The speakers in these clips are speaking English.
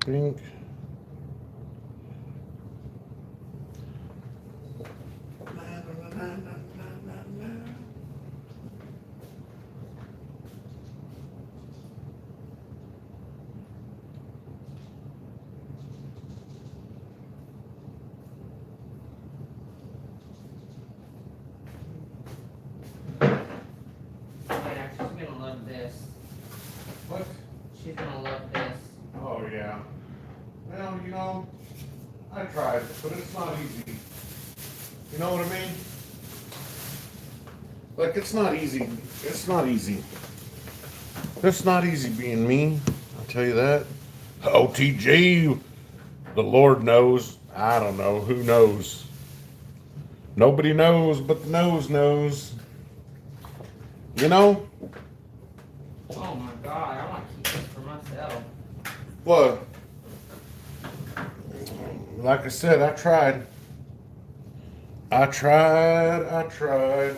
think. Yeah, she's gonna love this. What? She's gonna love this. Oh, yeah. Well, you know, I tried, but it's not easy. You know what I mean? Like, it's not easy. It's not easy. It's not easy being me. I'll tell you that. OTG, the Lord knows. I don't know. Who knows? Nobody knows, but the nose knows. You know? Oh my god, I want to keep this for myself. What? Like I said, I tried. I tried.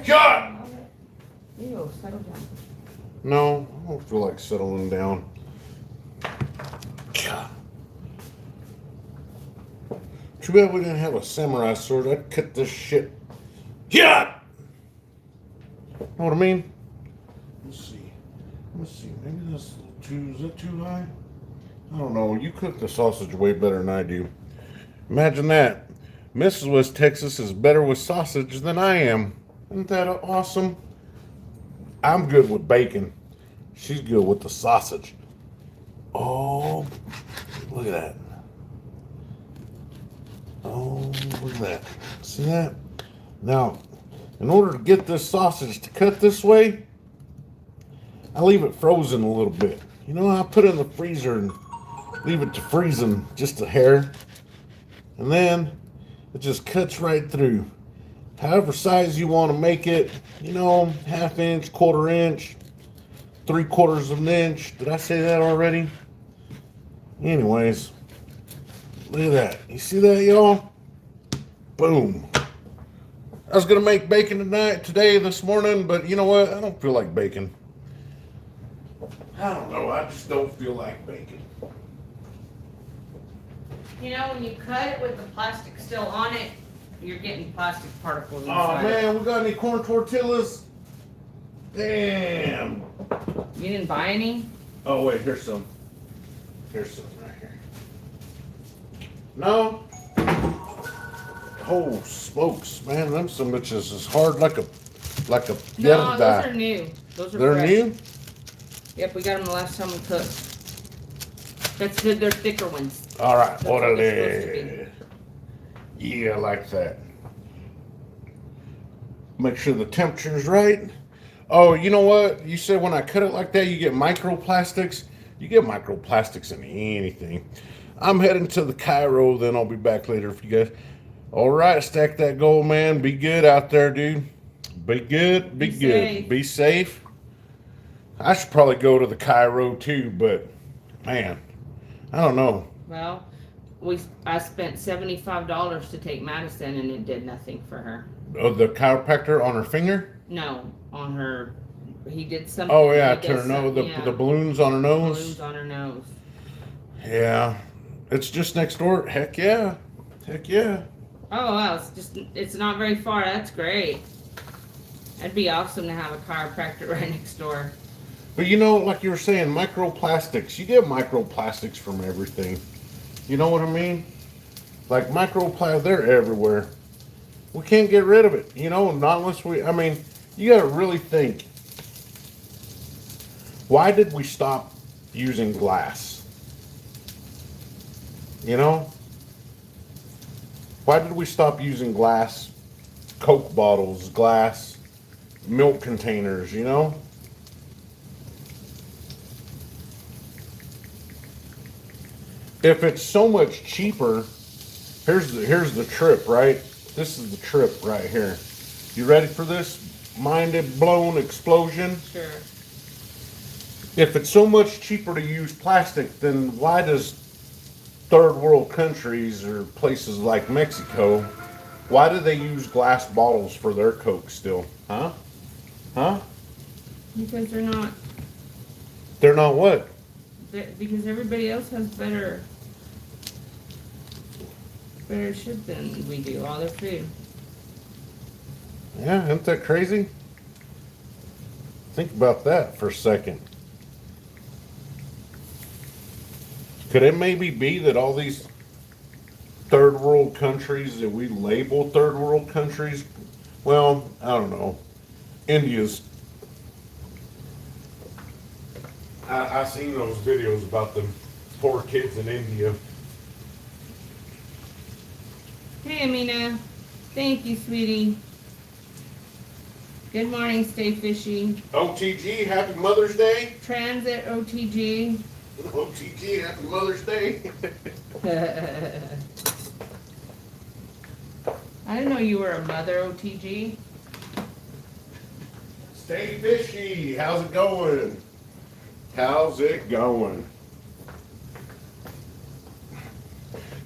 God! Ew, settle down. No, I don't feel like settling down. God. Too bad we didn't have a samurai sword. I'd cut this shit. Yeah! Know what I mean? Let's see. Maybe that's a little too. Is that too high? I don't know. You cook the sausage way better than I do. Imagine that. Mrs. West Texas is better with sausage than I am. Isn't that awesome? I'm good with bacon. She's good with the sausage. Oh, look at that. Oh, look at that. See that? Now, in order to get this sausage to cut this way, I leave it frozen a little bit. You know, I put it in the freezer and leave it to freezing just a hair. And then it just cuts right through. However size you want to make it, you know, 1/2 inch, 1/4 inch, 3/4 of an inch. Did I say that already? Anyways, look at that. You see that, y'all? Boom. I was going to make bacon this morning, but you know what? I don't feel like bacon. I don't know. I just don't feel like bacon. You know, when you cut it with the plastic still on it, you're getting plastic particles Oh, inside. man, we got any corn tortillas? Damn. You didn't buy any? Oh, wait, here's some. Here's some right here. No? Oh, smokes, man, them some bitches is hard like a No, those are new. Those are They're fresh. new? Yep, we got them the last time we cooked. That's good. They're thicker ones. All right, That's what they're supposed orderly. Yeah, I like that. Make sure the temperature's right. Oh, you know what? You said when I cut it like that, you get microplastics. You get microplastics in anything. I'm heading to the Cairo, then I'll be back later for you guys. All right, stack that gold, man. Be good out there, dude. Be good. Be Be good. safe. Be safe. I should probably go to the Cairo too, but man, I don't know. Well, I spent $75 to take Madison, and it did nothing for her. Oh, the chiropractor on her finger? No, on her. He did something. Oh yeah, he to did her nose. some- The balloons on her nose. balloons on her nose. Yeah, it's just next door. Heck yeah, heck yeah. Oh wow, it's not very far. That's great. That'd be awesome to have a chiropractor right next door. But you know, like you were saying, microplastics. You get microplastics from everything. You know what I mean? Like microplastics, they're everywhere. We can't get rid of it. You know, not unless we. I mean, you got to really think. Why did we stop using glass? You know? Why did we stop using glass Coke bottles, glass milk containers, you know? If it's so much cheaper, here's the trip, right? This is the trip right here. You ready for this mind blown explosion? Sure. If it's so much cheaper to use plastic, then why does third world countries or places like Mexico, why do they use glass bottles for their Coke still? Huh? Huh? Because they're not They're not what? because everybody else has better shit than we do, all their food. Yeah, isn't that crazy? Think about that for a second. Could it maybe be that all these third world countries that we label third world countries, well, I don't know. India's. I seen those videos about the poor kids in India. Hey, Amina. Thank you, sweetie. Good morning, Stay Fishy. OTG, happy Mother's Day. Transit OTG. OTG, happy Mother's Day. I didn't know you were a mother, OTG. Stay fishy. How's it going? How's it going?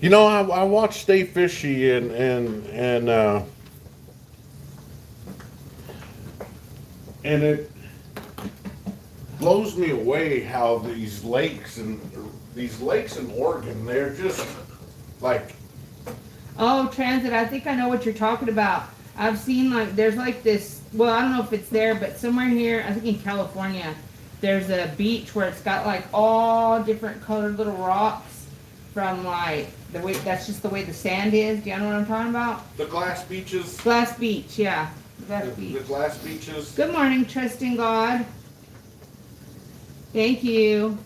You know, I watched Stay Fishy and it blows me away how these lakes in Oregon, they're just like, Oh, transit. I think I know what you're talking about. I've seen there's like this, well, I don't know if it's there, but somewhere here, I think in California, there's a beach where it's got like all different colored little rocks from like the way, that's just the way the sand is. Do you know what I'm talking about? the glass beaches. Glass Beach, yeah. Glass The Beach. glass beaches. Good morning, trust in God. Thank you.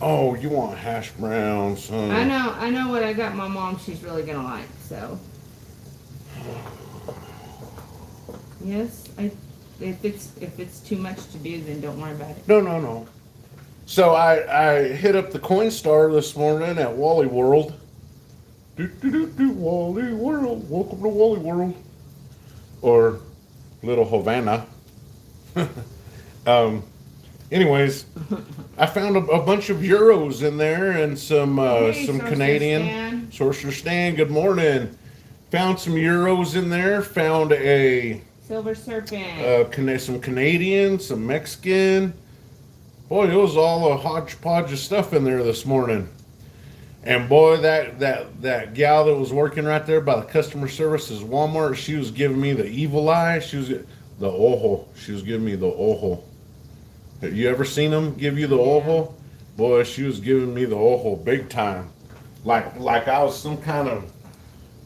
Oh, you want hash browns? Huh? I know what I got my mom she's really gonna like, so. Yes, if it's too much to do, then don't worry about it. No. So I hit up the Coinstar this morning at Wally World. Wally World. Welcome to Wally World. Or Little Havana. Anyways, I found a bunch of euros in there and some Sorcerer Canadian. Stan. Sorcerer Stan, good morning. Found some euros in there. Found a Silver Serpent. some Canadian, some Mexican. Boy, it was all a hodgepodge of stuff in there this morning. And boy, that gal that was working right there by the customer services Walmart, she was giving me the evil eye. She was the ojo. She was giving me the ojo. Have you ever seen them give you the ojo? Boy, she was giving me the ojo big time. Like I was some kind of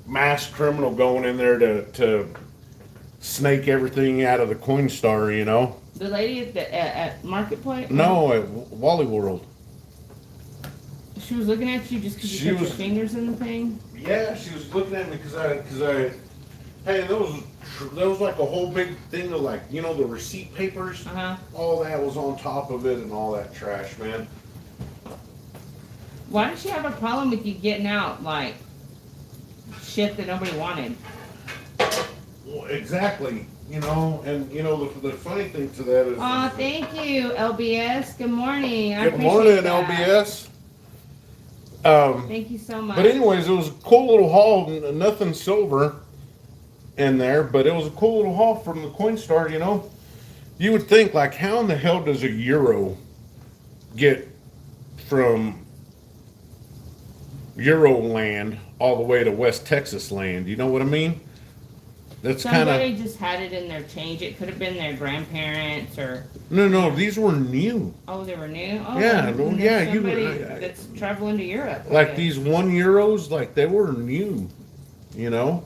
mass criminal going in there to snake everything out of the Coinstar, you know? The lady at Marketplace? No, at Wally World. She was looking at you just because you put your fingers in the thing? Yeah, she was looking at me because I hey, there was like a whole big thing of like, you know, the receipt papers. Uh-huh. All that was on top of it and all that trash, man. Why did she have a problem with you getting out, like, shit that nobody wanted? Well, exactly. You know, and you know the funny thing to that is. Oh, thank you, LBS. Good morning. I Good appreciate morning, that. LBS. Thank you so much. But anyways, it was a cool little haul. Nothing silver in there, but it was a cool little haul from the Coinstar. You know, you would think like, how in the hell does a euro get from Euro land all the way to West Texas land? You know what I mean? That's kind Somebody of just had it in their change. It could have been their grandparents or. no. These were new. Oh, they were new. Oh, Yeah, then well, there's yeah, you- somebody I- that's traveling to Europe. I Like guess. these €1, like they were new. You know,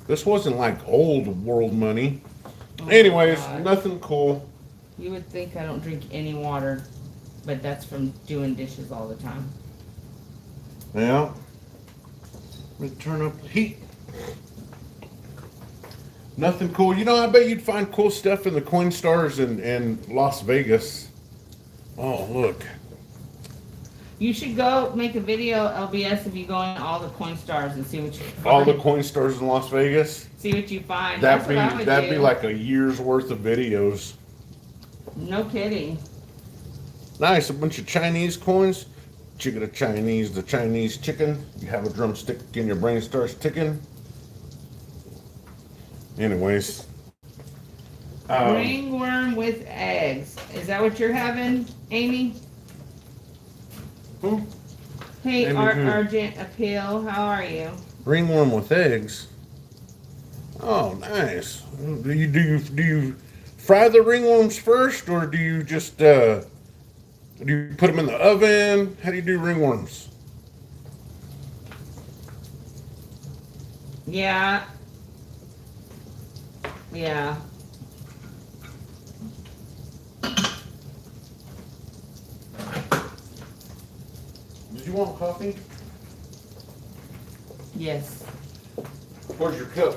this wasn't like old world money. Oh my Anyways, God. nothing cool. You would think I don't drink any water, but that's from doing dishes all the time. Yeah. Let me turn up the heat. Nothing cool. You know, I bet you'd find cool stuff in the Coinstars in Las Vegas. Oh, look. You should go make a video, LBS, if you go in all the Coinstars and see what you find. All the Coinstars in Las Vegas. See what you find. That'd That's what I would be do. like a year's worth of videos. No kidding. Nice, a bunch of Chinese coins. Chicken of Chinese, the Chinese chicken. You have a drumstick and your brain starts ticking. Anyways, Ringworm with eggs. Is that what you're having, Amy? Hmm? Hey, Amy who? Argent Appeal, how are you? Ringworm with eggs. Oh, nice. Do you fry the ringworms first, or do you just do you put them in the oven? How do you do ringworms? Yeah. Yeah. Did you want coffee? Yes. Where's your cup?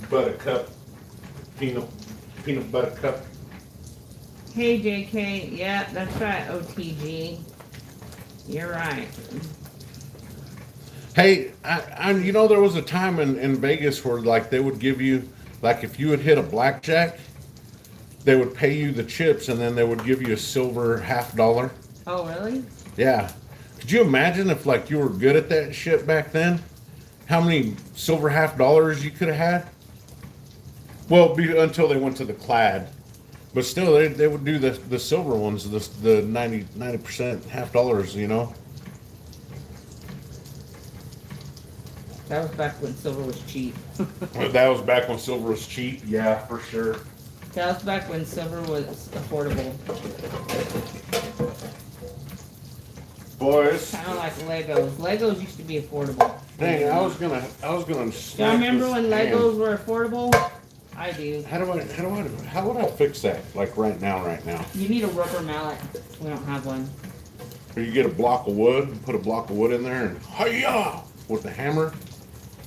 Buttercup. Peanut butter cup. Hey, JK. Yeah, that's right, OTG. You're right. Hey, you know there was a time in Vegas where like they would give you, like if you had hit a blackjack, they would pay you the chips and then they would give you a silver $50. Oh, really? Yeah. Could you imagine if like you were good at that shit back then? How many silver $50 you could have had? Well, until they went to the clad. But still, they would do the silver ones, the 90% $50, you know? That was back when silver was cheap. That was back when silver was cheap. Yeah, for sure. That was back when silver was affordable. Boys. Kind of like Legos. Legos used to be affordable. Dang, I was gonna. Do you remember when Legos were affordable? I do. How would I fix that? Like right now. You need a rubber mallet. We don't have one. Or you get a block of wood, and put a block of wood in there, and hiya with the hammer.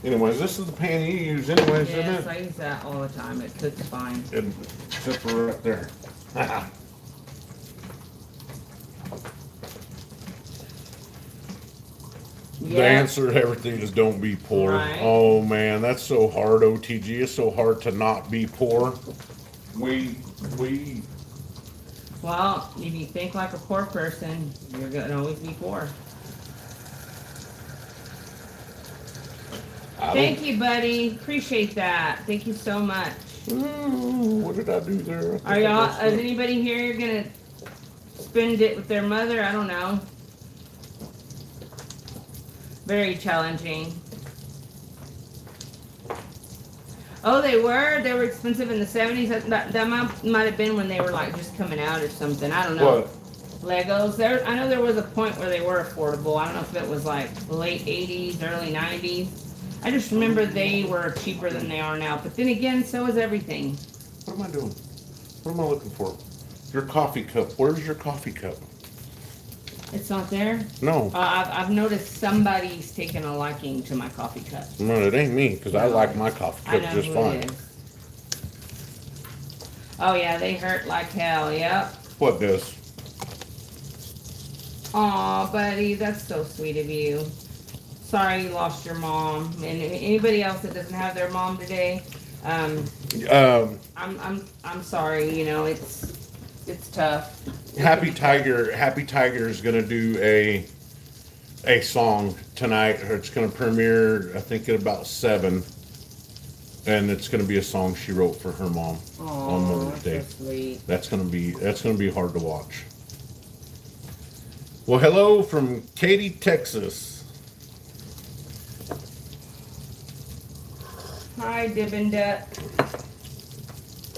Anyways, this is the pan you use, anyways, isn't Yes, it? I use that all the time. It cooks fine. And zipper right there. The Yeah. answer to everything is don't be poor. Right. Oh man, that's so hard, OTG. It's so hard to not be poor. We Well, if you think like a poor person, you're gonna always be poor. Thank you, buddy. Appreciate that. Thank you so much. What did I do there? Are y'all? Is anybody here gonna spend it with their mother? I don't know. Very challenging. Oh, they were. They were expensive in the 70s. That might have been when they were like just coming out or something. I don't know. What? Legos. I know there was a point where they were affordable. I don't know if it was like late 80s, early 90s. I just remember they were cheaper than they are now. But then again, so is everything. What am I doing? What am I looking for? Your coffee cup. Where's your coffee cup? It's not there. No. I've noticed somebody's taken a liking to my coffee cup. No, it ain't me, because I No. like my coffee I cup know just who fine. it is. Oh yeah, they hurt like hell. Yep. What does? Aw, buddy, that's so sweet of you. Sorry you lost your mom. And anybody else that doesn't have their mom today, I'm sorry. You know, it's tough. Happy Tiger is gonna do a song tonight. It's gonna premiere, I think, at about 7, and it's gonna be a song she wrote for her mom on Aw, Mother's Day. that's so sweet. That's gonna be hard to watch. Well, hello from Katy, Texas. Hi, Dibbin'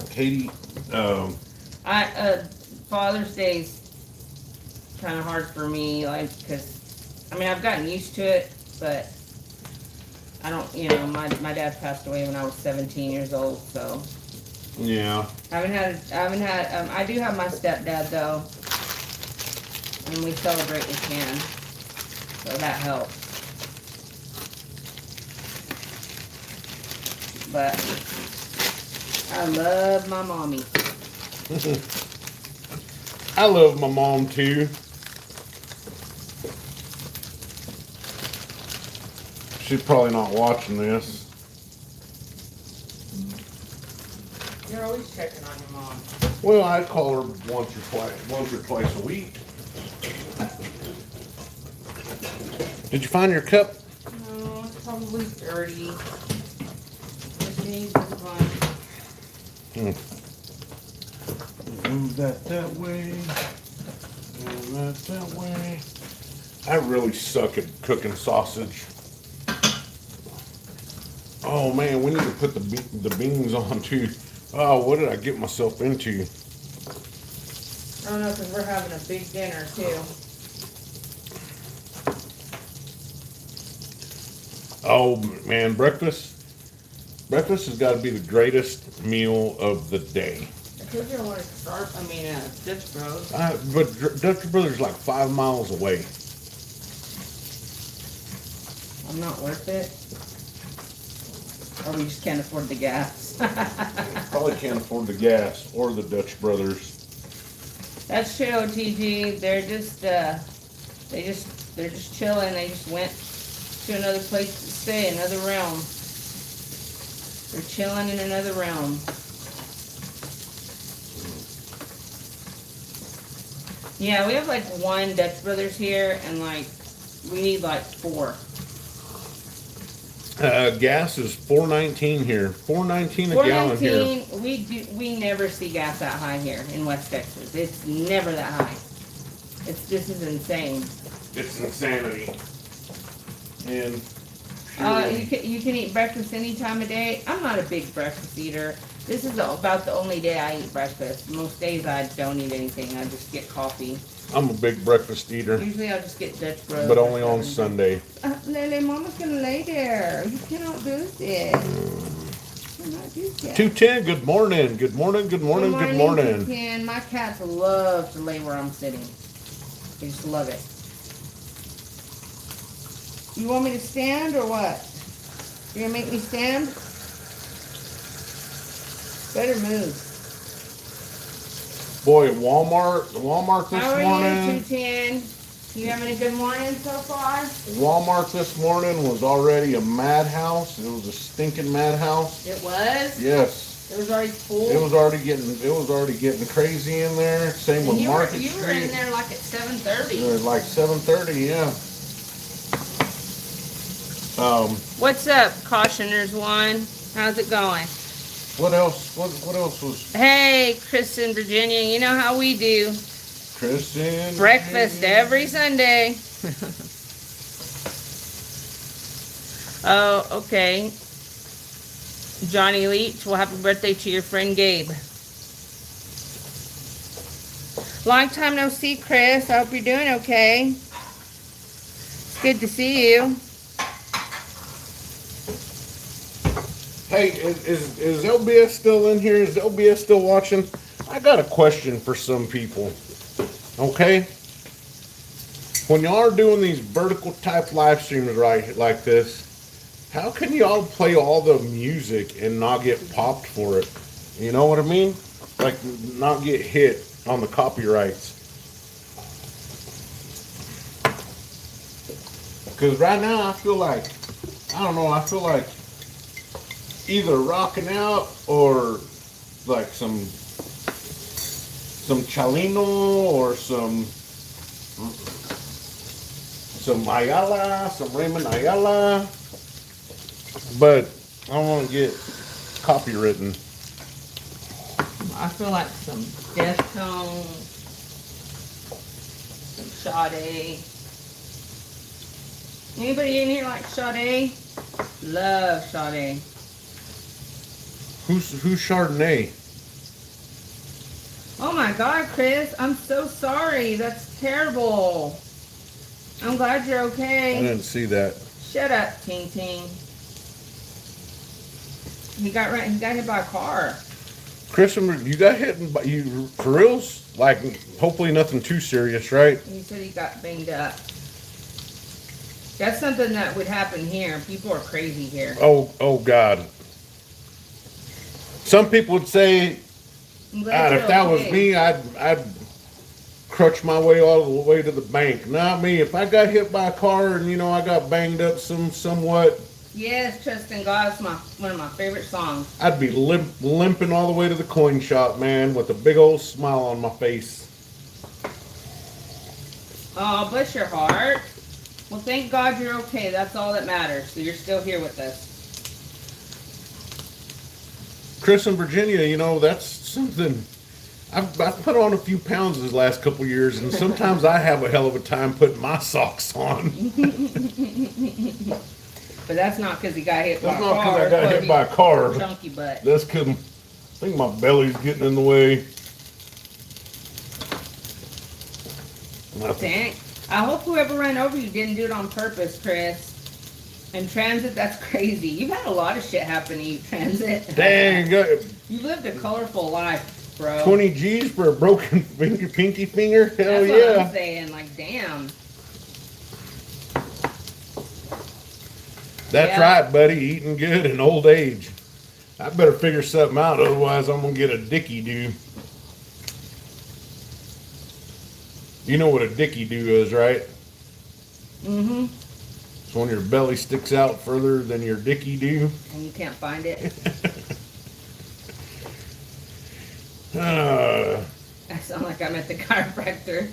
Katy, Father's Day's kind of hard for me, like, because, I mean, I've gotten used to it, but I don't, you know, my dad passed away when I was 17 years old, so. yeah. I do have my stepdad, though, and we celebrate with him, so that helps. But I love my mommy. I love my mom too. She's probably not watching this. You're always checking on your mom. Well, I call her once or twice a week. Did you find your cup? No, it's probably dirty. This needs this one. Move that way. Move that way. I really suck at cooking sausage. Oh man, we need to put the beans on too. Oh, what did I get myself into? I don't know, because we're having a big dinner too. Oh man, breakfast has got to be the greatest meal of the day. I told you I wanted to start. Dutch Bros. But Dutch Brothers like 5 miles away. I'm not worth it. Or we just can't afford the gas. Probably can't afford the gas or the Dutch Brothers. That's true, TG. They're just chilling. They just went to another place to stay, another realm. They're chilling in another realm. Yeah, we have like 1 Dutch Brothers here, and like we need like 4. Gas is $4.19 here. $4.19 a gallon here. $4.19. We never see gas that high here in West Texas. It's never that high. This is insane. It's insanity. And you can eat breakfast any time of day. I'm not a big breakfast eater. This is about the only day I eat breakfast. Most days I don't eat anything. I just get coffee. I'm a big breakfast eater. Usually I'll just get Dutch Bros. But only on Sunday. Lele, Mama's gonna lay there. You cannot do this. You cannot do that. 210, good morning. Good morning, good morning, good morning. 210. My cats love to lay where I'm sitting. They just love it. You want me to stand or what? You're gonna make me stand? Better move. Boy, Walmart this How are morning. you, 210? You having a good morning so far? Walmart this morning was already a madhouse. It was a stinking madhouse. It was? Yes. It was already full? It was already getting crazy in there. Same with Market You were in Street. there like at 7:30. Like 7:30, yeah. What's up, Cautioners One? How's it going? What else? What else was Hey, Chris in Virginia. You know how we do. Kristen? Breakfast every Sunday. Oh, okay. Johnny Leach, well, happy birthday to your friend Gabe. Long time no see, Chris. I hope you're doing okay. It's good to see you. Hey, is LBS still in here? Is LBS still watching? I got a question for some people. Okay? When y'all are doing these vertical type live streams right like this, how can y'all play all the music and not get popped for it? You know what I mean? Like not get hit on the copyrights. Because right now I feel like either rocking out or like some Chalino or some Ayala, some Raymond Ayala, but I don't want to get copywritten. I feel like some Deftones, some Sade. Anybody in here like Sade? Love Sade. Who's Chardonnay? Oh my God, Chris, I'm so sorry. That's terrible. I'm glad you're I okay. didn't see that. Shut up, Ting Ting. He got hit by a car. Chris, you got hit by you for reals? Like hopefully nothing too serious, right? He said he got banged up. That's something that would happen here. People are crazy here. Oh God. Some people would say, I'm glad if you're that was okay. me, I'd crutch my way all the way to the bank. Not me. If I got hit by a car and I got banged up somewhat, Yes, Trust in God is one of my favorite songs. I'd be limping all the way to the coin shop, man, with a big old smile on my face. Oh, bless your heart. Well, thank God you're okay. That's all that matters. So you're still here with us. Chris in Virginia, you know, that's something. I've put on a few pounds these last couple years, and sometimes I have a hell of a time putting my socks on. But that's not because he got hit by That's a not car. because I got hit by a car. Chunky butt. That's because I think my belly's getting in the way. Dang. I hope whoever ran over you didn't do it on purpose, Chris. And Transit, that's crazy. You've had a lot of shit happen to you, Transit. Dang, You've lived a colorful life, bro. 20 G's for a broken pinky finger? Hell That's yeah. what I'm saying. Like, damn. That's Yeah. right, buddy. Eating good in old age. I better figure something out, otherwise I'm gonna get a dicky do. You know what a dicky do is, right? Mm-hmm. It's when your belly sticks out further than your dicky do. And you can't find it. I sound like I'm at the chiropractor.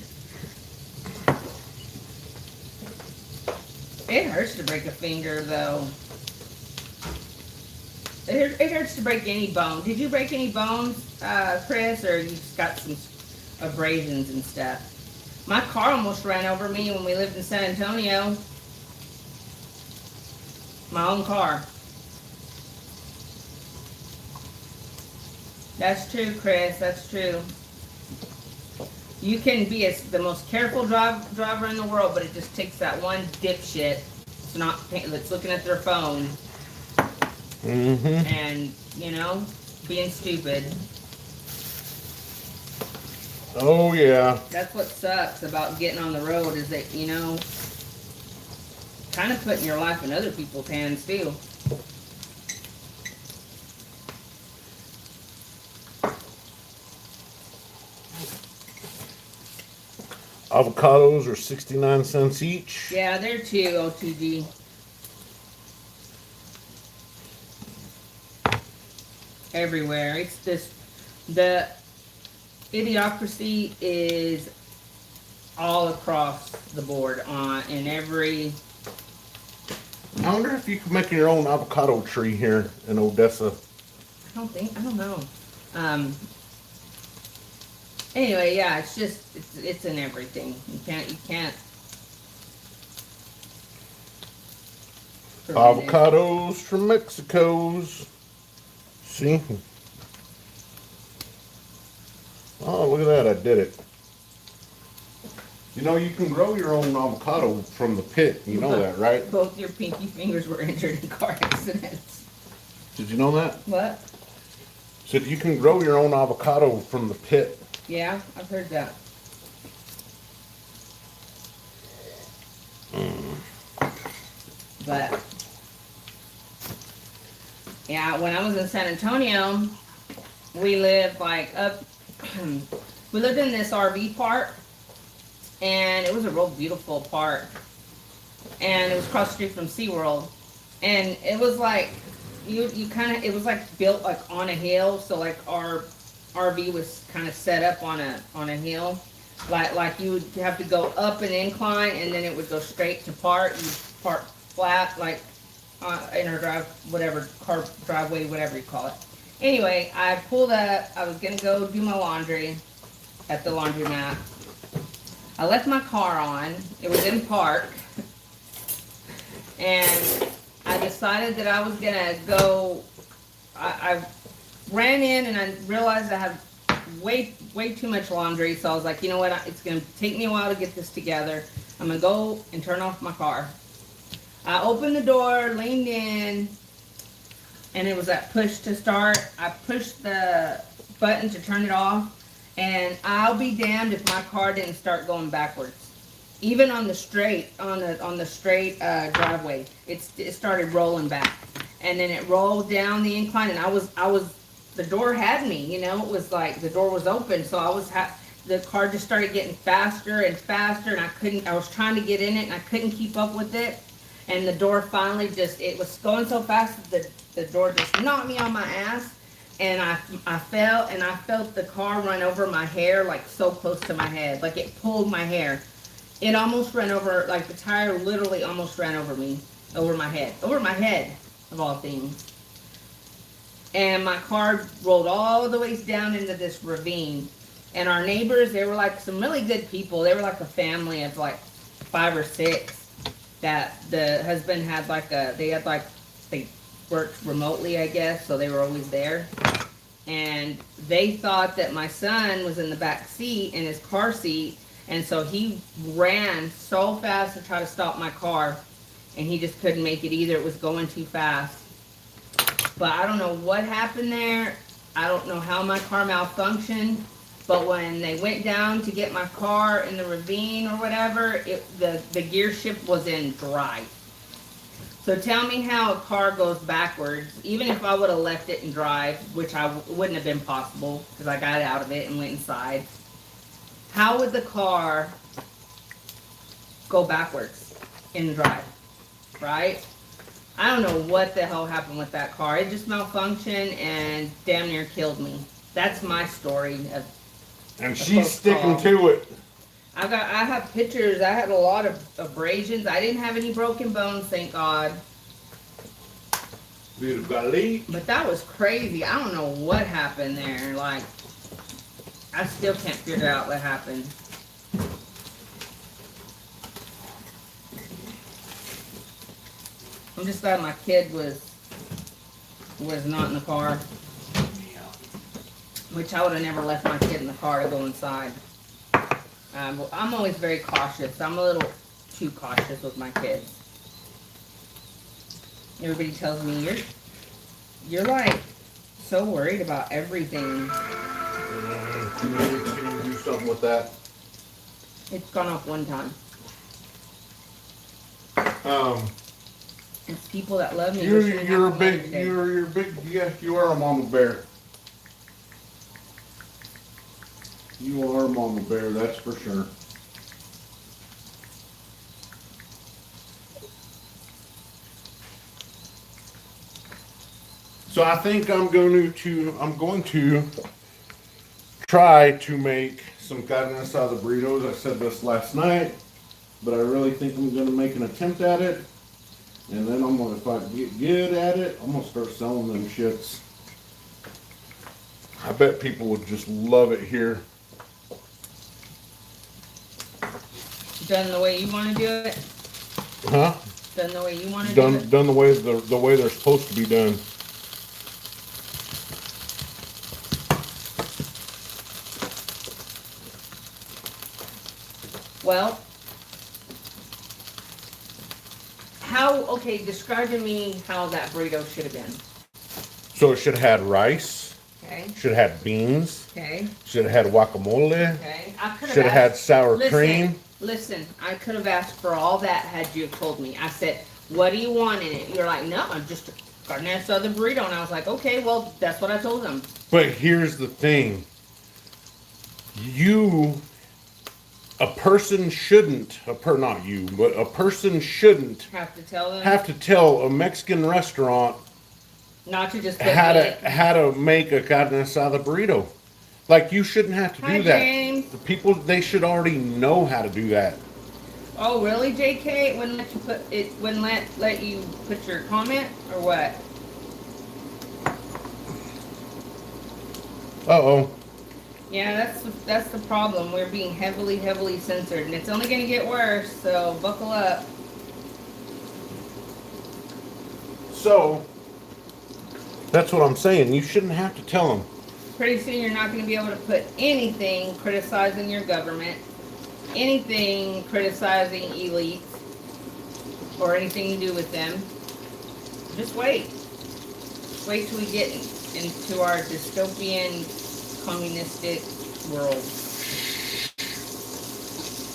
It hurts to break a finger, though. It hurts to break any bone. Did you break any bones, Chris, or you just got some abrasions and stuff? My car almost ran over me when we lived in San Antonio. My own car. That's true, Chris. That's true. You can be the most careful driver in the world, but it just takes that one dipshit that's looking at their phone Mm-hmm. and, you know, being stupid. Oh, yeah. That's what sucks about getting on the road is that, you know, kind of putting your life in other people's hands, too. Avocados are 69 cents each. Yeah, they're too, O2G. Everywhere. It's just, the idiocracy is all across the board in every. I wonder if you could make your own avocado tree here in Odessa. I don't know. Anyway, yeah, it's just, it's in everything. You can't. prevent it. Avocados from Mexico's. See? Oh, look at that. I did it. You know, you can grow your own avocado from the pit. You know that, right? Both your pinky fingers were injured in car accidents. Did you know that? What? Said you can grow your own avocado from the pit. Yeah, I've heard that. But yeah, when I was in San Antonio, we lived like up. We lived in this RV park, and it was a real beautiful park. And it was across the street from SeaWorld, and it was like you kind of, it was like built like on a hill, so like our RV was kind of set up on a hill, like you would have to go up an incline and then it would go straight to park. You park flat like in our car driveway, whatever you call it. Anyway, I pulled up. I was gonna go do my laundry at the laundromat. I left my car on. It was in park, and I decided that I was gonna go. I ran in and I realized I had way too much laundry, so I was like, you know what, it's gonna take me a while to get this together. I'm gonna go and turn off my car. I opened the door, leaned in, and it was that push to start. I pushed the button to turn it off, and I'll be damned if my car didn't start going backwards. Even on the straight driveway, it started rolling back, and then it rolled down the incline, and I was the door had me, you know. It was like the door was open, so the car just started getting faster and faster, and I was trying to get in it, and I couldn't keep up with it, and the door finally it was going so fast that the door just knocked me on my ass, and I fell, and I felt the car run over my hair, like so close to my head, like it pulled my hair. It almost ran over, like the tire literally almost ran over me, over my head of all things. and my car rolled all the way down into this ravine. And our neighbors, they were like some really good people. They were like a family of like 5 or 6 that the husband had like they worked remotely, I guess, so they were always there. And they thought that my son was in the back seat, in his car seat, and so he ran so fast to try to stop my car, and he just couldn't make it either. It was going too fast. But I don't know what happened there. I don't know how my car malfunctioned. But when they went down to get my car in the ravine or whatever, the gear shift was in drive. So tell me how a car goes backwards, even if I would have left it in drive, which wouldn't have been possible because I got out of it and went inside. How would the car go backwards in drive, right? I don't know what the hell happened with that car. It just malfunctioned and damn near killed me. That's my story. And she's sticking to it. I have pictures. I had a lot of abrasions. I didn't have any broken bones, thank God. But that was crazy. I don't know what happened there. Like, I still can't figure out what happened. I'm just glad my kid was not in the car. Which I would have never left my kid in the car to go inside. I'm always very cautious. I'm a little too cautious with my kids. Everybody tells me you're like so worried about everything. Can you do something with that? It's gone off one time. It's people that love me. You're big. Yeah, you are a mama bear. You are a mama bear, that's for sure. So I think I'm going to try to make some carne asada burritos. I said this last night, but I really think I'm going to make an attempt at it. And then if I get good at it, I'm going to start selling them shits. I bet people would just love it here. Done the way you want to do it? Huh? Done the way you want to do it? Done the way they're supposed to be done. Well, describe to me how that burrito should have been. So it should have had rice. Okay. Should have had beans. Okay. Should have had guacamole. Okay. Should have had sour cream. Listen, I could have asked for all that had you told me. I said, what do you want in it? You're like, no, I'm just a carne asada burrito. And I was like, okay, well, that's what I told them. But here's the thing. A person shouldn't Have to tell them. have to tell a Mexican restaurant Not to just how to make a carne asada burrito. Like, you shouldn't have to do that. James. The people, they should already know how to do that. Oh, really, JK? It wouldn't let you put your comment or what? Uh-oh. Yeah, that's the problem. We're being heavily censored, and it's only going to get worse. So buckle up. So that's what I'm saying. You shouldn't have to tell them. Pretty soon, you're not going to be able to put anything criticizing your government, anything criticizing elites, or anything to do with them. Just wait. Wait till we get into our dystopian, communistic world.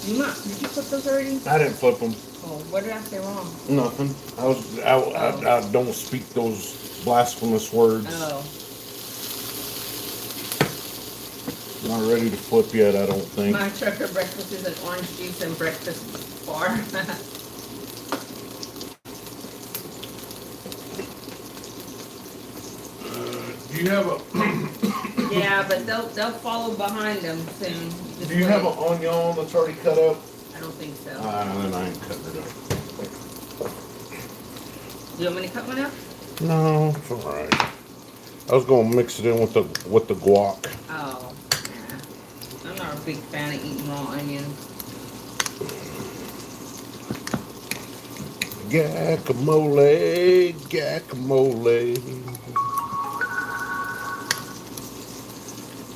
Did you flip those already? I didn't flip them. Oh, what did I say wrong? Nothing. I don't speak those blasphemous words. Oh. Not ready to flip yet, I don't think. My trucker breakfast is an orange juice and breakfast bar. Do you have a... Yeah, but they'll follow behind them soon. Just Do you wait. have an onion that's already cut up? I don't think so. Then I ain't cutting it up. Do you want me to cut one up? No, it's alright. I was gonna mix it in with the guac. Oh, nah. I'm not a big fan of eating raw onions. Guacamole, guacamole.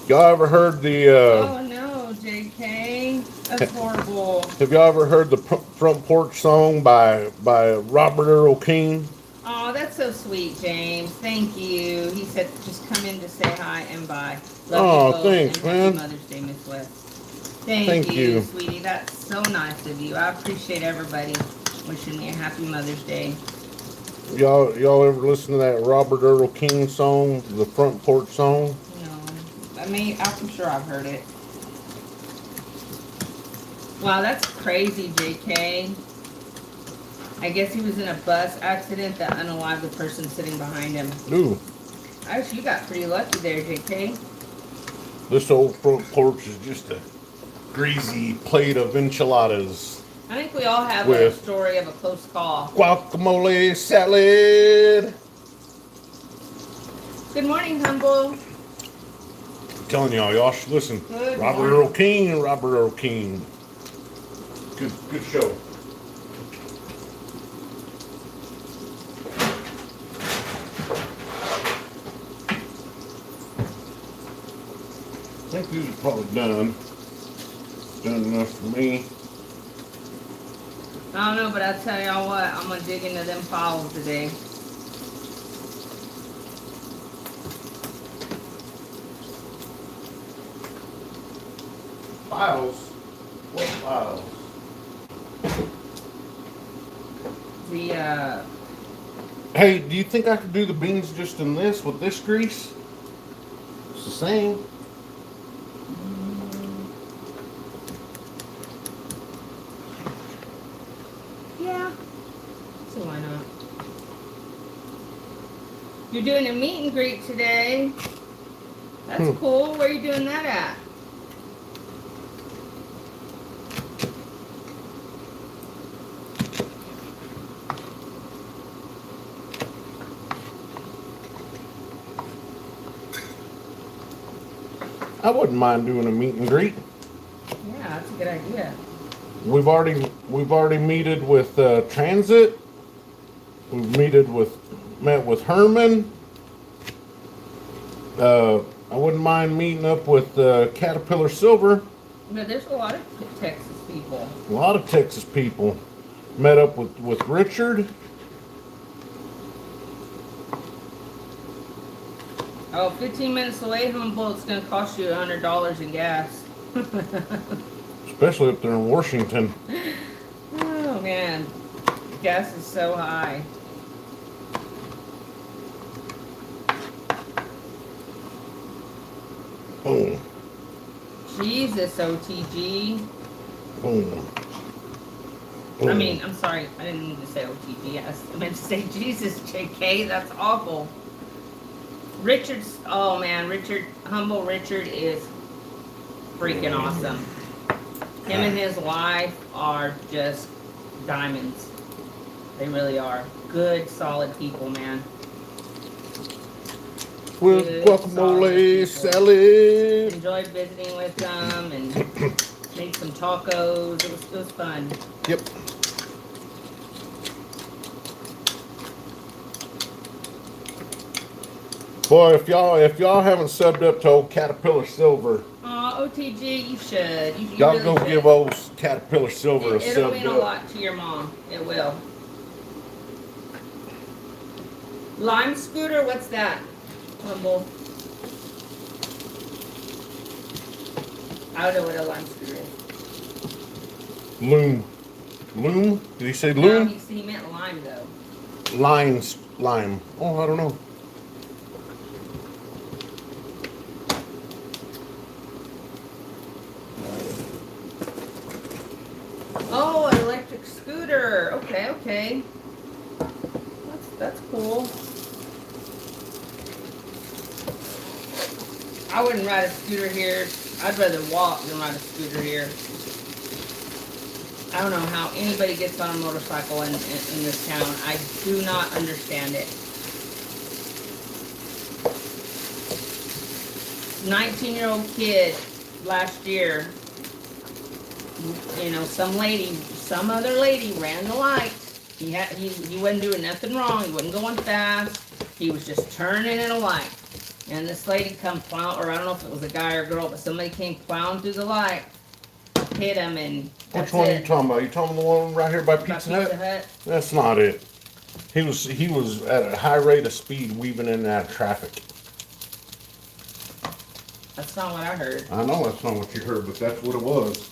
Y'all ever heard the? Oh no, JK, that's horrible. Have y'all ever heard the front porch song by Robert Earl King? Oh, that's so sweet, James. Thank you. He said just come in to say hi and bye. Love you both, Thanks, and man. Happy Mother's Day, Miss West. Thank Thank you, you. sweetie. That's so nice of you. I appreciate everybody wishing me a Happy Mother's Day. Y'all ever listen to that Robert Earl King song, the front porch song? No, I'm sure I've heard it. Wow, that's crazy, JK. I guess he was in a bus accident that unalived the person sitting behind him. Ooh, You got pretty lucky there, JK. this old front porch is just a greasy plate of enchiladas. I think we all have a With- story of a close call. Guacamole salad. Good morning, Humble. I'm telling y'all should listen. Good Robert morning. Earl King and Robert Earl King. Good show. I think these are probably done. Done enough for me. I don't know, but I tell y'all what, I'm gonna dig into them files today. Files? What files? The Hey, do you think I could do the beans just in this with this grease? It's the same. yeah. So why not? You're doing a meet and greet today. That's cool. Where are you doing that at? I wouldn't mind doing a meet and greet. Yeah, that's a good idea. We've already meted with Transit. We've met with Herman. I wouldn't mind meeting up with Caterpillar Silver. But there's a lot of Texas people. A lot of Texas people. Met up with Richard. Oh, 15 minutes away, Humble, it's going to cost you $100 in gas. Especially up there in Washington. Oh, man. Gas is so high. Boom. Jesus, OTG. Boom. I mean, I'm sorry. I didn't mean to say OTG. I meant to say Jesus, JK. That's awful. Richard's, oh man, Humble Richard is freaking awesome. Him and his wife are just diamonds. They really are. Good, solid people, man. With Good, guacamole solid salad. Enjoyed visiting with them and made some tacos. It was fun. Yep. Boy, if y'all haven't subbed up to old Caterpillar Silver, Oh, OTG, you should. You y'all really go should. give old Caterpillar Silver a It'll sub mean a up. lot to your mom. It will. Lime scooter, what's that? Humble. I don't know what a lime scooter is. Loom. Loom? Did he say No, loom? he meant lime though. Lime. Oh, I don't know. Oh, an electric scooter. Okay. That's cool. I wouldn't ride a scooter here. I'd rather walk than ride a scooter here. I don't know how anybody gets on a motorcycle in this town. I do not understand it. 19-year-old kid last year, you know, some other lady ran the light. He wasn't doing nothing wrong. He wasn't going fast. He was just turning at a light. And this lady come plow, or I don't know if it was a guy or a girl, but somebody came plowing through the light, hit him, and Which one are you talking about? You talking the one right here by Pizza Hut? That's not it. He was at a high rate of speed weaving in and out of traffic. That's not what I heard. I know that's not what you heard, but that's what it was.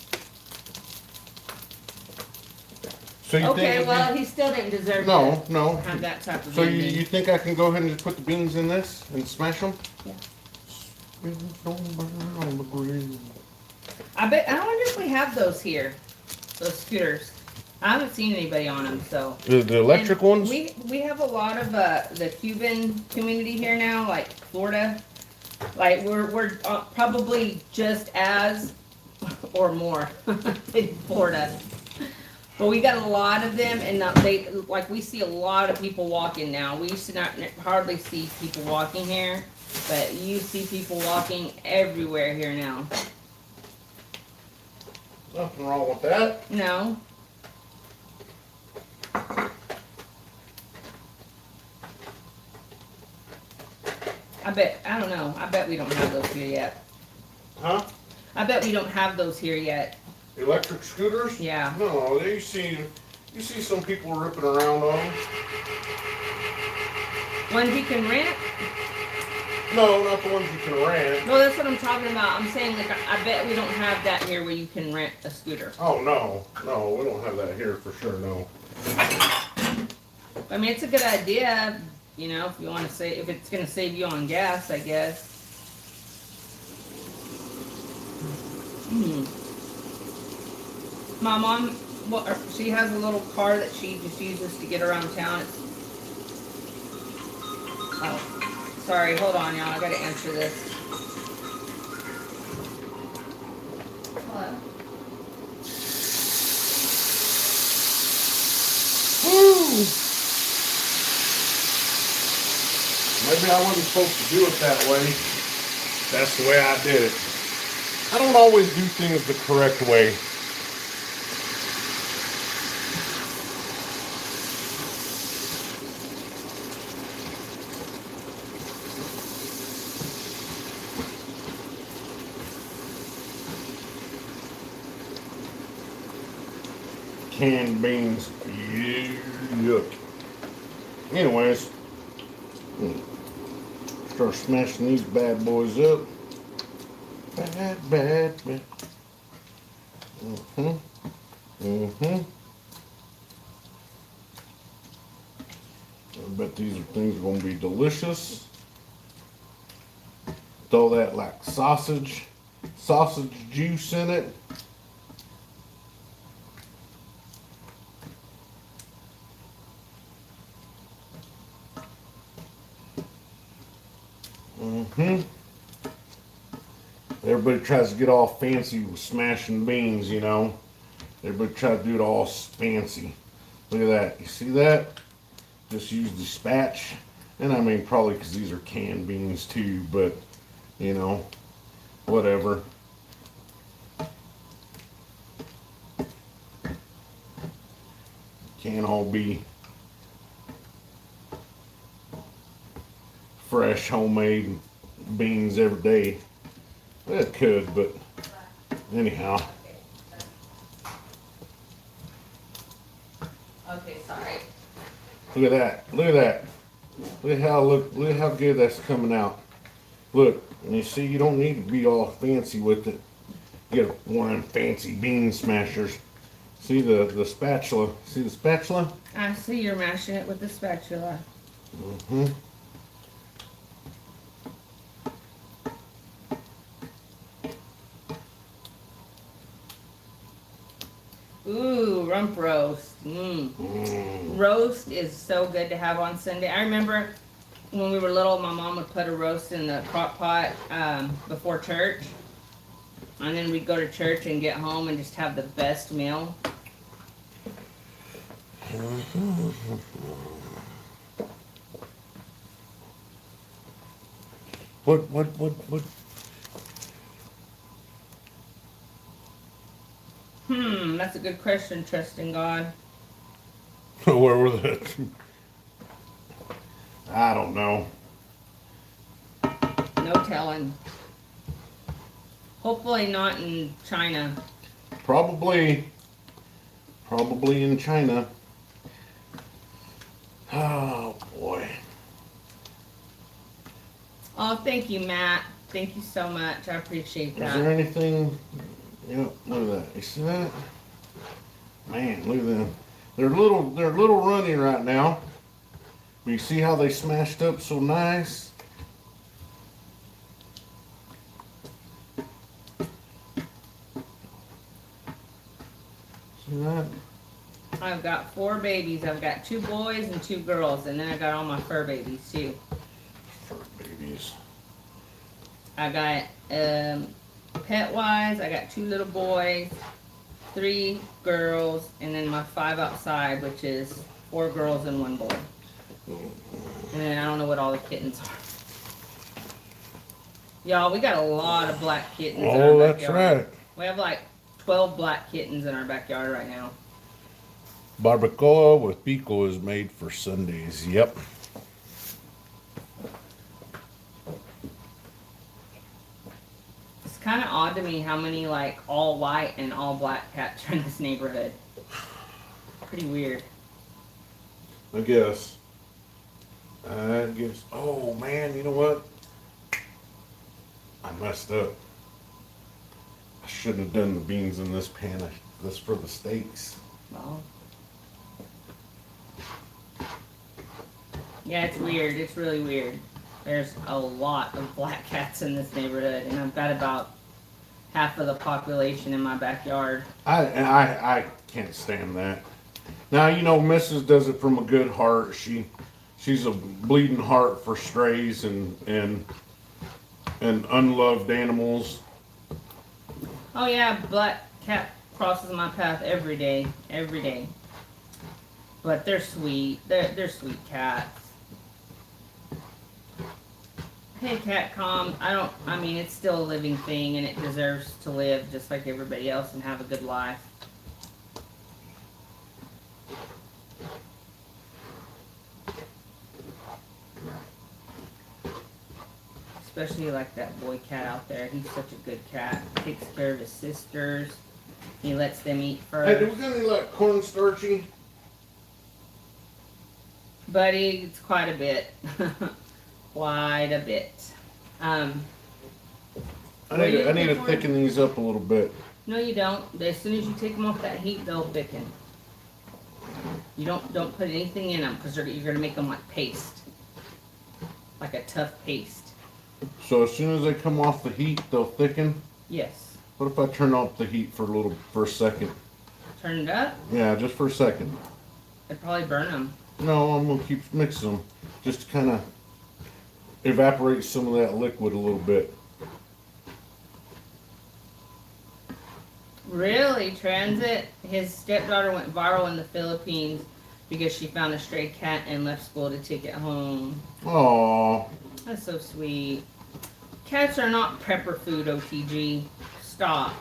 So you Okay, think well, he still didn't deserve no. to have that type of So ending. you think I can go ahead and just put the beans in this and smash them? Yeah. Don't burn on the grill. I wonder if we have those here, those scooters. I haven't seen anybody on them, so. The electric And ones? We have a lot of the Cuban community here now, like Florida. Like we're probably just as or more in Florida. But we got a lot of them, and we see a lot of people walking now. We used to not hardly see people walking here, but you see people walking everywhere here now. Nothing wrong with that. No. I don't know. I bet we don't have those here yet. Huh? I bet we don't have those here yet. Electric scooters? Yeah. No, you see some people ripping around on them. Ones you can rent? No, not the ones you can rent. No, that's what I'm talking about. I'm saying, like, I bet we don't have that here where you can rent a scooter. Oh, no, we don't have that here for sure, no. I mean, it's a good idea, you know, if you want to if it's going to save you on gas, I guess. My mom, she has a little car that she just uses to get around town. Oh, sorry, hold on, y'all. I gotta answer this. Hello. Woo! Maybe I wasn't supposed to do it that way. That's the way I did it. I don't always do things the correct way. Canned beans. Yuck. Anyways, start smashing these bad boys up. Bad. I bet these things are going to be delicious. Throw that like sausage juice in it. Everybody tries to get all fancy with smashing beans, you know. Everybody tries to do it all fancy. Look at that. You see that? Just use the spatch. And I mean, probably because these are canned beans too, but, you know, whatever. Can't all be fresh, homemade beans every day. It could, but anyhow. Okay, sorry. Look at that. Look at that. Look at how good that's coming out. Look, and you see you don't need to be all fancy with it. Get one of them fancy bean smashers. See the spatula. See the spatula? I see you're mashing it with the spatula. Ooh, rump roast. Roast is so good to have on Sunday. I remember when we were little, my mom would put a roast in the crock pot before church. And then we'd go to church and get home and just have the best meal. What That's a good question, trust in God. Where were they? I don't know. No telling. Hopefully not in China. Probably in China. Oh boy. Oh, thank you, Matt. Thank you so much. I appreciate Is there that. anything? Yeah, look at that. You see that? Man, look at them. They're a little runny right now. But you see how they smashed up so nice? See that? I've got 4 babies. I've got 2 boys and 2 girls, and then I got all my fur babies too. Fur babies. I got pet wise, I got 2 little boys, 3 girls, and then my 5 outside, which is 4 girls and 1 boy. And then I don't know what all the kittens are. Y'all, we got a lot of black kittens in our Oh, that's backyard. right. We have like 12 black kittens in our backyard right now. Barbacoa with pico is made for Sundays. Yep. It's kind of odd to me how many like all white and all black cats are in this neighborhood. Pretty weird. I guess. Oh man, you know what? I messed up. I shouldn't have done the beans in this pan. This for the steaks. Well, yeah, it's weird. It's really weird. There's a lot of black cats in this neighborhood, and I've got about half of the population in my backyard. I can't stand that. Now you know Mrs. does it from a good heart. She's a bleeding heart for strays and unloved animals. Oh yeah, black cat crosses my path every day, every day. But they're sweet. They're sweet cats. Hey, Catcom. I mean, it's still a living thing, and it deserves to live just like everybody else and have a good life. Especially like that boy cat out there. He's such a good cat. Takes care of his sisters. He lets them eat Hey, do first. we got any like cornstarchy? Buddy, it's quite a bit. Quite a bit. I need to thicken these up a little bit. No, you don't. As soon as you take them off that heat, they'll thicken. You don't put anything in them because you're gonna make them like paste, like a tough paste. So as soon as they come off the heat, they'll thicken. Yes. What if I turn off the heat for a second? Turn it up. Yeah, just for a second. It'd probably burn them. No, I'm gonna keep mixing them, just to kind of evaporate some of that liquid a little bit. Really, Transit? His stepdaughter went viral in the Philippines because she found a stray cat and left school to take it home. Oh, That's so sweet. Cats are not prepper food, OTG. Stop.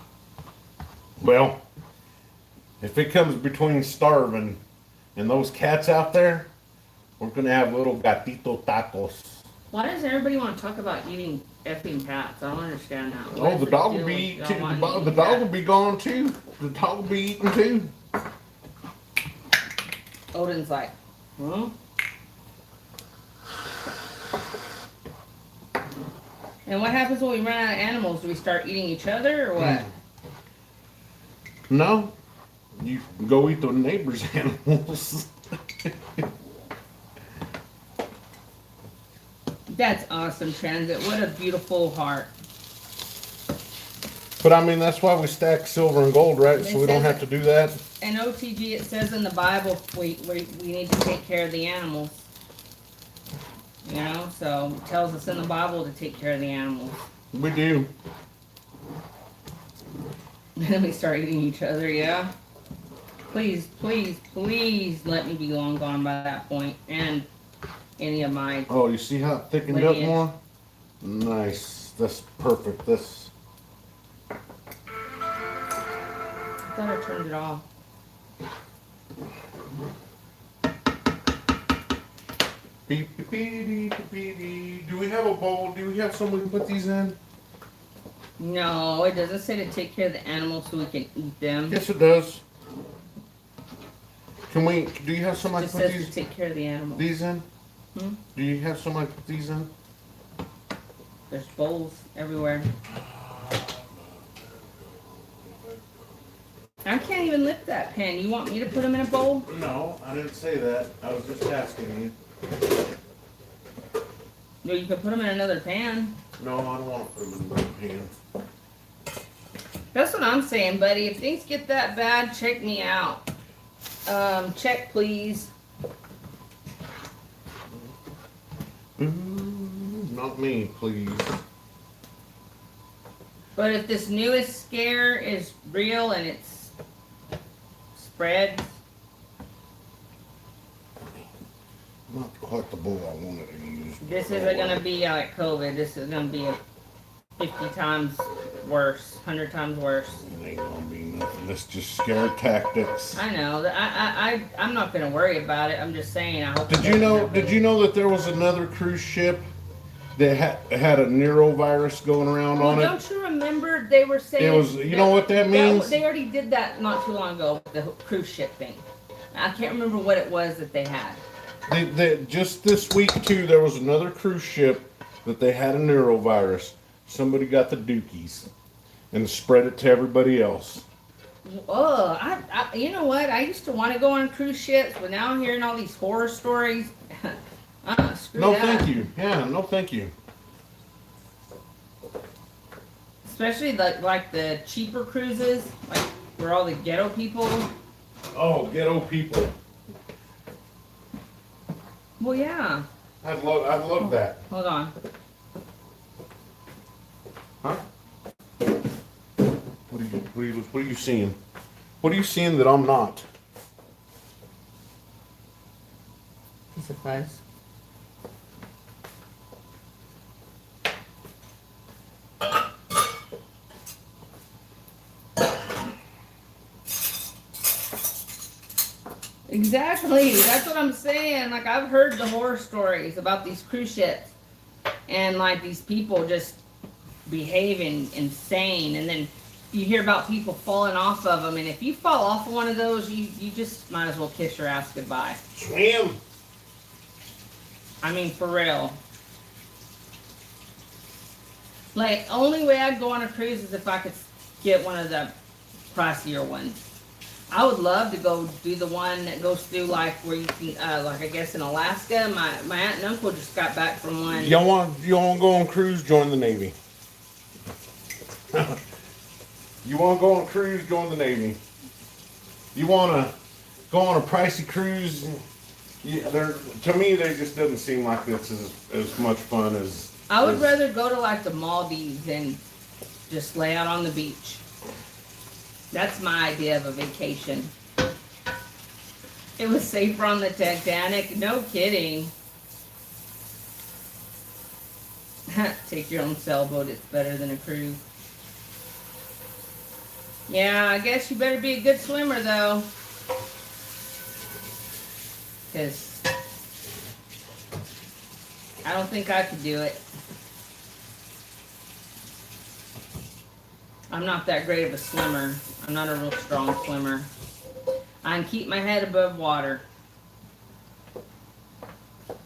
well, if it comes between starving and those cats out there, we're gonna have little gatito tacos. Why does everybody want to talk about eating effing cats? I don't understand that. What Oh, is the the dog deal will be with eating y'all too. wanting to The eat dog will cats? be gone too. The dog will be eating too. Odin's like, huh? And what happens when we run out of animals? Do we start eating each other or what? No, you can go eat the neighbor's animals. That's awesome, Transit. What a beautiful heart. But I mean, that's why we stack silver and gold, right? So we don't have to do that. And OTG, it says in the Bible, we need to take care of the animals. You know, so it tells us in the Bible to take care of the animals. We do. And then we start eating each other, yeah? Please, please, please let me be long gone by that point. And any of my... Oh, you see how it thickened up Lineage. more? Nice. That's perfect. That's thought I turned it off. Beep, beep, beep, beep, beep, beep. Do we have a bowl? Do we have somewhere we can put these in? No, it doesn't say to take care of the animals so we can eat them. Yes, it does. Can we? Do you have It somebody just put says to these take care of the animals. in? Hmm? Do you have somebody put these in? There's bowls everywhere. I can't even lift that pen. You want me to put them in a bowl? No, I didn't say that. I was just asking you. No, you can put them in another pan. No, I don't want to put them in my pan. That's what I'm saying, buddy. If things get that bad, check me out. Check please. Not me, please. But if this newest scare is real and it's spread, Not quite the bowl I wanted to use. this isn't gonna be like COVID. This is gonna be 50 times worse, 100 times worse. It ain't gonna be nothing. That's just scare tactics. I know. I'm not gonna worry about it. I'm just saying. I hope. Did you know? Did you know that there was another cruise ship that had a neurovirus going around Well, on it? don't you remember they were saying? It was. You know what that means? They already did that not too long ago. The cruise ship thing. I can't remember what it was that they had. Just this week too, there was another cruise ship that they had a neurovirus. Somebody got the dookies and spread it to everybody else. Oh, you know what? I used to want to go on cruise ships, but now I'm hearing all these horror stories. Screw No, that. thank you. Yeah, no, thank you. Especially like the cheaper cruises, like where all the ghetto people. Oh, ghetto people. Well, yeah. I'd love that. Hold on. Huh? What are you seeing? What are you seeing that I'm not? Piece of fuzz. Exactly. That's what I'm saying. Like, I've heard the horror stories about these cruise ships and like these people just behaving insane, and then you hear about people falling off of them, and if you fall off of one of those, you just might as well kiss your ass goodbye. Swim. I mean, for real. Like, only way I'd go on a cruise is if I could get one of the pricier ones. I would love to go do the one that goes through, like, where you can, like, I guess in Alaska. My aunt and uncle just got back from one. Y'all want to go on cruise? Join the Navy. You want to go on cruise? Join the Navy. You want to go on a pricey cruise? Yeah, to me, they just doesn't seem like this is as much fun as. I would rather go to, like, the Maldives and just lay out on the beach. That's my idea of a vacation. It was safer on the Titanic. No kidding. Take your own sailboat. It's better than a cruise. Yeah, I guess you better be a good swimmer, though. Because I don't think I could do it. I'm not that great of a swimmer. I'm not a real strong swimmer. I can keep my head above water.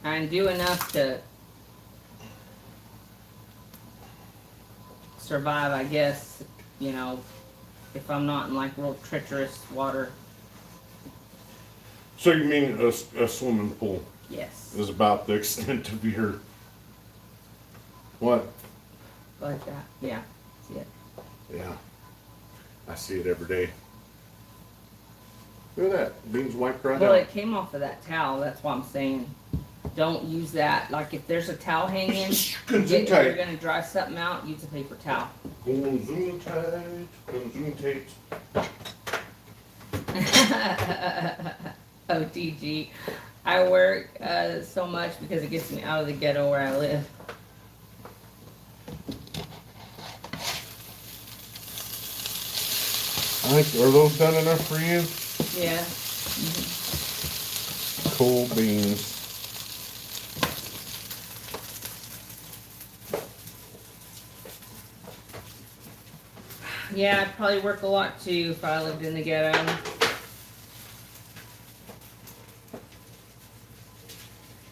I can do enough to survive, I guess, you know, if I'm not in like real treacherous water. So you mean a swimming pool Yes. is about the extent of your what? Like that. Yeah. See it. Yeah, I see it every day. Look at that, beans wiped right Well, out. it came off of that towel. That's why I'm saying don't use that. Like if there's a towel hanging, Good you're tight. going to dry something out, use a paper towel. Zoom tight. OTG. I work so much because it gets me out of the ghetto where I live. I think, are those done enough for you? Yeah. Cool beans. Yeah, I'd probably work a lot too if I lived in the ghetto.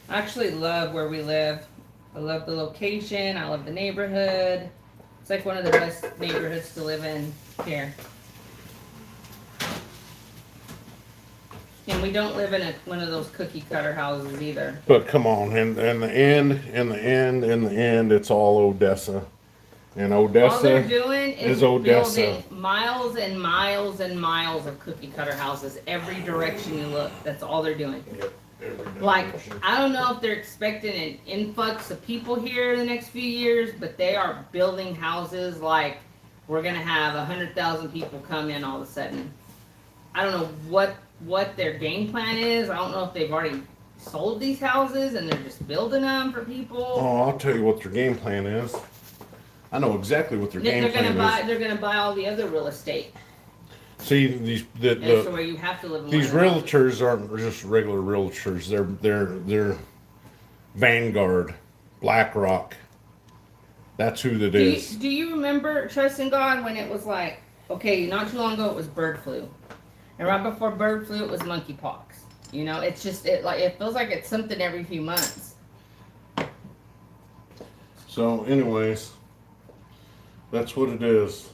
I actually love where we live. I love the location. I love the neighborhood. It's like one of the best neighborhoods to live in here. And we don't live in one of those cookie cutter houses either. But come on, in the end, it's all Odessa. And All they're Odessa doing is Odessa. building miles and miles and miles of cookie cutter houses every direction you look. That's all they're doing. Like, I don't know if they're expecting an influx of people here in the next few years, but they are building houses like we're gonna have 100,000 people come in all of a sudden. I don't know what their game plan is. I don't know if they've already sold these houses and they're just building them for people. Oh, I'll tell you what their game plan is. I know exactly what their game plan is. They're gonna buy all the other real estate. See, these That's where you have to live in these one of them. realtors aren't just regular realtors. They're Vanguard, BlackRock. That's who that is. Do you remember Trust in God when it was like, okay, not too long ago it was bird flu, and right before bird flu it was monkeypox. You know, it's just it feels like it's something every few months. So, anyways, that's what it is.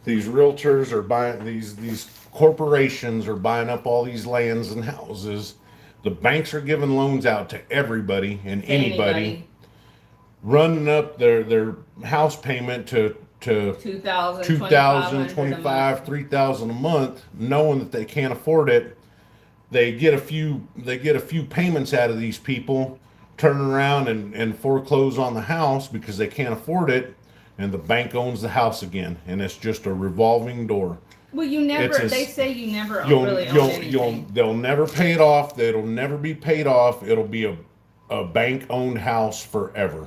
These realtors are buying these corporations are buying up all these lands and houses. The banks are giving loans out to everybody and anybody, running up their house payment to $2,000, $2,000, $2,500, $3,000 a month, knowing that they can't afford it. They get a few payments out of these people, turn around and foreclose on the house because they can't afford it, and the bank owns the house again, and it's just a revolving door. Well, they say you never really own anything. They'll never pay it off. It'll never be paid off. It'll be a bank-owned house forever.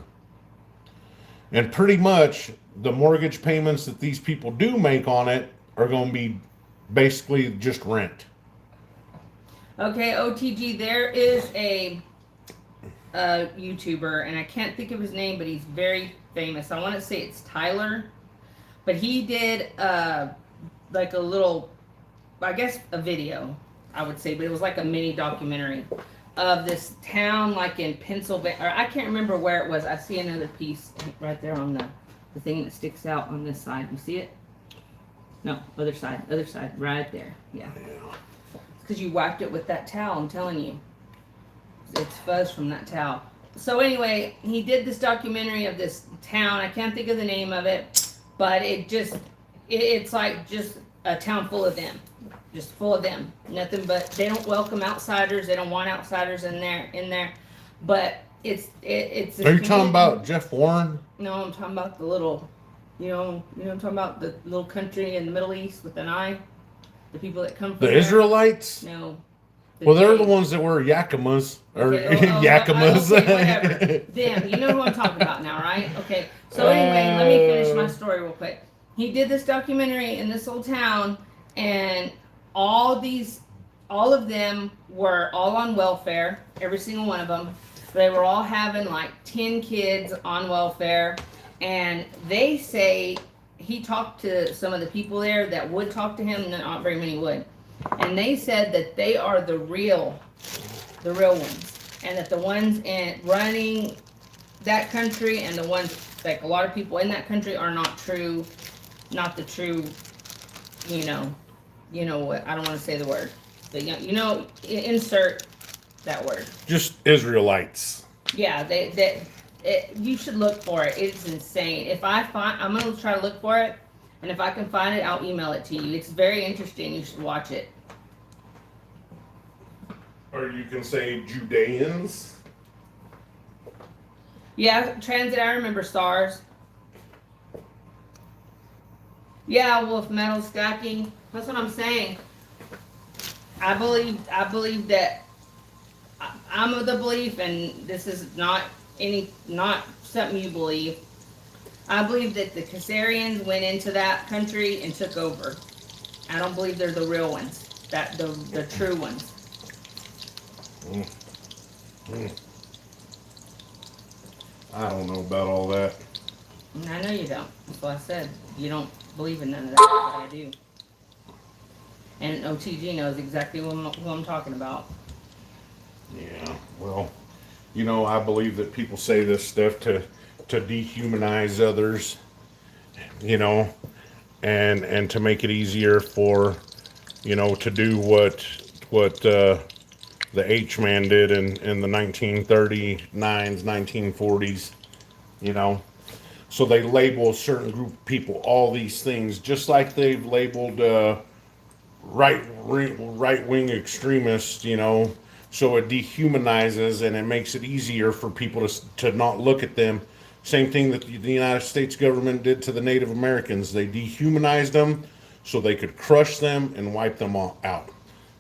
And pretty much the mortgage payments that these people do make on it are going to be basically just rent. Okay, OTG, there is a YouTuber, and I can't think of his name, but he's very famous. I want to say it's Tyler, but he did like a little, I guess a video, I would say, but it was like a mini documentary of this town like in Pennsylvania, or I can't remember where it was. I see another piece right there on the thing that sticks out on this side. You see it? No, other side, right there. Yeah. It's because you wiped it with that towel, I'm telling you. It's fuzz from that towel. So anyway, he did this documentary of this town. I can't think of the name of it, but it's like just a town full of them. Just full of them. Nothing but, they don't welcome outsiders. They don't want outsiders in there. But it's Are you talking about Jeff Warren? No, I'm talking about the little, I'm talking about the little country in the Middle East with an eye. The people that come from The there. Israelites? No. Well, they're the ones that wear yakimas. Or yakimas. Whatever. Them. You know who I'm talking about now, right? Okay. So anyway, let me finish my story real quick. He did this documentary in this little town, and all of them were all on welfare, every single one of them. They were all having like 10 kids on welfare, and they say he talked to some of the people there that would talk to him, not very many would. And they said that they are the real ones, and that the ones running that country and the ones, like a lot of people in that country are not the true, what, I don't want to say the word, but insert that word. Just Israelites. Yeah, you should look for it. It's insane. I'm going to try to look for it, and if I can find it, I'll email it to you. It's very interesting. You should watch it. Or you can say Judeans. Yeah, transit, I remember SARS. Yeah, wolf metal stacking. That's what I'm saying. I believe that I'm of the belief, and this is not something you believe. I believe that the Khazarians went into that country and took over. I don't believe they're the real ones, that the true ones. Mm, mm. I don't know about all that. And I know you don't. That's what I said. You don't believe in none of that, but I do. And OTG knows exactly who I'm talking about. Yeah, well, I believe that people say this stuff to dehumanize others, you know, and to make it easier for, to do what the H man did in the 1939s, 1940s, you know. So they label a certain group of people all these things, just like they've labeled right wing extremists, So it dehumanizes and it makes it easier for people to not look at them. Same thing that the United States government did to the Native Americans. They dehumanized them so they could crush them and wipe them all out.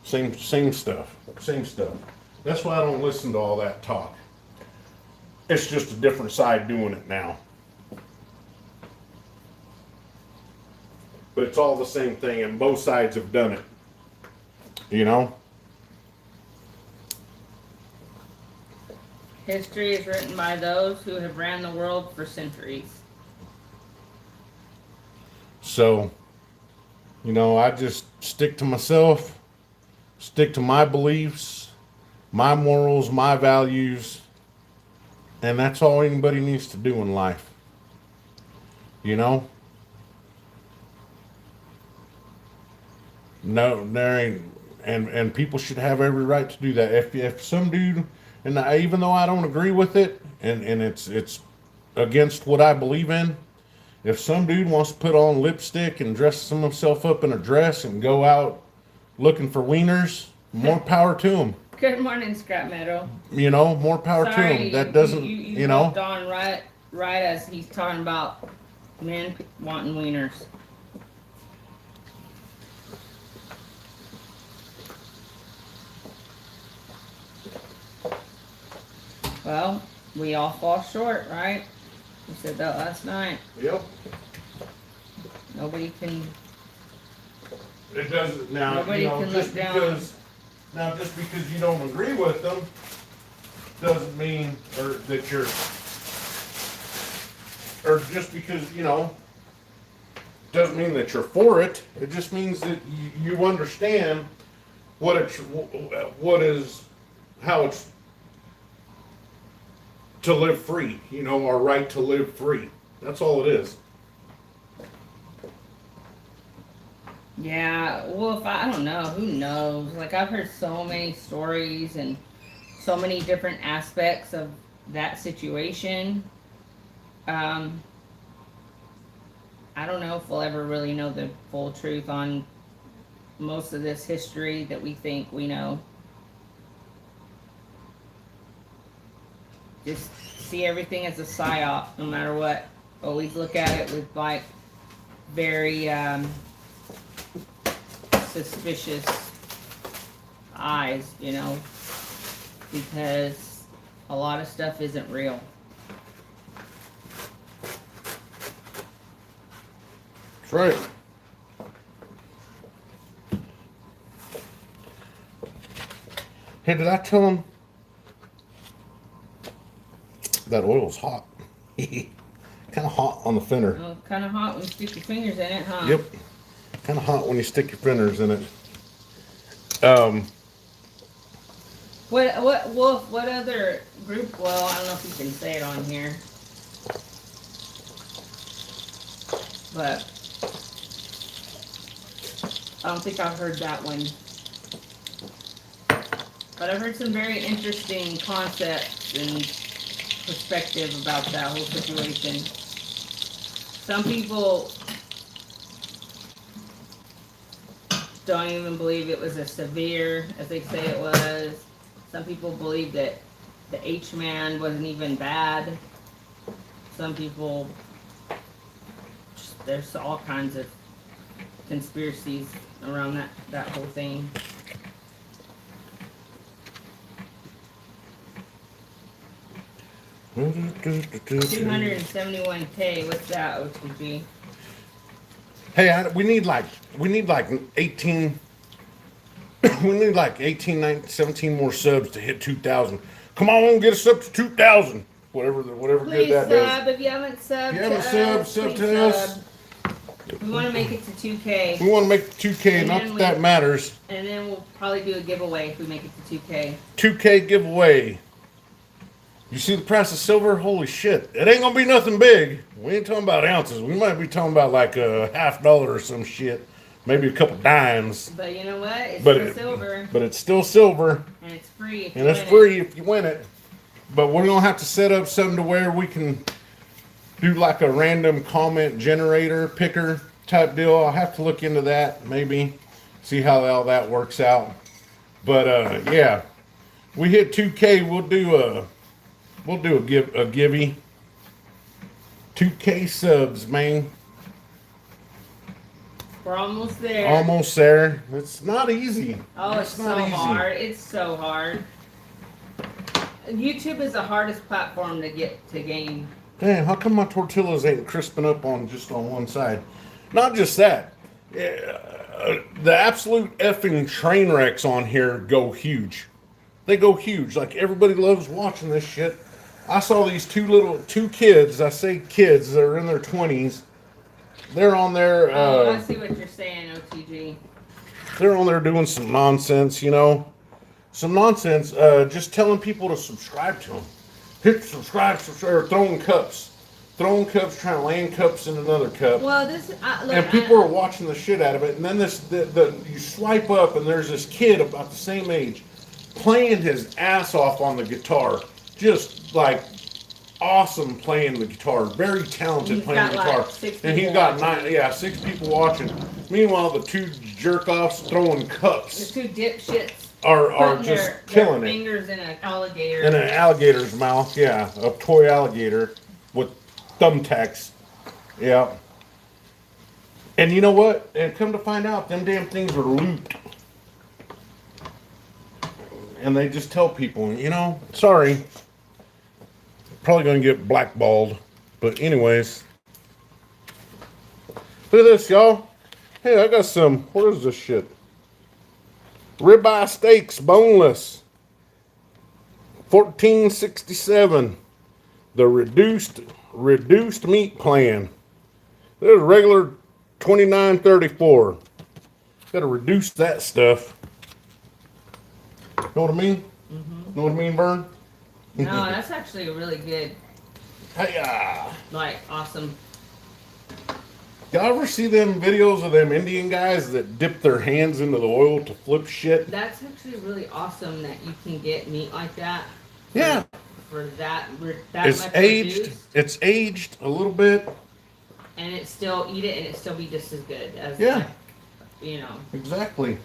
Same stuff. Same stuff. That's why I don't listen to all that talk. It's just a different side doing it now. But it's all the same thing, and both sides have done it. You know? History is written by those who have ran the world for centuries. So, I just stick to myself, stick to my beliefs, my morals, my values, and that's all anybody needs to do in life. You know? No, there ain't, and people should have every right to do that. If some dude, and even though I don't agree with it, and it's against what I believe in, if some dude wants to put on lipstick and dress himself up in a dress and go out looking for wieners, more power to him. Good morning, Scrap Meadow. More power to him. That doesn't, you hopped on right as he's talking about men wanting wieners. Well, we all fall short, right? We said that last night. Yep. Nobody can. It doesn't now. Nobody can just look because just because you don't agree with them doesn't mean that you're just because doesn't mean that you're for it. It just means that you understand how it's to live free, our right to live free. That's all it is. Yeah, well, if I don't know, who knows? Like, I've heard so many stories and so many different aspects of that situation. I don't know if we'll ever really know the full truth on most of this history that we think we know. Just see everything as a psyop, no matter what. Always look at it with, like, very, suspicious eyes, because a lot of stuff isn't real. That's right. Hey, did I tell him that oil's hot? Kind of hot on the fender. Oh, kind of hot when you stick your fingers in it, huh? Yep. Kind of hot when you stick your fingers in it. What other group? Well, I don't know if you can say it on here, but I don't think I've heard that one. But I've heard some very interesting concepts and perspective about that whole situation. Some people don't even believe it was as severe as they say it was. Some people believe that the H-man wasn't even bad. Some people, there's all kinds of conspiracies around that whole thing. 271K. What's that, OTG? Hey, we need like 18. We need like 18, 19, 17 more subs to hit 2,000. Come on, get us up to 2,000. Whatever Please good that sub does. if you haven't subbed. If you haven't to subbed, us, sub please to us. We want to make it to 2K. We want to make it 2K, And not then that matters. And then we'll probably do a giveaway if we make it to 2K. 2K giveaway. You see the price of silver? Holy shit. It ain't going to be nothing big. We ain't talking about ounces. We might be talking about like a $50 or some shit. Maybe a couple dimes. But you know what? It's But still silver. But it's still silver. And it's free if And you it's win free it. if you win it. But we're going to have to set up something to where we can do like a random comment generator picker type deal. I'll have to look into that, maybe. See how all that works out. But yeah. We hit 2K, we'll do a givey. 2K subs, man. We're almost there. Almost there. It's not easy. Oh, it's so hard. It's so hard. YouTube is the hardest platform to get to gain. Damn, how come my tortillas ain't crisping up on just on one side? Not just that. The absolute effing train wrecks on here go huge. They go huge. Like everybody loves watching this shit. I saw these two kids. I say kids. They're in their 20s. They're on there. I see what you're saying, OTG. They're on there doing some nonsense, you know. Some nonsense. Just telling people to subscribe to them. Hit subscribe, or throwing cups. Throwing cups, trying to land cups in another cup. Well, this look, And people are watching the shit out of it. And then you swipe up and there's this kid about the same age playing his ass off on the guitar. Just like awesome playing the guitar. Very talented playing the guitar. And he's got 6 people watching. Meanwhile, the 2 jerk-offs throwing cups the 2 dipshits are just killing their it. fingers in an alligator. In an alligator's mouth, yeah. A toy alligator with thumbtacks. Yeah. And you know what? And come to find out, them damn things are looped. And they just tell people, you know, sorry. Probably going to get blackballed. But anyways. Look at this, y'all. Hey, I got some, what is this shit? Ribeye steaks, boneless. $14.67. The reduced meat plan. There's a regular $29.34. Got to reduce that stuff. Know what I mean? Mm-hmm. Know what I mean, Vern? No, that's actually a really good. Hey, like awesome. y'all ever see them videos of them Indian guys that dip their hands into the oil to flip shit? That's actually really awesome that you can get meat like that. Yeah. For that It's much aged. reduced, It's aged a little bit. and it still eat it, and it still be just as good as Yeah. you know. Exactly.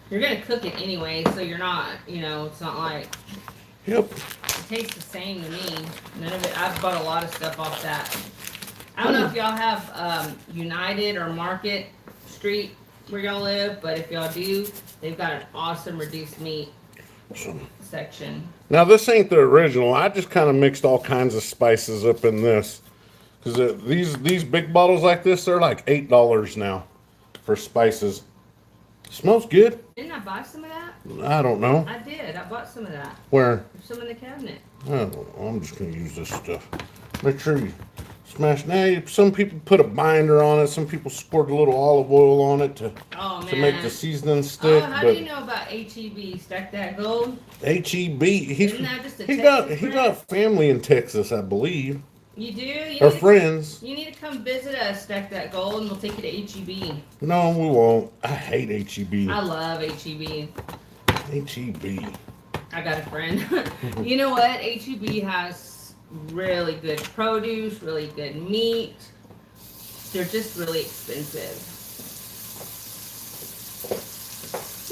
You're gonna cook it anyway, so you're not. You know, it's not like Yep. it tastes the same to me. None of it. I've bought a lot of stuff off that. I don't know if y'all have United or Market Street where y'all live, but if y'all do, they've got an awesome reduced meat section. Now this ain't the original. I just kind of mixed all kinds of spices up in this, because these big bottles like this, they're like $8 now for spices. Smells good. Didn't I buy some of that? I don't know I did. I bought some of that. where. There's some in the cabinet. I'm just gonna use this stuff. Make sure you smash. Now, some people put a binder on it. Some people squirt a little olive oil on it to make the seasoning stick. Oh, how do you know about HEB? Stack That Gold? HEB. Isn't that just a He Texas got brand? family in Texas, I believe, You do? or friends. You need to come visit us, Stack That Gold, and we'll take you to HEB. No, we won't. I hate HEB. I love HEB. HEB. I got a friend. You know what? HEB has really good produce, really good meat. They're just really expensive.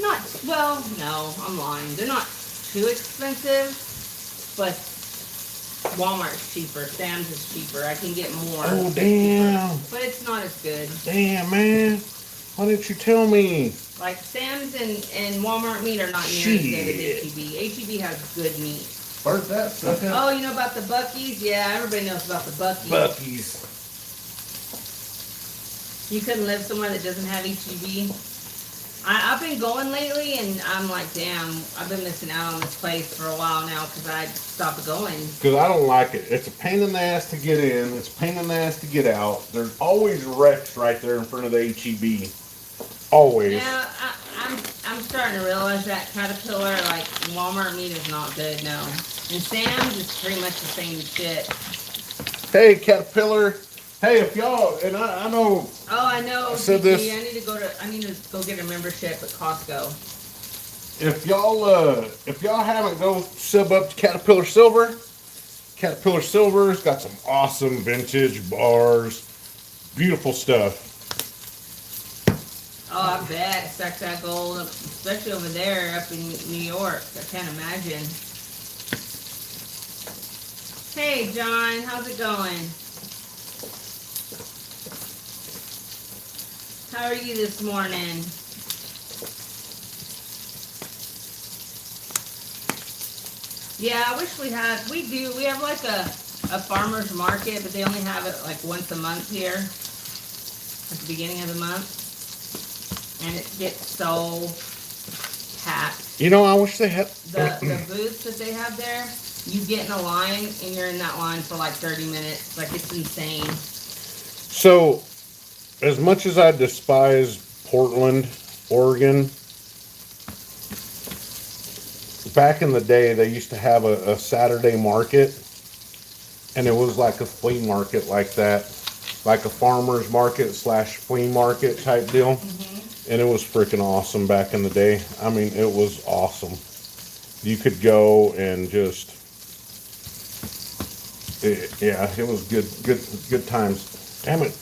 Not, well, no, I'm lying. They're not too expensive, but Walmart's cheaper. Sam's is cheaper. I can get more. Oh, damn. But it's not as good. Damn, man. Why didn't you tell me? Like Sam's and Walmart meat are not near as good as HEB. HEB has good meat. Where's that stuff at? Oh, you know about the Buc-ee's? Yeah, everybody knows about the Buc-ee's. Buc-ee's. You couldn't live somewhere that doesn't have HEB. I've been going lately, and I'm like, damn, I've been missing out on this place for a while now because I stopped going. Because I don't like it. It's a pain in the ass to get in. It's a pain in the ass to get out. There's always wrecks right there in front of the HEB. Always. Yeah, I'm starting to realize that Caterpillar, like Walmart meat, is not good. No, and Sam's is pretty much the same shit. Hey, Caterpillar. Hey, if y'all, and I know. Oh, I know. So Gigi, I need to go get a membership at Costco. If y'all haven't, go sub up to Caterpillar Silver. Caterpillar Silver's got some awesome vintage bars, beautiful stuff. Oh, I bet. Stack that gold, especially over there up in New York. I can't imagine. Hey, John, how's it going? How are you this morning? Yeah, I wish we have like a farmer's market, but they only have it like once a month here at the beginning of the month. And it gets so packed. You know, I wish they had The booths that they have there, you get in a line and you're in that line for like 30 minutes. Like, it's insane. So, as much as I despise Portland, Oregon, back in the day they used to have a Saturday market, and it was like a flea market like that, like a farmer's market / flea market type deal. And it was freaking awesome back in the day. I mean, it was awesome. You could go and just, yeah, it was good times. Damn it.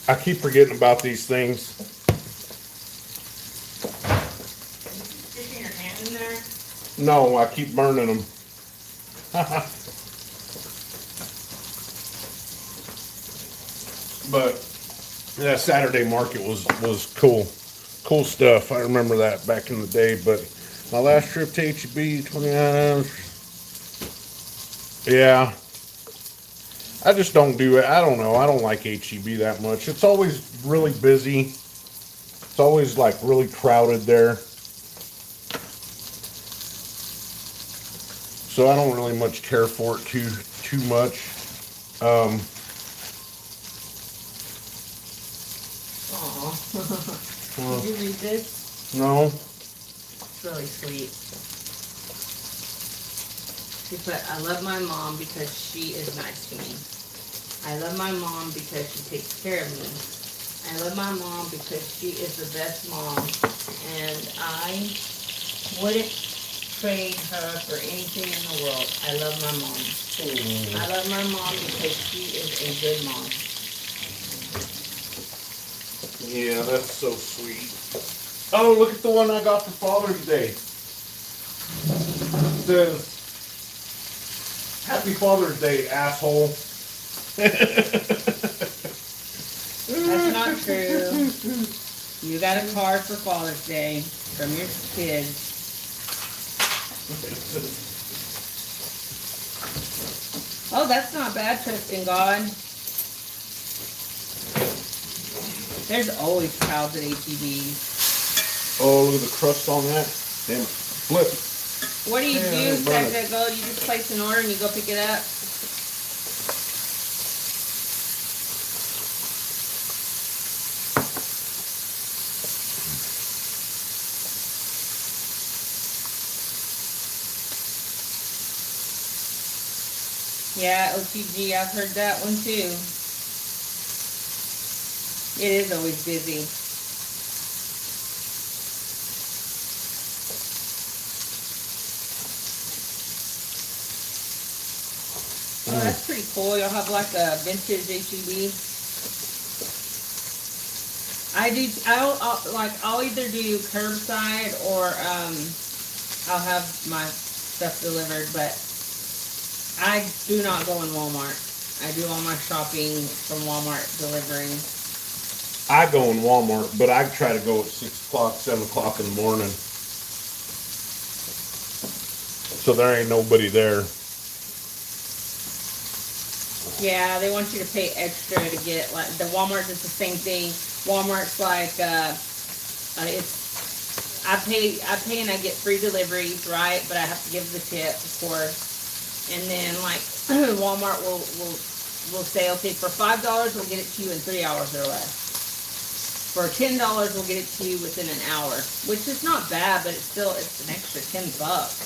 I keep forgetting about these things. Sticking your hand in there? No, I keep burning them. But that Saturday market was cool. Cool stuff. I remember that back in the day. But my last trip to HEB, 29 hours. Yeah. I just don't do it. I don't know. I don't like HEB that much. It's always really busy. It's always like really crowded there. So I don't really much care for it too much. Aw. Well, Did you read this? no. It's really sweet. She put, I love my mom because she is nice to me. I love my mom because she takes care of me. I love my mom because she is the best mom. And I wouldn't trade her for anything in the world. I love my mom. I love my mom because she is a good mom. Yeah, that's so sweet. Oh, look at the one I got for Father's Day. It says, Happy Father's Day, asshole. That's not true. You got a card for Father's Day from your kids. Oh, that's not bad, trusting God. There's always cows at HEBs. Oh, look at the crust on that. Damn it. Flip. What do you Yeah, do, burn it. Stack That Gold? You just place an order and you go pick it up? Yeah, OTG, I've heard that one too. It is always busy. Oh, that's pretty cool. You'll have like a vintage HEB. I'll either do curbside or I'll have my stuff delivered, but I do not go in Walmart. I do all my shopping from Walmart delivering. I go in Walmart, but I try to go at 6 o'clock, 7 o'clock in the morning. so there ain't nobody there. Yeah, they want you to pay extra to get, like, the Walmart is the same thing. Walmart's like, I pay and I get free deliveries, right? But I have to give the tip, of course. And then, like, Walmart will say, okay, for $5, we'll get it to you in 3 hours or less. For $10, we'll get it to you within an hour, which is not bad, but it's an extra $10,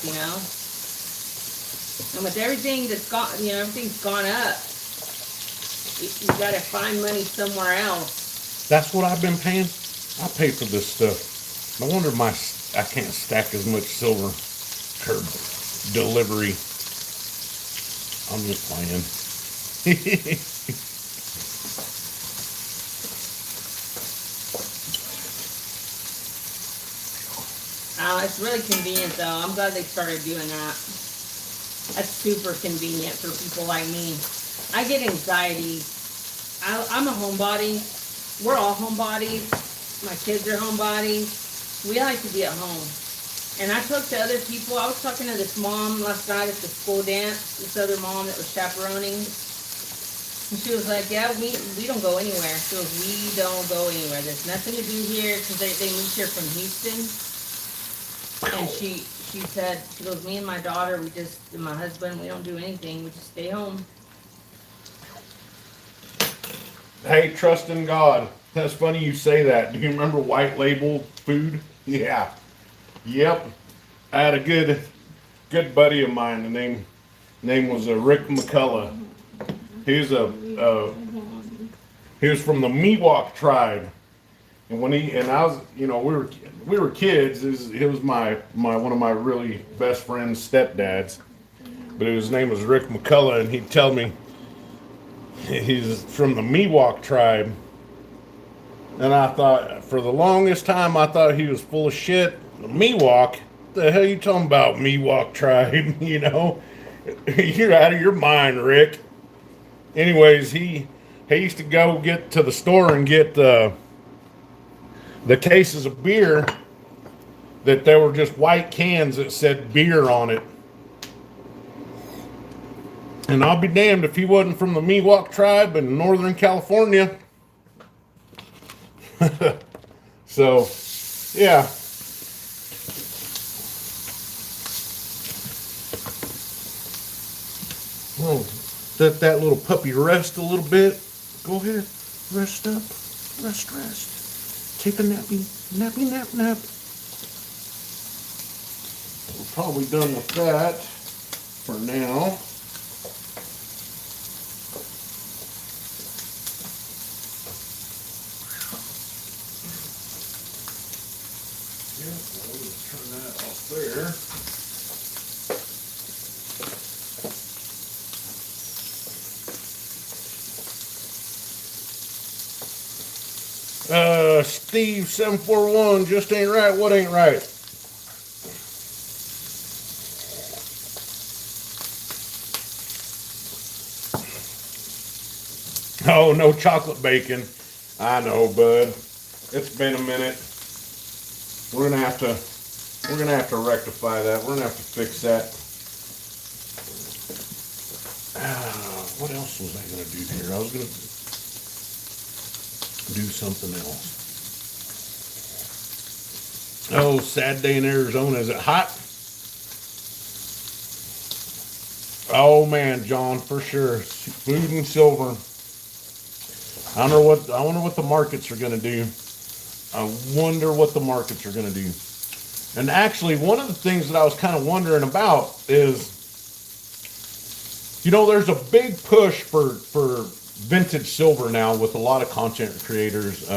you know. And with everything that's gone, everything's gone up. You got to find money somewhere else. That's what I've been paying. I pay for this stuff. No wonder I can't stack as much silver for delivery. I'm just playing. It's really convenient, though. I'm glad they started doing that. That's super convenient for people like me. I get anxiety. I'm a homebody. We're all homebodies. My kids are homebodies. We like to be at home. And I talk to other people. I was talking to this mom last night at the school dance, this other mom that was chaperoning. And she was like, yeah, we don't go anywhere. She goes, we don't go anywhere. There's nothing to do here, because they moved here from Houston. And she said, she goes, me and my daughter, and my husband, we don't do anything. We just stay home. Hey, trust in God. That's funny you say that. Do you remember white label food? Yeah. Yep. I had a good buddy of mine. The name was Rick McCullough. He was he was from the Miwok tribe. And I was, we were kids. He was my one of my really best friend's stepdads. But his name was Rick McCullough, and he'd tell me he's from the Miwok tribe. And I thought, for the longest time, I thought he was full of shit. The Miwok? The hell you talking about, Miwok tribe? You're out of your mind, Rick. Anyways, he used to go get to the store and get the cases of beer that there were just white cans that said beer on it. And I'll be damned if he wasn't from the Miwok tribe in Northern California. So, yeah. Oh, let that little puppy rest a little bit. Go ahead, rest up, rest. Take a nappy nap. We're probably done with that for now. Yeah, we'll just turn that off there. Steve 741 just ain't right. What ain't right? Oh, no chocolate bacon. I know, bud. It's been a minute. We're gonna have to rectify that. We're gonna have to fix that. What else was I gonna do here? I was gonna do something else. Oh, sad day in Arizona. Is it hot? Oh man, John, for sure. Food and silver. I wonder what the markets are gonna do. I wonder what the markets are gonna do. And actually, one of the things that I was kind of wondering about is, there's a big push for vintage silver now with a lot of content creators.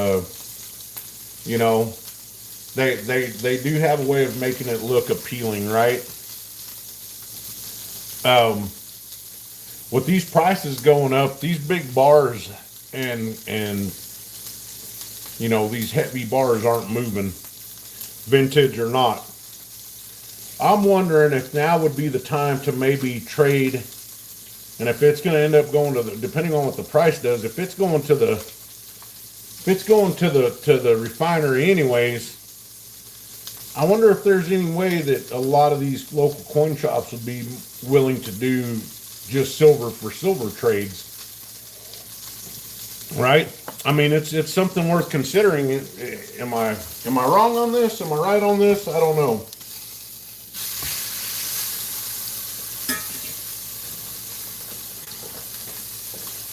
They do have a way of making it look appealing, right? With these prices going up, these big bars and these heavy bars aren't moving, vintage or not. I'm wondering if now would be the time to maybe trade. And if it's going to end up going to depending on what the price does, if it's going to the refinery anyways, I wonder if there's any way that a lot of these local coin shops would be willing to do just silver for silver trades, right? I mean, it's something worth considering. Am I wrong on this? Am I right on this? I don't know.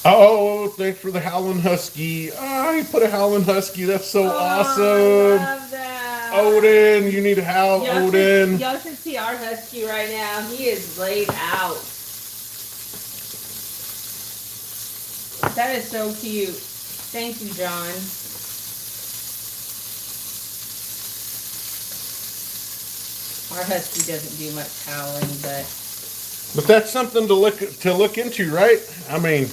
Oh, thanks for the Howlin' Husky. Ah, you put a Howlin' Husky. That's so awesome. I love that. Odin, you need to howl, Odin. Y'all should see our husky right now. He is laid out. That is so cute. Thank you, John. Our husky doesn't do much howling, But that's something to look into, right? I mean,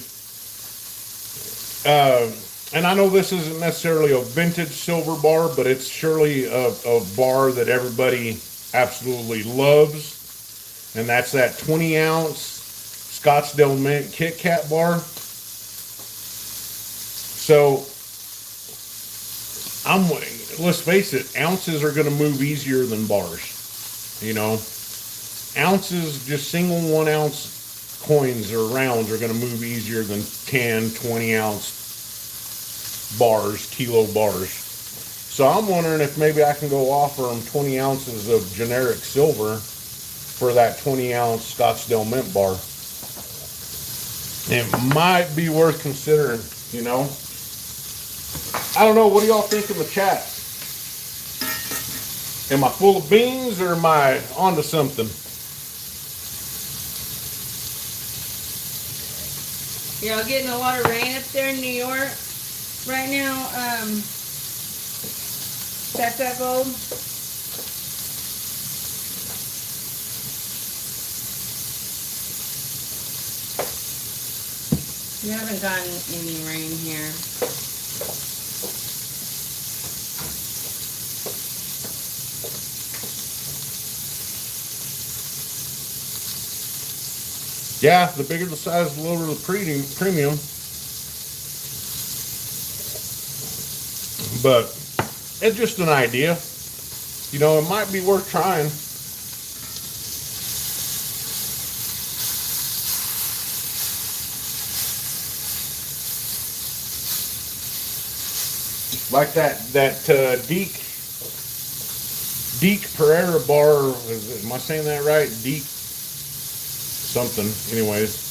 and I know this isn't necessarily a vintage silver bar, but it's surely a bar that everybody absolutely loves, and that's that 20-ounce Scottsdale Mint Kit Kat bar. So, let's face it, ounces are going to move easier than bars, you know. Ounces, just single 1 ounce coins or rounds are going to move easier than 10, 20 ounce bars, kilo bars. So I'm wondering if maybe I can go offer them 20 ounces of generic silver for that 20 ounce Scottsdale Mint bar. It might be worth considering, you know. I don't know, what do y'all think in the chat? Am I full of beans or am I onto something? y'all getting a lot of rain up there in New York right now. That gold. We haven't gotten any rain here. Yeah, the bigger the size, the lower the premium. But it's just an idea. You know, it might be worth trying. Like that Deke Pereira bar. Am I saying that right? Deke something. Anyways.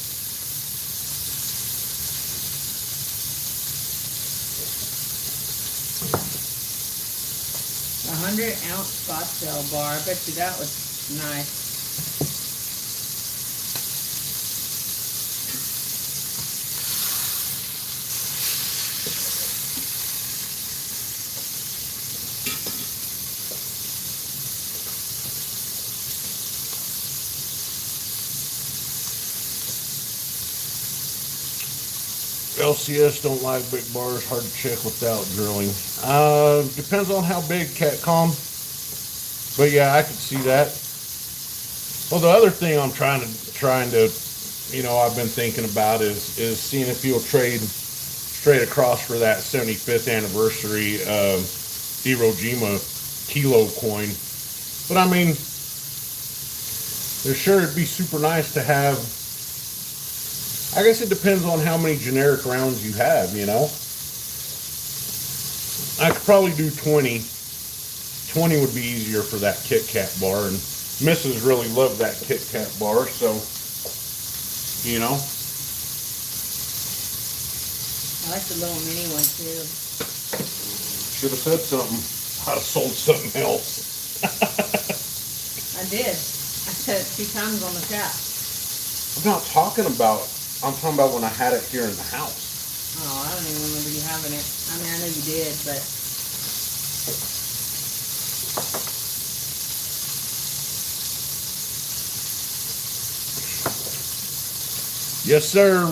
100-ounce Scottsdale bar. I bet you that was nice. LCS don't like big bars, hard to check without drilling. Depends on how big, Catcom. But yeah, I could see that. Well, the other thing I'm trying to, you know, I've been thinking about is seeing if you'll trade straight across for that 75th anniversary Iwo Jima kilo coin. But I mean, they're sure it'd be super nice to have. I guess it depends on how many generic rounds you have, you know. I could probably do 20. 20 would be easier for that Kit Kat bar, and Mrs. really loved that Kit Kat bar, so, you know. I like the little mini one too. Should have said something. I'd have sold something else. I did. I said it 2 times on the chat. I'm not talking about. I'm talking about when I had it here in the house. Oh, I don't even remember you having it. I mean, I know you did, but... Yes, sir.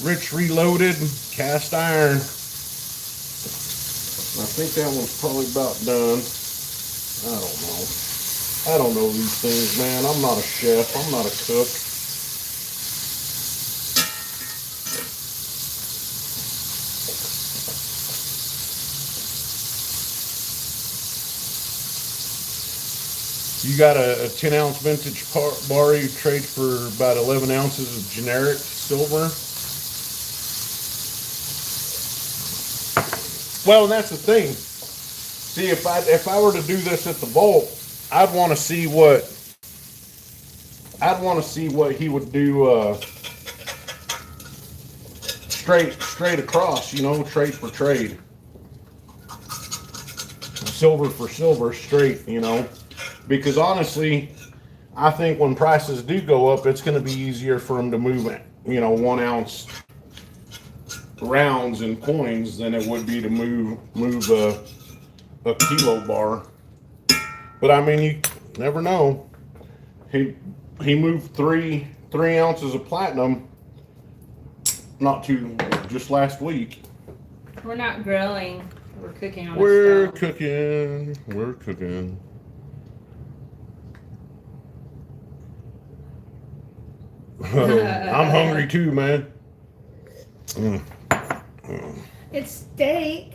Rich Reloaded, cast iron. I think that one's probably about done. I don't know. I don't know these things, man. I'm not a chef. I'm not a cook. You got a 10-ounce vintage bar you trade for about 11 ounces of generic silver. Well, and that's the thing. See, if I were to do this at the vault, I'd want to see what he would do straight across. You know, trade for trade, silver for silver, straight. You know, because honestly, I think when prices do go up, it's going to be easier for them to move it. You know, 1 ounce rounds and coins than it would be to move a kilo bar. But I mean, you never know. He moved three ounces of platinum just last week. We're not grilling. We're cooking on We're a stove. cooking. We're cooking. I'm hungry too, man. It's steak.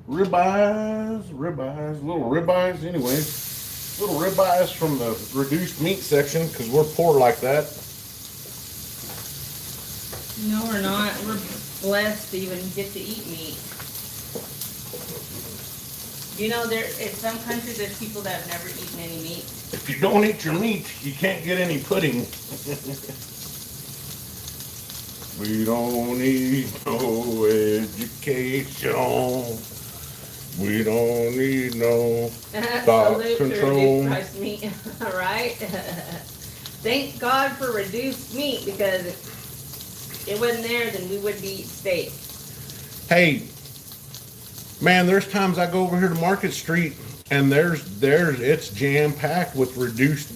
Ribeyes, little ribeyes, anyways. Little ribeyes from the reduced meat section because we're poor like that. No, we're not. We're blessed to even get to eat meat. You know, in some countries, there's people that have never eaten any meat. If you don't eat your meat, you can't get any pudding. We don't need no education. We don't need no thought Salute to control. reduced price meat, right? Thank God for reduced meat, because if it wasn't there, then we wouldn't be eating steak. Hey, man, there's times I go over here to Market Street and it's jam packed with reduced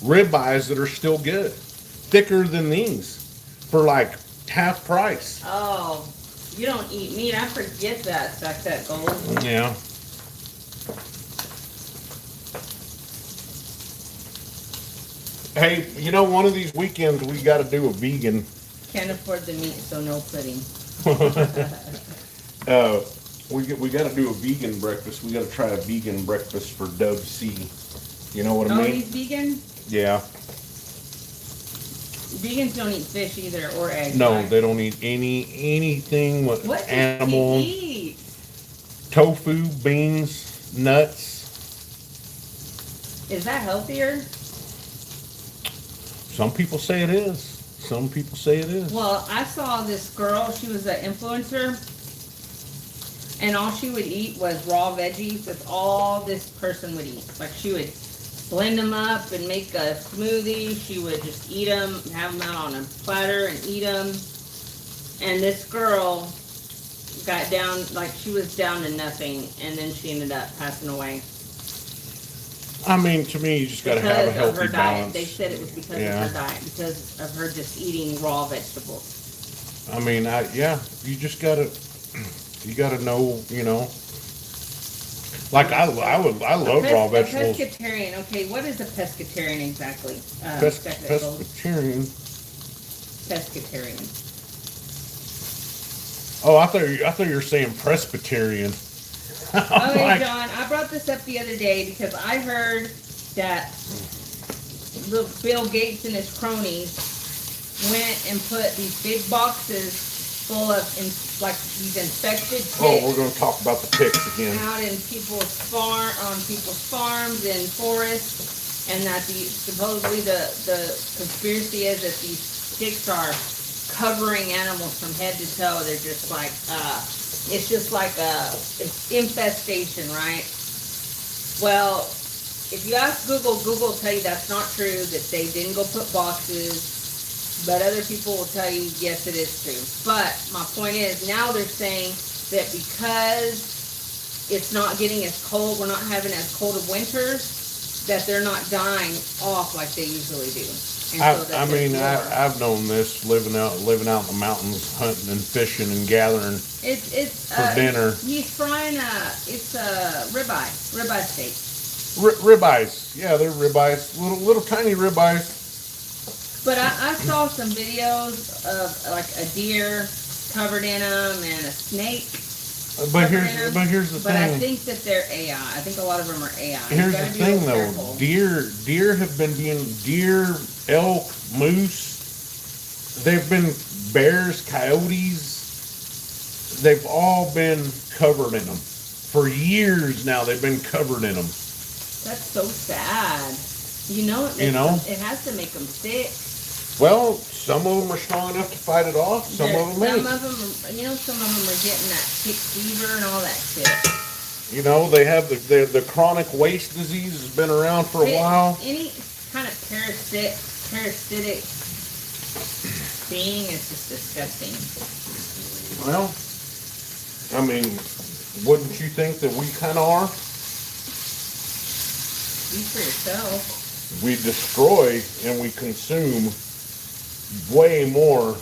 ribeyes that are still good, thicker than these, for like half price. Oh, you don't eat meat. I forget that. Stack that gold. Yeah. Hey, you know, one of these weekends we got to do a vegan. Can't afford the meat, so no pudding. We got to do a vegan breakfast. We got to try a vegan breakfast for Dub C. You know what I Oh, mean? he's vegan? Yeah. Vegans don't eat fish either, or eggs. No, right? they don't eat anything with What does animal. he eat? Tofu, beans, nuts. Is that healthier? Some people say it is. Some people say it is. Well, I saw this girl. She was an influencer, and all she would eat was raw veggies. That's all this person would eat. Like, she would blend them up and make a smoothie. She would just eat them, have them out on a platter and eat them. And this girl got down, like, she was down to nothing, and then she ended up passing away. I mean, to me, you just got to have a Because of her healthy diet. balance. They said it was because Yeah. of her diet, because of her just eating raw vegetables. I mean, you just gotta, you gotta know, you know. Like I love raw vegetables. A pescatarian. Okay, what is a pescatarian exactly? Pescatarian. Pescatarian. Oh, I thought you were saying Presbyterian. I'm Okay, like, John, I brought this up the other day because I heard that Bill Gates and his cronies went and put these big boxes full of these infected ticks. oh, we're gonna talk about the ticks again. Out in people's farms and forests, and that supposedly the conspiracy is that these ticks are covering animals from head to toe. They're just like it's just like a infestation, right? Well, if you ask Google will tell you that's not true, that they didn't go put boxes, but other people will tell you, yes, it is true. But my point is, now they're saying that because it's not getting as cold, we're not having as cold of winters, that they're not dying off like they usually do. I've known this living out in the mountains, hunting and fishing and gathering It's for dinner. He's frying it's a ribeye steak. Ribeyes, yeah, they're ribeyes, little tiny ribeyes. But I saw some videos of like a deer covered in them and a snake But covered in them. here's the But I thing. think that they're AI. I think a lot of them are AI. You Here's the gotta be thing real though. careful. Deer have been being deer, elk, moose. They've been bears, coyotes. They've all been covered in them for years now. They've been covered in them. That's so sad. You know, it has to make them sick. Well, some of them are strong enough to fight it off. Some of them ain't. Some of them, some of them are getting that tick fever and all that shit. You know, they have the chronic waste disease has been around for a while. Any kind of parasitic thing is just disgusting. Well, I mean, wouldn't you think that we kind of are? Speak for yourself. We destroy and we consume way more.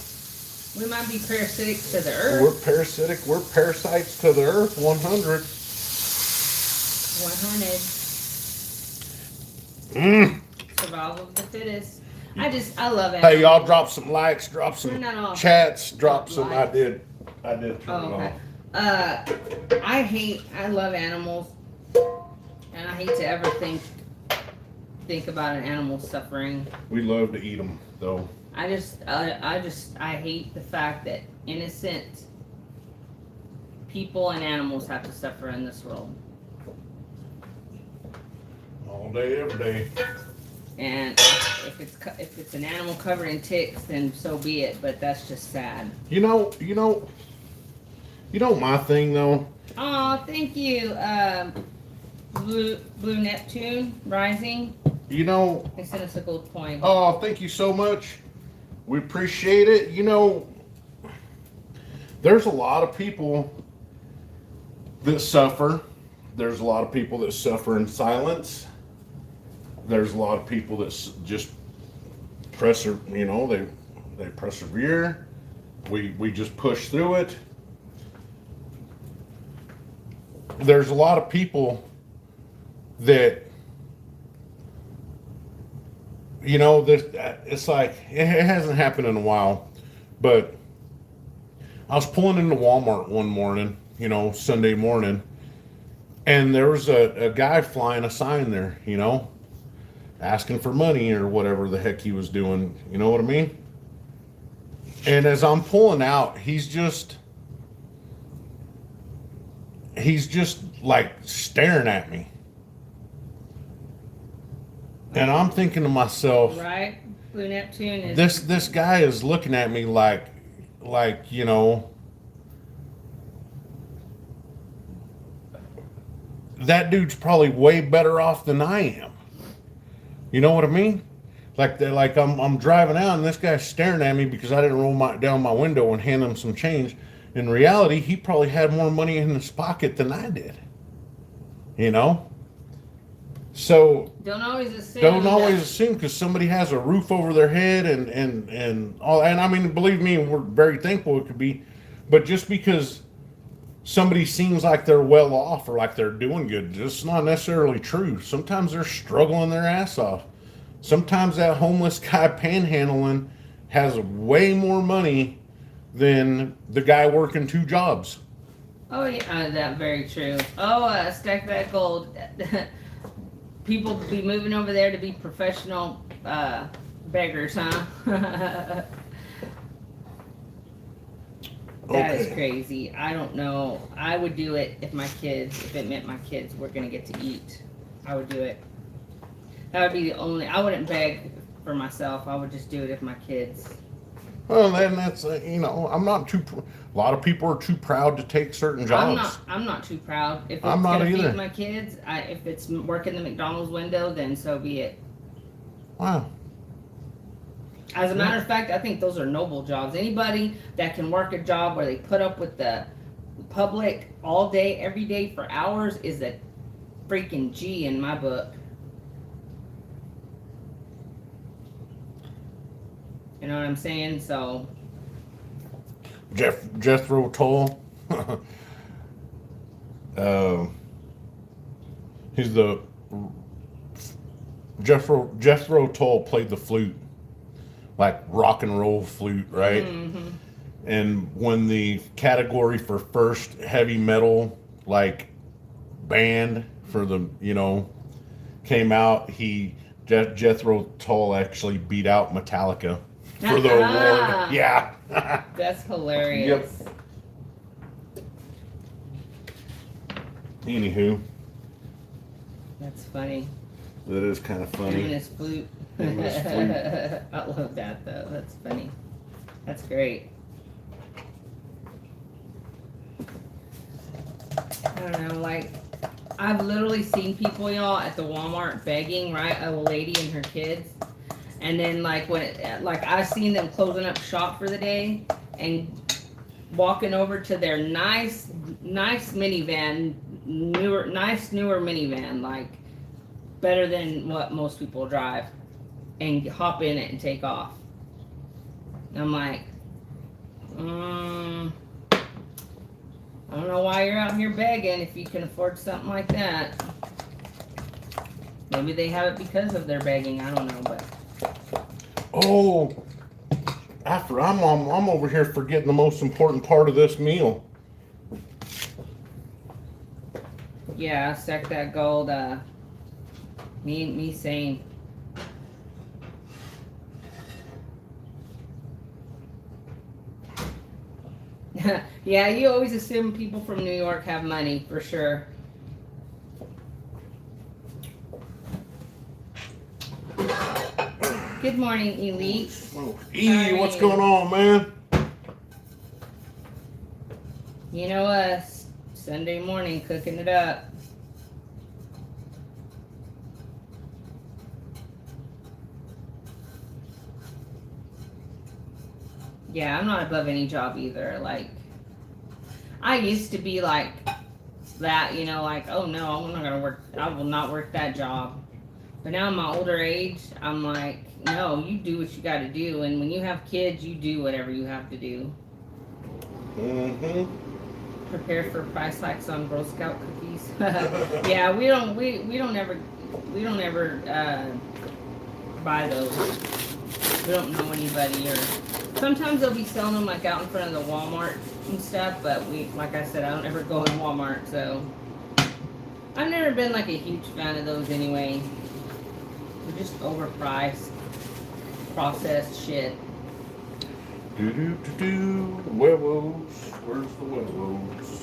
We might be parasitic to the earth. We're parasitic. We're parasites to the earth. 100. 100. Survival of the fittest. I love it. Hey, y'all, drop some likes, drop some Turn that off. chats, drop Likes. some. I did turn it okay. off. I love animals, and I hate to ever think about an animal suffering. We love to eat them, though. I hate the fact that innocent people and animals have to suffer in this world. All day, every day. And if it's an animal covered in ticks, then so be it. But that's just sad. You know my thing though. Oh, thank you, Blue Neptune Rising. You know. They sent us a gold coin. Oh, thank you so much. We appreciate it. You know, there's a lot of people that suffer. There's a lot of people that suffer in silence. There's a lot of people that just they persevere. We just push through it. There's a lot of people that, it's like, it hasn't happened in a while, but I was pulling into Walmart one morning, Sunday morning, and there was a guy flying a sign there, asking for money or whatever the heck he was doing. You know what I mean? And as I'm pulling out, he's just like staring at me. And I'm thinking to myself, right? Blue Neptune is this guy is looking at me like that dude's probably way better off than I am. You know what I mean? Like I'm driving out and this guy's staring at me because I didn't roll down my window and hand him some change. In reality, he probably had more money in his pocket than I did. So don't always assume because somebody has a roof over their head and all. And I mean, believe me, we're very thankful it could be, but just because somebody seems like they're well off or like they're doing good, it's not necessarily true. Sometimes they're struggling their ass off. Sometimes that homeless guy panhandling has way more money than the guy working 2 jobs. Oh yeah, that's very true. Oh, stack that gold. People be moving over there to be professional beggars, huh? That is crazy. I don't know. I would do it if it meant my kids were going to get to eat. I would do it. That would be the only, I wouldn't beg for myself. I would just do it if my kids. Well, then that's, I'm not too, a lot of people are too proud to take certain jobs. I'm not too proud. If it's I'm not going to either. feed my kids, if it's working the McDonald's window, then so be it. Wow. As a matter of fact, I think those are noble jobs. Anybody that can work a job where they put up with the public all day, every day for hours is a freaking G in my book. You know what I'm saying? So Jethro Tull. He's the Jethro Tull played the flute, like rock and roll flute, right? Mm-hmm. And when the category for first heavy metal like band for the came out, Jethro Tull actually beat out Metallica for the award. Yeah. That's hilarious. Anywho, That's funny. that is kind of Him and funny. his flute. Him and his flute. I love that though. That's funny. That's great. I don't know, like I've literally seen people, y'all, at the Walmart begging, right? A lady and her kids, and then like like I've seen them closing up shop for the day and walking over to their nice minivan, newer minivan, like better than what most people drive, and hop in it and take off. And I'm like, I don't know why you're out here begging if you can afford something like that. Maybe they have it because of their begging. I don't know, but Oh, after I'm over here forgetting the most important part of this meal. yeah, stack that gold. Me same. Yeah, you always assume people from New York have money for sure. Good morning, Elite. E, what's going on, man? You know us, Sunday morning cooking it up. Yeah, I'm not above any job either. Like, I used to be like that, like, oh no, I'm not gonna work, I will not work that job. But now in my older age, I'm like, no, you do what you gotta do. And when you have kids, you do whatever you have to do. Mm-hmm. Prepare for price hikes on Girl Scout cookies. Yeah, we don't ever buy those. We don't know anybody, or sometimes they'll be selling them like out in front of the Walmart and stuff, but like I said, I don't ever go in Walmart, so I've never been like a huge fan of those anyway. They're just overpriced, processed shit. Huevos. Where's the huevos?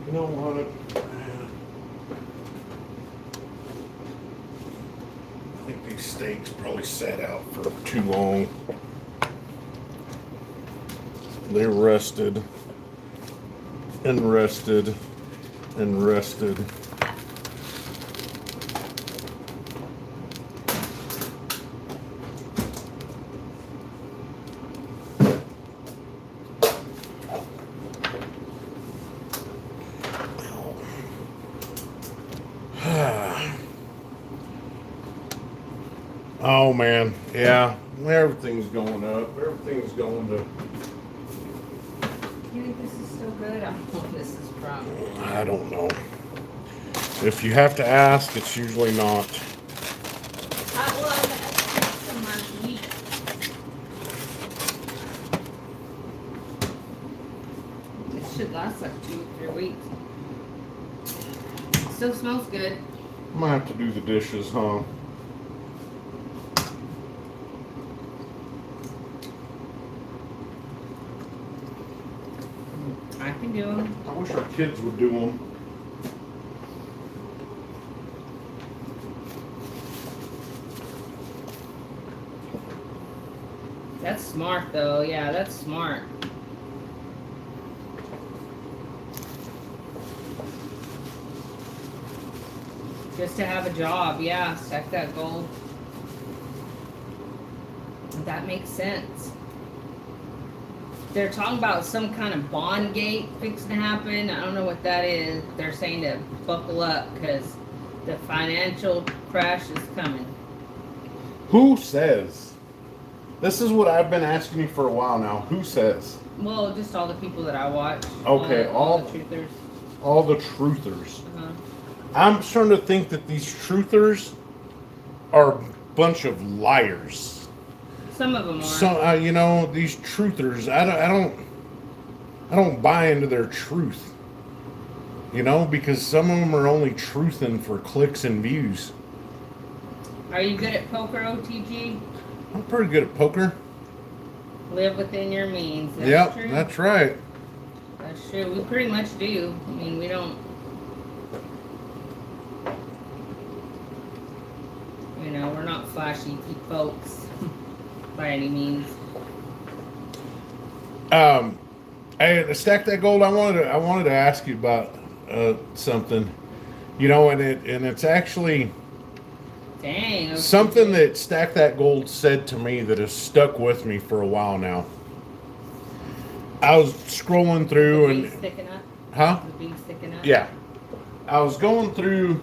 You know what? I think these steaks probably sat out for too long. They rested and rested and rested. Oh man, yeah, everything's going up. Everything's going to. You think this is still good? I don't know what this is from. I don't know. If you have to ask, it's usually not. Well, that's some margarita. This should last like 2 or 3 weeks. Still smells good. I might have to do the dishes, huh? I can do them. I wish our kids would do them. That's smart though. Yeah, that's smart. Just to have a job, yeah, stack that gold. That makes sense. They're talking about some kind of bond gate fixing to happen. I don't know what that is. They're saying to buckle up because the financial crash is coming. Who says? This is what I've been asking you for a while now. Who says? Well, just all the people that I watch. Okay, all the truthers. all the truthers. Uh-huh. I'm starting to think that these truthers are a bunch of liars. Some of them are. So you know, these truthers, I don't buy into their truth. You know, because some of them are only truthing for clicks and views. Are you good at poker, OTG? I'm pretty good at poker. Live within your means. That's Yep, true. that's right. That's true. We pretty much do. I mean, we don't. You know, we're not flashy folks by any means. Hey, to stack that gold, I wanted to ask you about something. You know, and it's actually Dang. OTG. something that Stack That Gold said to me that has stuck with me for a while now. I was scrolling through The and bees sticking up. huh? The bees sticking up. Yeah. I was going through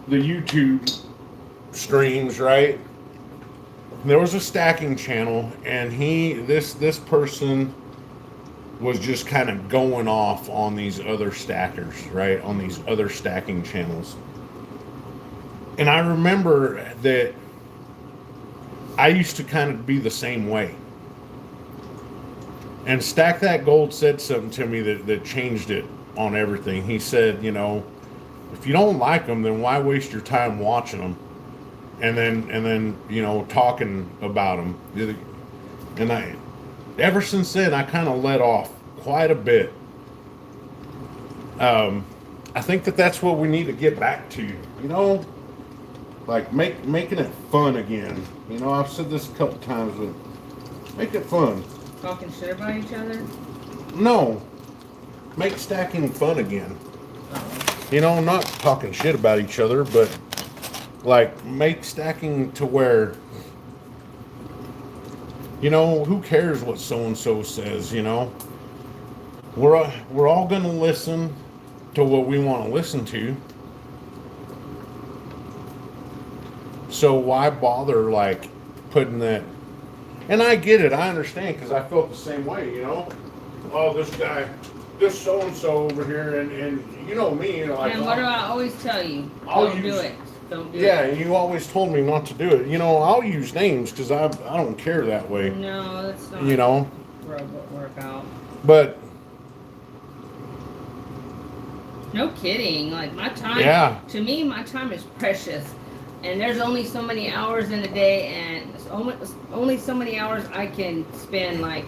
the YouTube streams, right? There was a stacking channel and this person was just kind of going off on these other stackers, right? On these other stacking channels. And I remember that I used to kind of be the same way. And Stack That Gold said something to me that changed it on everything. He said, you know, if you don't like them, then why waste your time watching them? And then you know, talking about them. And ever since then, I kind of let off quite a bit. I think that's what we need to get back to. You know, like making it fun again. You know, I've said this a couple times, but make it fun. Talking shit about each other. No, make stacking fun again. You know, not talking shit about each other, but like make stacking to where, you know, who cares what so and so says? You know, we're all gonna listen to what we want to listen to. So why bother like putting that? And I get it, I understand, because I felt the same way. You know, oh, this guy, this so and so over here, and you know me, you know, like, And what do I always tell you? I'll Don't do use- it. Don't do yeah, it. you always told me not to do it. You know, I'll use names because I don't care that way. No, that's not. You know, Work out. but No kidding. Like my time. yeah, To me, my time is precious, and there's only so many hours in a day, and it's only so many hours I can spend like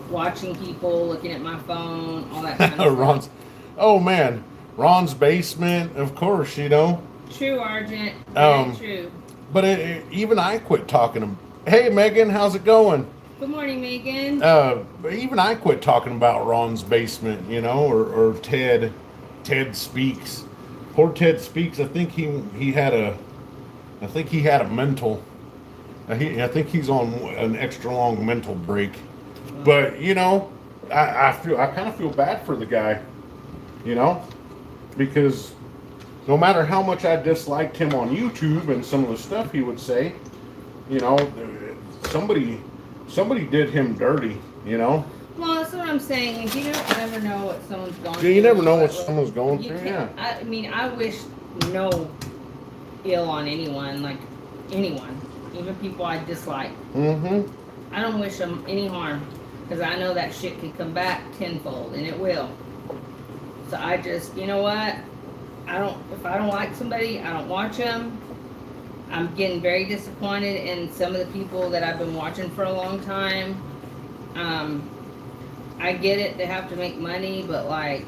watching people, looking at my phone, all that kind of Ron's. stuff. Oh man, Ron's basement, of course. You know, True, Argent. Um, Very true. but even I quit talking to. Hey Megan, how's it going? Good morning, Megan. But even I quit talking about Ron's basement. You know, or Ted. Ted Speaks. Poor Ted Speaks. I think he had a mental. I think he's on an extra long mental break. But you know, I kind of feel bad for the guy. You know, because no matter how much I disliked him on YouTube and some of the stuff he would say, you know, somebody did him dirty. You know. Well, that's what I'm saying. You don't never know what someone's going through. You never know what But, someone's going you through. can't- Yeah. I mean, I wish no ill on anyone, like anyone, even people I dislike. Mm-hmm. I don't wish them any harm because I know that shit can come back tenfold, and it will. So I just, you know what? If I don't like somebody, I don't watch them. I'm getting very disappointed in some of the people that I've been watching for a long time. I get it, they have to make money, but like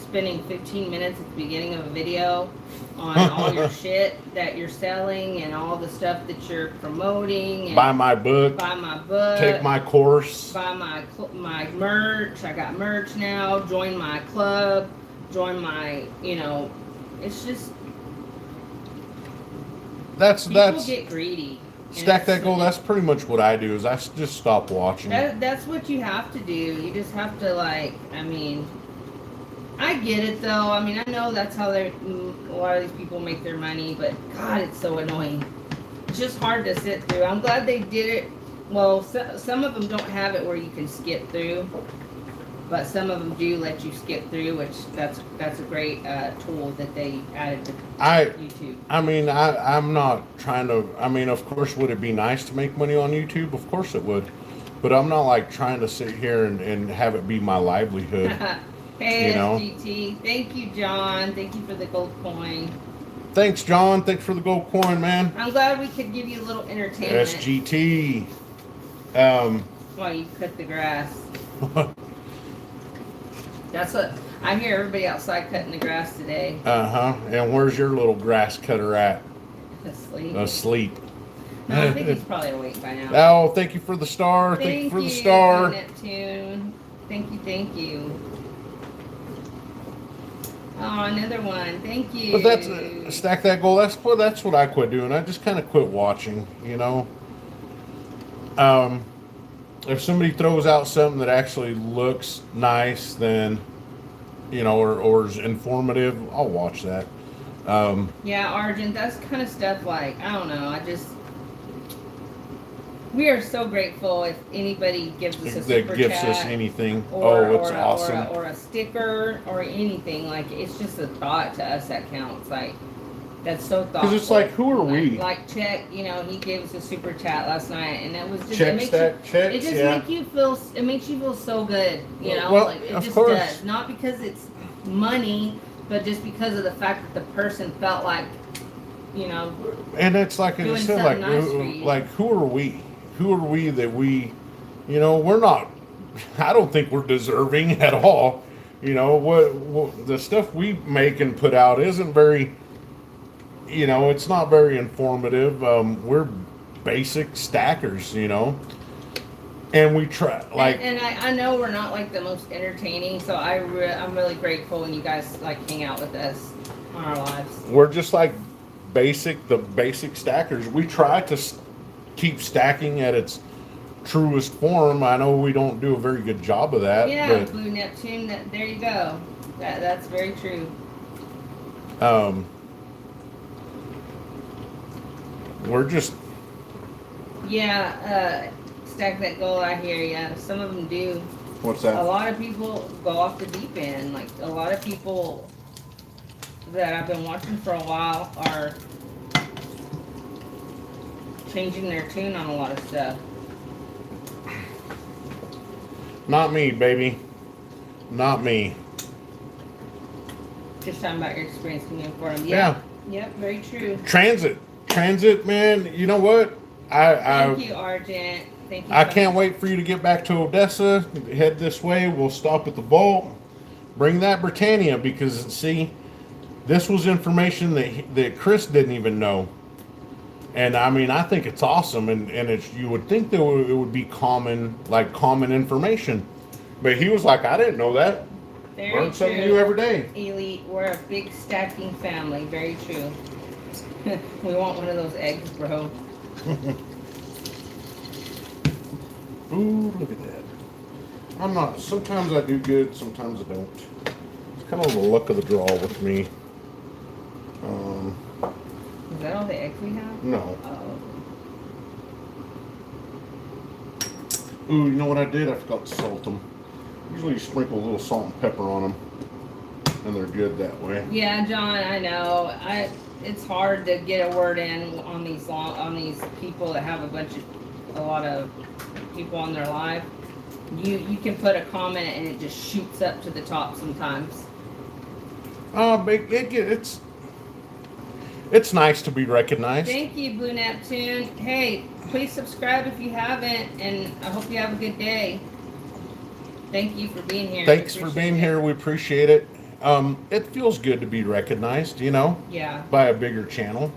spending 15 minutes at the beginning of a video on all your shit that you're selling and all the stuff that you're promoting and Buy my book. buy my book, Take my course. buy my merch. I got merch now. Join my club. Join my, you know, it's just That's people get greedy. And Stack That it's- Gold. That's pretty much what I do. Is I just stop watching. That's what you have to do. You just have to like. I mean, I get it though. I mean, I know that's how a lot of these people make their money, but God, it's so annoying. It's just hard to sit through. I'm glad they did it. Well, some of them don't have it where you can skip through. but some of them do let you skip through, which that's a great tool that they added to YouTube. I mean, I'm not trying to. I mean, of course, would it be nice to make money on YouTube? Of course it would, but I'm not like trying to sit here and have it be my livelihood. Hey, you know? SGT. Thank you, John. Thank you for the gold coin. Thanks, John. Thanks for the gold coin, man. I'm glad we could give you a little entertainment SGT. while you cut the grass. That's what I hear everybody outside cutting the grass today. And where's your little grass cutter at? Asleep. Asleep. No, I think he's probably awake by now. Oh, thank you for the star. Thank you for the star. Neptune. Thank you, thank you. Oh, another one. Thank you. But that's stack that goal. That's what I quit doing. I just kind of quit watching. You know. If somebody throws out something that actually looks nice, then you know, or is informative, I'll watch that. Yeah, Argent. That's kind of stuff like I don't know. We are so grateful if anybody gives us a super that gives chat us anything. it's awesome. Or a sticker or anything. Like it's just a thought to us that counts. Like that's so thoughtful. Because it's like, who are we? Like Check, you know, he gave us a super chat last night, and it was just Check it makes that you, checks, it just yeah. make you feel. It makes you feel so good. You know, Well, like it of just course. does. Not because it's money, but just because of the fact that the person felt like, you know. And it's like I Doing said, something nice for you. like who are we? Who are we that we, you know, we're not. I don't think we're deserving at all. You know what the stuff we make and put out isn't very. You know, it's not very informative. We're basic stackers, you know, and we try like. And I know we're not like the most entertaining, so I'm really grateful when you guys like hang out with us on our lives. We're just like the basic stackers. We try to keep stacking at its truest form. I know we don't do a very good job of that. Yeah, but, Blue Neptune. There you go. That's very true. We're just. Yeah, stack that goal. I hear ya. Some of them do. What's A that? lot of people go off the deep end. Like a lot of people that I've been watching for a while are changing their tune on a lot of stuff. Not me, baby. Not me. Just talking about your experience coming for them. Yeah. Yep, very true. Transit, man. You know what? Thank you, Argent. Thank you. I can't wait for you to get back to Odessa. Head this way. We'll stop at the vault. Bring that Britannia because see, this was information that Chris didn't even know. And I mean, I think it's awesome, and it's you would think that it would be common information, but he was like, I didn't know that. Very Learn something true. new every day. Elite, we're a big stacking family. Very true. We want one of those eggs, bro. Ooh, look at that. I'm not. Sometimes I do good, sometimes I don't. It's kind of the luck of the draw with me. Is that all the eggs we have? No. Oh. Ooh, you know what I did? I forgot to salt them. Usually you sprinkle a little salt and pepper on them, and they're good that way. Yeah, John, I know. It's hard to get a word in on these people that have a lot of people on their live. You can put a comment and it just shoots up to the top sometimes. It's nice to be recognized. Thank you, Blue Neptune. Hey, please subscribe if you haven't, and I hope you have a good day. Thank you for being here. Thanks for being here. We appreciate it. It feels good to be recognized, you know, Yeah. by a bigger channel.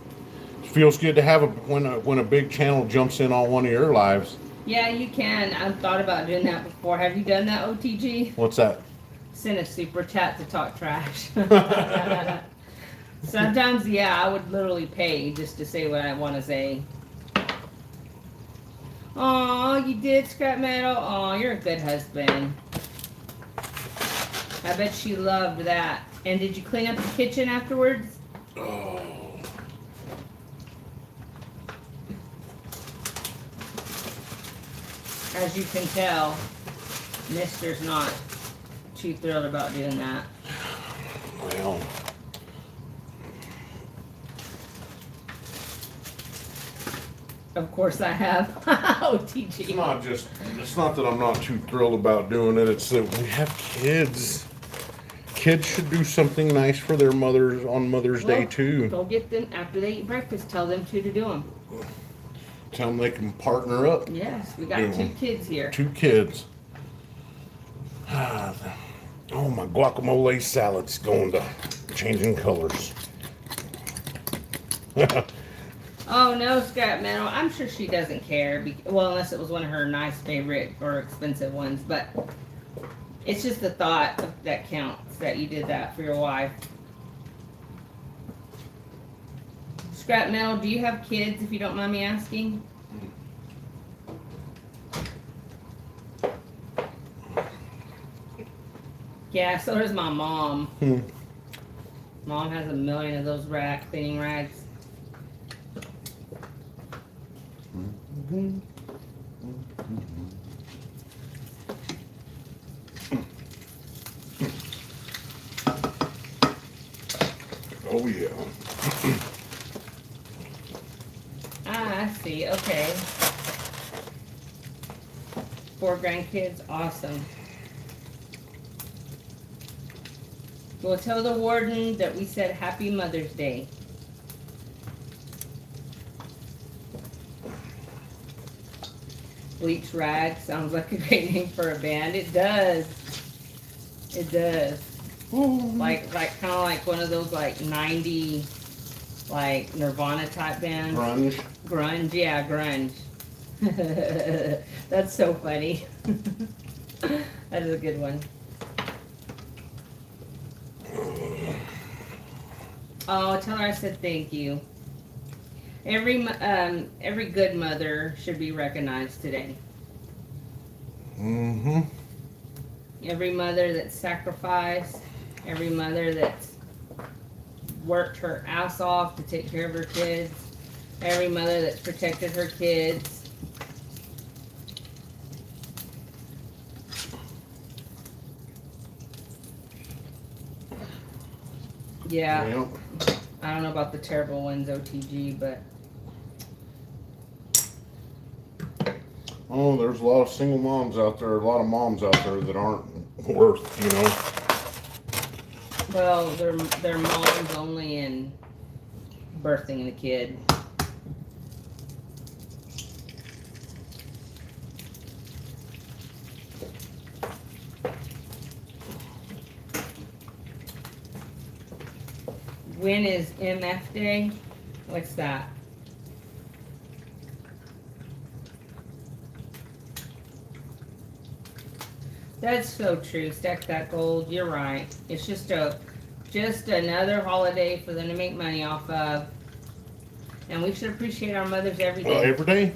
It feels good to have when a big channel jumps in on one of your lives. Yeah, you can. I've thought about doing that before. Have you done that, OTG? What's that? Send a super chat to talk trash. Sometimes, yeah, I would literally pay just to say what I want to say. Aw, you did, Scrap Metal? Aw, you're a good husband. I bet she loved that. And did you clean up the kitchen afterwards? Oh. As you can tell, Mister's not too thrilled about doing that. Well, Of course I have. Oh, it's TG. not just, it's not that I'm not too thrilled about doing it, it's that we have kids. Kids should do something nice for their mothers on Mother's Day Well, too. Go get them after they eat breakfast. Tell them to do them. Tell them they can partner up. Yes, we got Yeah. 2 kids here. 2 kids. Oh, my guacamole salad's going to changing colors. Oh no, Scrap Metal. I'm sure she doesn't care. Well, unless it was one of her nice favorite or expensive ones. But it's just the thought that counts, that you did that for your wife. Scrap Metal, do you have kids, if you don't mind me asking? Yeah, so does my mom. Mom has a million of those cleaning rags. Oh, yeah. Ah, I see. Okay. 4 grandkids. Awesome. We'll tell the warden that we said Happy Mother's Day. Bleach Rag sounds like a great name for a band. It does. It does. Like kind of like one of those like 90 like Nirvana type bands. Grunge. Grunge, yeah, grunge. That's so funny. That is a good one. Oh, tell her I said thank you. Every good mother should be recognized today. Mm-hmm. Every mother that's sacrificed, every mother that's worked her ass off to take care of her kids, every mother that's protected her kids. Yeah, Yep. I don't know about the terrible ones, OTG, but Oh, there's a lot of single moms out there, a lot of moms out there that aren't worth, you know. well, they're moms only in birthing a kid. When is MF Day? What's that? That's so true. Stack that gold. You're right. It's just another holiday for them to make money off of. And we should appreciate our mothers every Well, day. every day.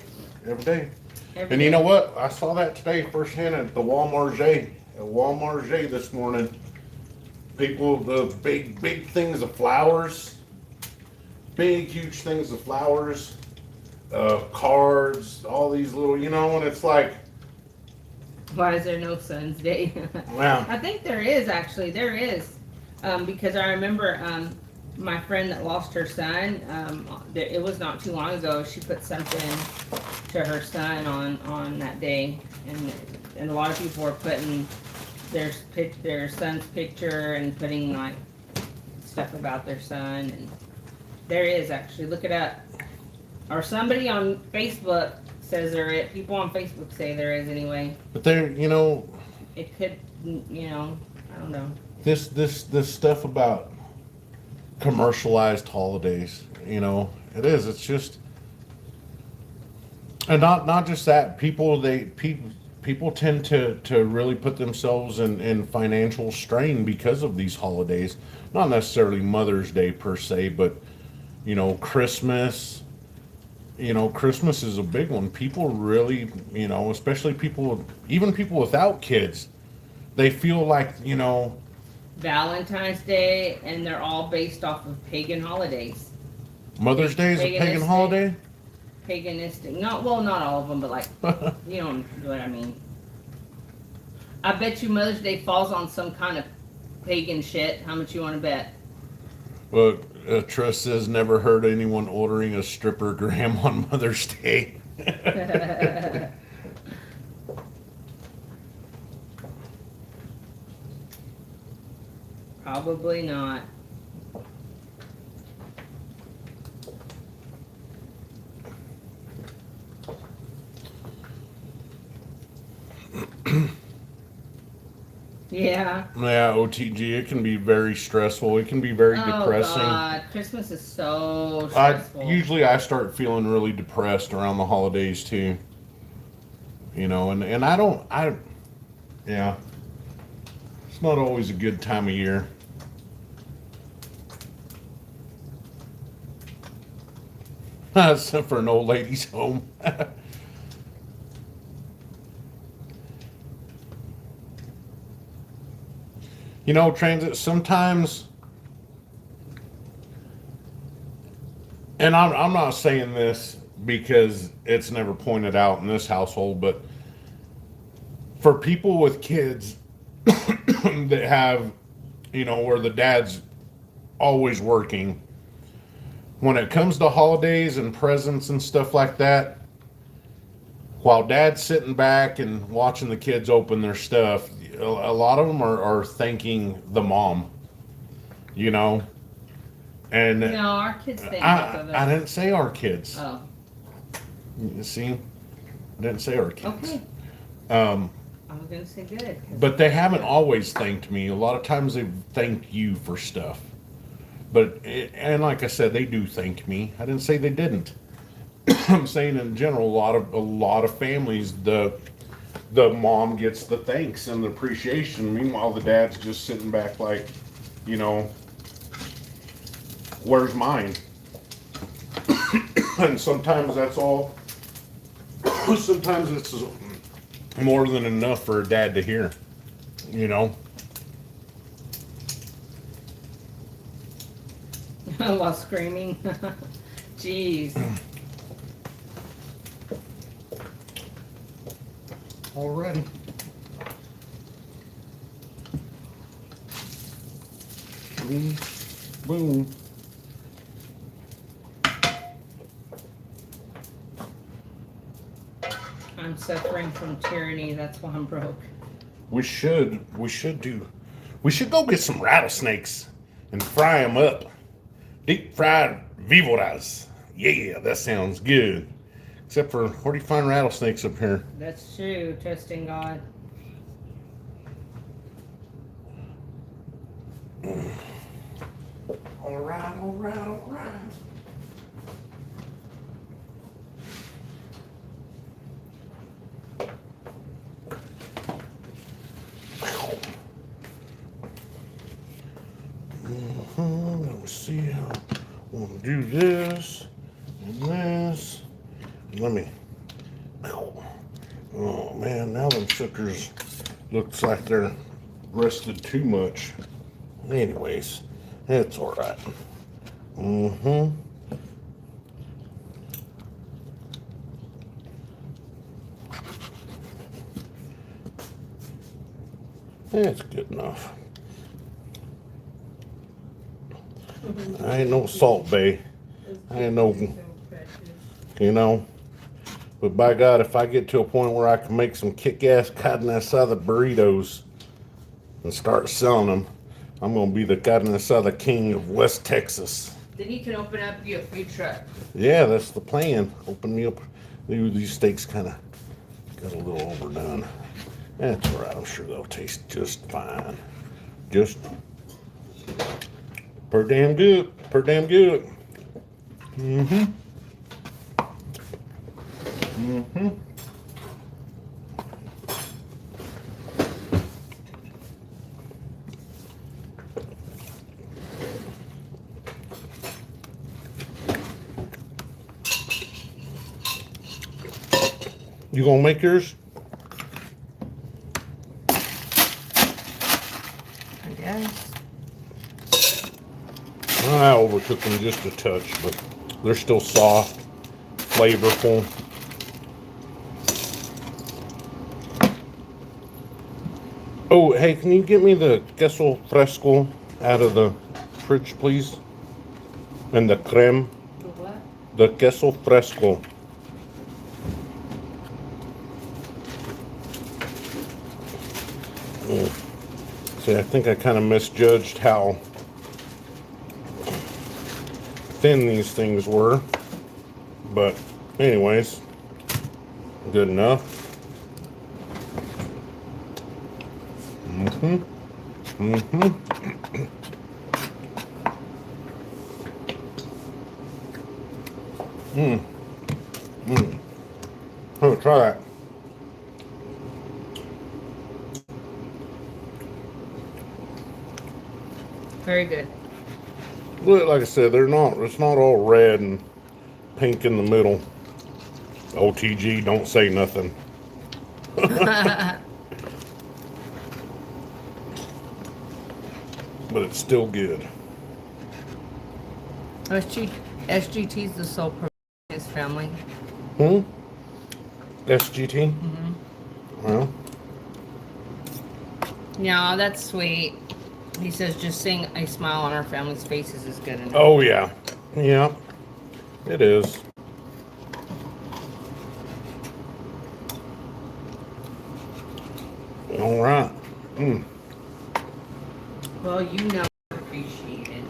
Every day. Every And you day. know what? I saw that today firsthand at the Walmart this morning. People, the big things of flowers, big huge things of flowers, cards, all these little, you know, and it's like, Why is there no Sun's Day? wow. I think there is, actually. There is. Because I remember my friend that lost her son, it was not too long ago, she put something to her son on that day. And a lot of people were putting their son's picture and putting like stuff about their son. And there is, actually. Look it up. Or somebody on Facebook says there is. People on Facebook say there is anyway. But there, you know, It could, you know, I don't know. this stuff about commercialized holidays, you know, it's just, and not just that, people tend to really put themselves in financial strain because of these holidays. Not necessarily Mother's Day per se, but you know, Christmas is a big one. People really, you know, especially even people without kids, they feel like, you know, Valentine's Day, and they're all based off of pagan holidays. Mother's Day is a pagan Paganistic. holiday. Paganistic. Not all of them, but like, you know what I mean. I bet you Mother's Day falls on some kind of pagan shit. How much you want to bet? Well, Trust says never heard anyone ordering a stripper gram on Mother's Day. Probably not. Yeah. Yeah, OTG, it can be very stressful. It can be very depressing. Oh God, Christmas is so stressful. Usually I start feeling really depressed around the holidays too. You know, and yeah. It's not always a good time of year. Except for an old lady's home. You know, Transit, sometimes, and I'm not saying this because it's never pointed out in this household, but for people with kids that have, you know, where the dad's always working, when it comes to holidays and presents and stuff like that, while dad's sitting back and watching the kids open their stuff, a lot of them are thanking the mom, you know. And no, our kids think I didn't say our kids. Oh. You see, I didn't say our kids. Okay. I was gonna say good. But they haven't always thanked me. A lot of times they've thanked you for stuff. And like I said, they do thank me. I didn't say they didn't. I'm saying in general, a lot of families, the mom gets the thanks and the appreciation. Meanwhile, the dad's just sitting back like, you know, where's mine? And sometimes that's all. Sometimes it's more than enough for a dad to hear, you know. While screaming. Jeez. Already. Boom. Boom. I'm suffering from tyranny. That's why I'm broke. We should go get some rattlesnakes and fry them up. Deep fried víboras. Yeah, that sounds good. Except for, where do you find rattlesnakes up here? That's true. Trusting God. All right, all right, all right. Let me see how we'll do this and this. Let me. Oh man, now them suckers looks like they're rested too much. Anyways, it's all right. That's good enough. I ain't no Salt Bay. I ain't no, you know. But by God, if I get to a point where I can make some kick-ass carne asada burritos and start selling them, I'm going to be the carne asada king of West Texas. Then you can open up your food truck. Yeah, that's the plan. Open me up. These steaks kind of got a little overdone. That's all right. I'm sure they'll taste just fine. Just per damn good. Per damn good. You gonna make yours? I guess. I overcooked them just a touch, but they're still soft, flavorful. Oh, hey, can you get me the queso fresco out of the fridge, please? And the creme, The what? the queso fresco. See, I think I kind of misjudged how thin these things were. But, anyways, good enough. Oh, try that. Very good. Look, like I said, it's not all red and pink in the middle. OTG, don't say nothing. But it's still good. SGT's the sole provider of his family. SGT? Well, Yeah, that's sweet. He says just seeing a smile on our family's faces is good enough. oh yeah. Yeah, it is. All right. Well, you know, appreciate it.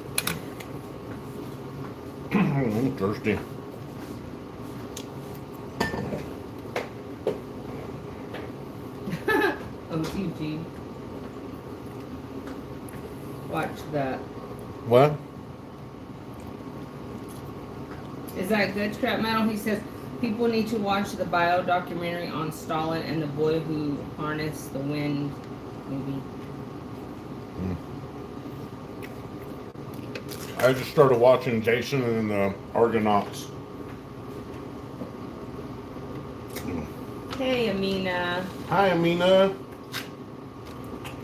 I'm thirsty. OTG. Watch that. What? Is that good, Scrap Metal? He says people need to watch the bio documentary on Stalin and the boy who harnessed the wind movie. I just started watching Jason and the Argonauts. Hey, Amina. Hi, Amina.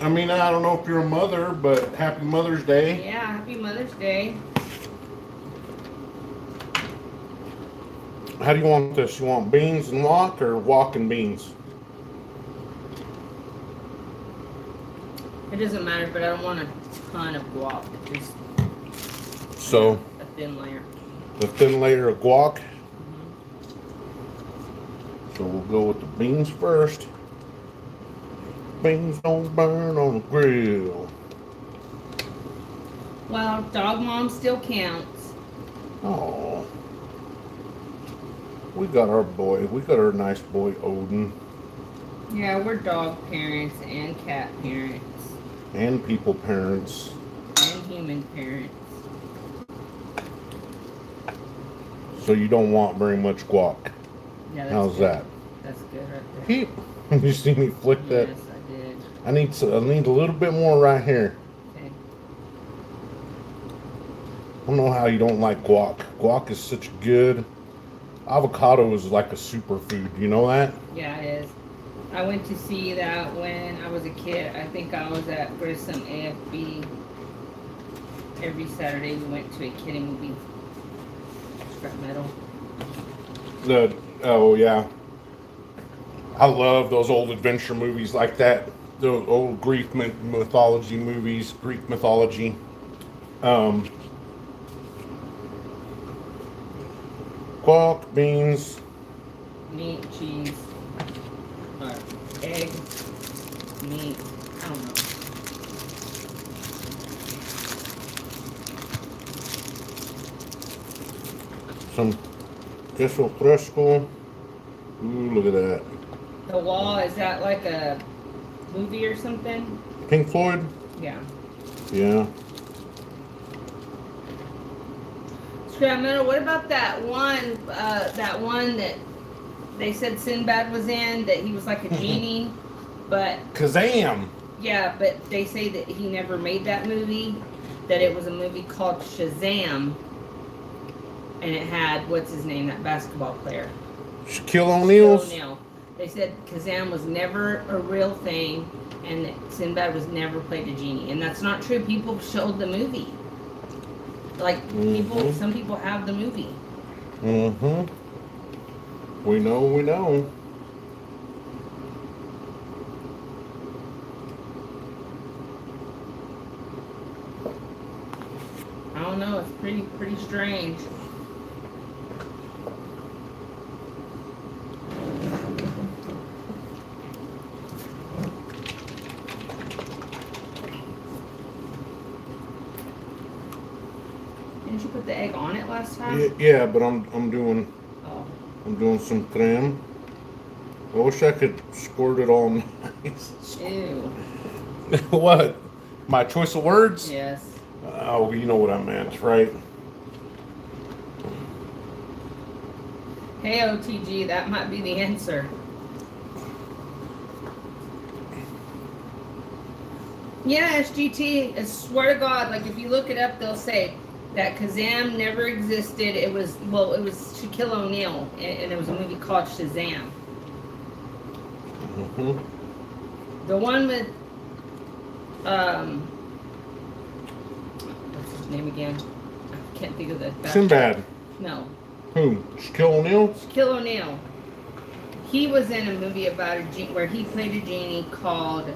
Amina, I don't know if you're a mother, but happy Mother's Day. Yeah, happy Mother's Day. How do you want this? You want beans and wok or wok and beans? It doesn't matter, but I don't want a ton of guac. Just So, a thin layer. the thin layer of guac. So we'll go with the beans first. Beans don't burn on the grill. Well, dog mom still counts. Oh, we got our boy. We got our nice boy Odin. Yeah, we're dog parents and cat parents And people parents. and human parents. So you don't want very much guac. Yeah, that's How's good. that? That's good right there. You see me flick that? Yes, I did. I need a little bit more right here. Okay. I don't know how you don't like guac. Guac is such good. Avocado is like a superfood. You know that? Yeah, it is. I went to see that when I was a kid. I think I was at Grissom AFB. Every Saturday we went to a kiddie movie. Scrap metal. Oh yeah. I love those old adventure movies like that. The old Greek mythology movies, Greek mythology. Guac, beans. Meat, cheese, egg, meat. I don't know. Some queso fresco. Ooh, look at that. The Wall, is that like a movie or something? Pink Floyd? Yeah. Yeah. Scrap metal. What about that one? That one that they said Sinbad was in. That he was like a genie, but Kazam! yeah, but they say that he never made that movie. That it was a movie called Shazam, and it had what's his name, that basketball player. Shaquille O'Neal's? O'Neal. They said Kazam was never a real thing, and that Sinbad was never played a genie, and that's not true. People showed the movie. Like people, some people have the movie. Mm-hmm. We know. know. It's pretty strange. Didn't you put the egg on it last time? Yeah, but I'm doing Oh. some creme. I wish I could squirt it all nice. Ew. What? My choice of words? Yes. Oh, you know what I meant, right? Hey, OTG, that might be the answer. Yeah, SGT, I swear to God, like if you look it up, they'll say that Kazam never existed. It was Shaquille O'Neal, and it was a movie called Shazam. Mm-hmm. The one with, what's his name again? I can't think of the. Sinbad. No. Who? Shaquille O'Neal? Shaquille O'Neal. He was in a movie about where he played a genie called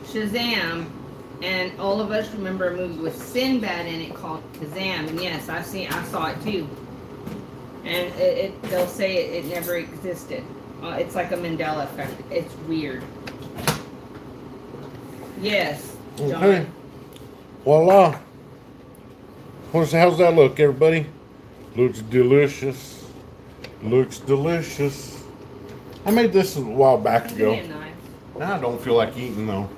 Shazam, and all of us remember a movie with Sinbad in it called Kazam. And yes, I saw it too. And they'll say it never existed. It's like a Mandela effect. It's weird. Yes, John. Okay. Voila. How's that look, everybody? Looks delicious. Looks delicious. I made this a while back Give ago. me a knife. Now I don't feel like eating though.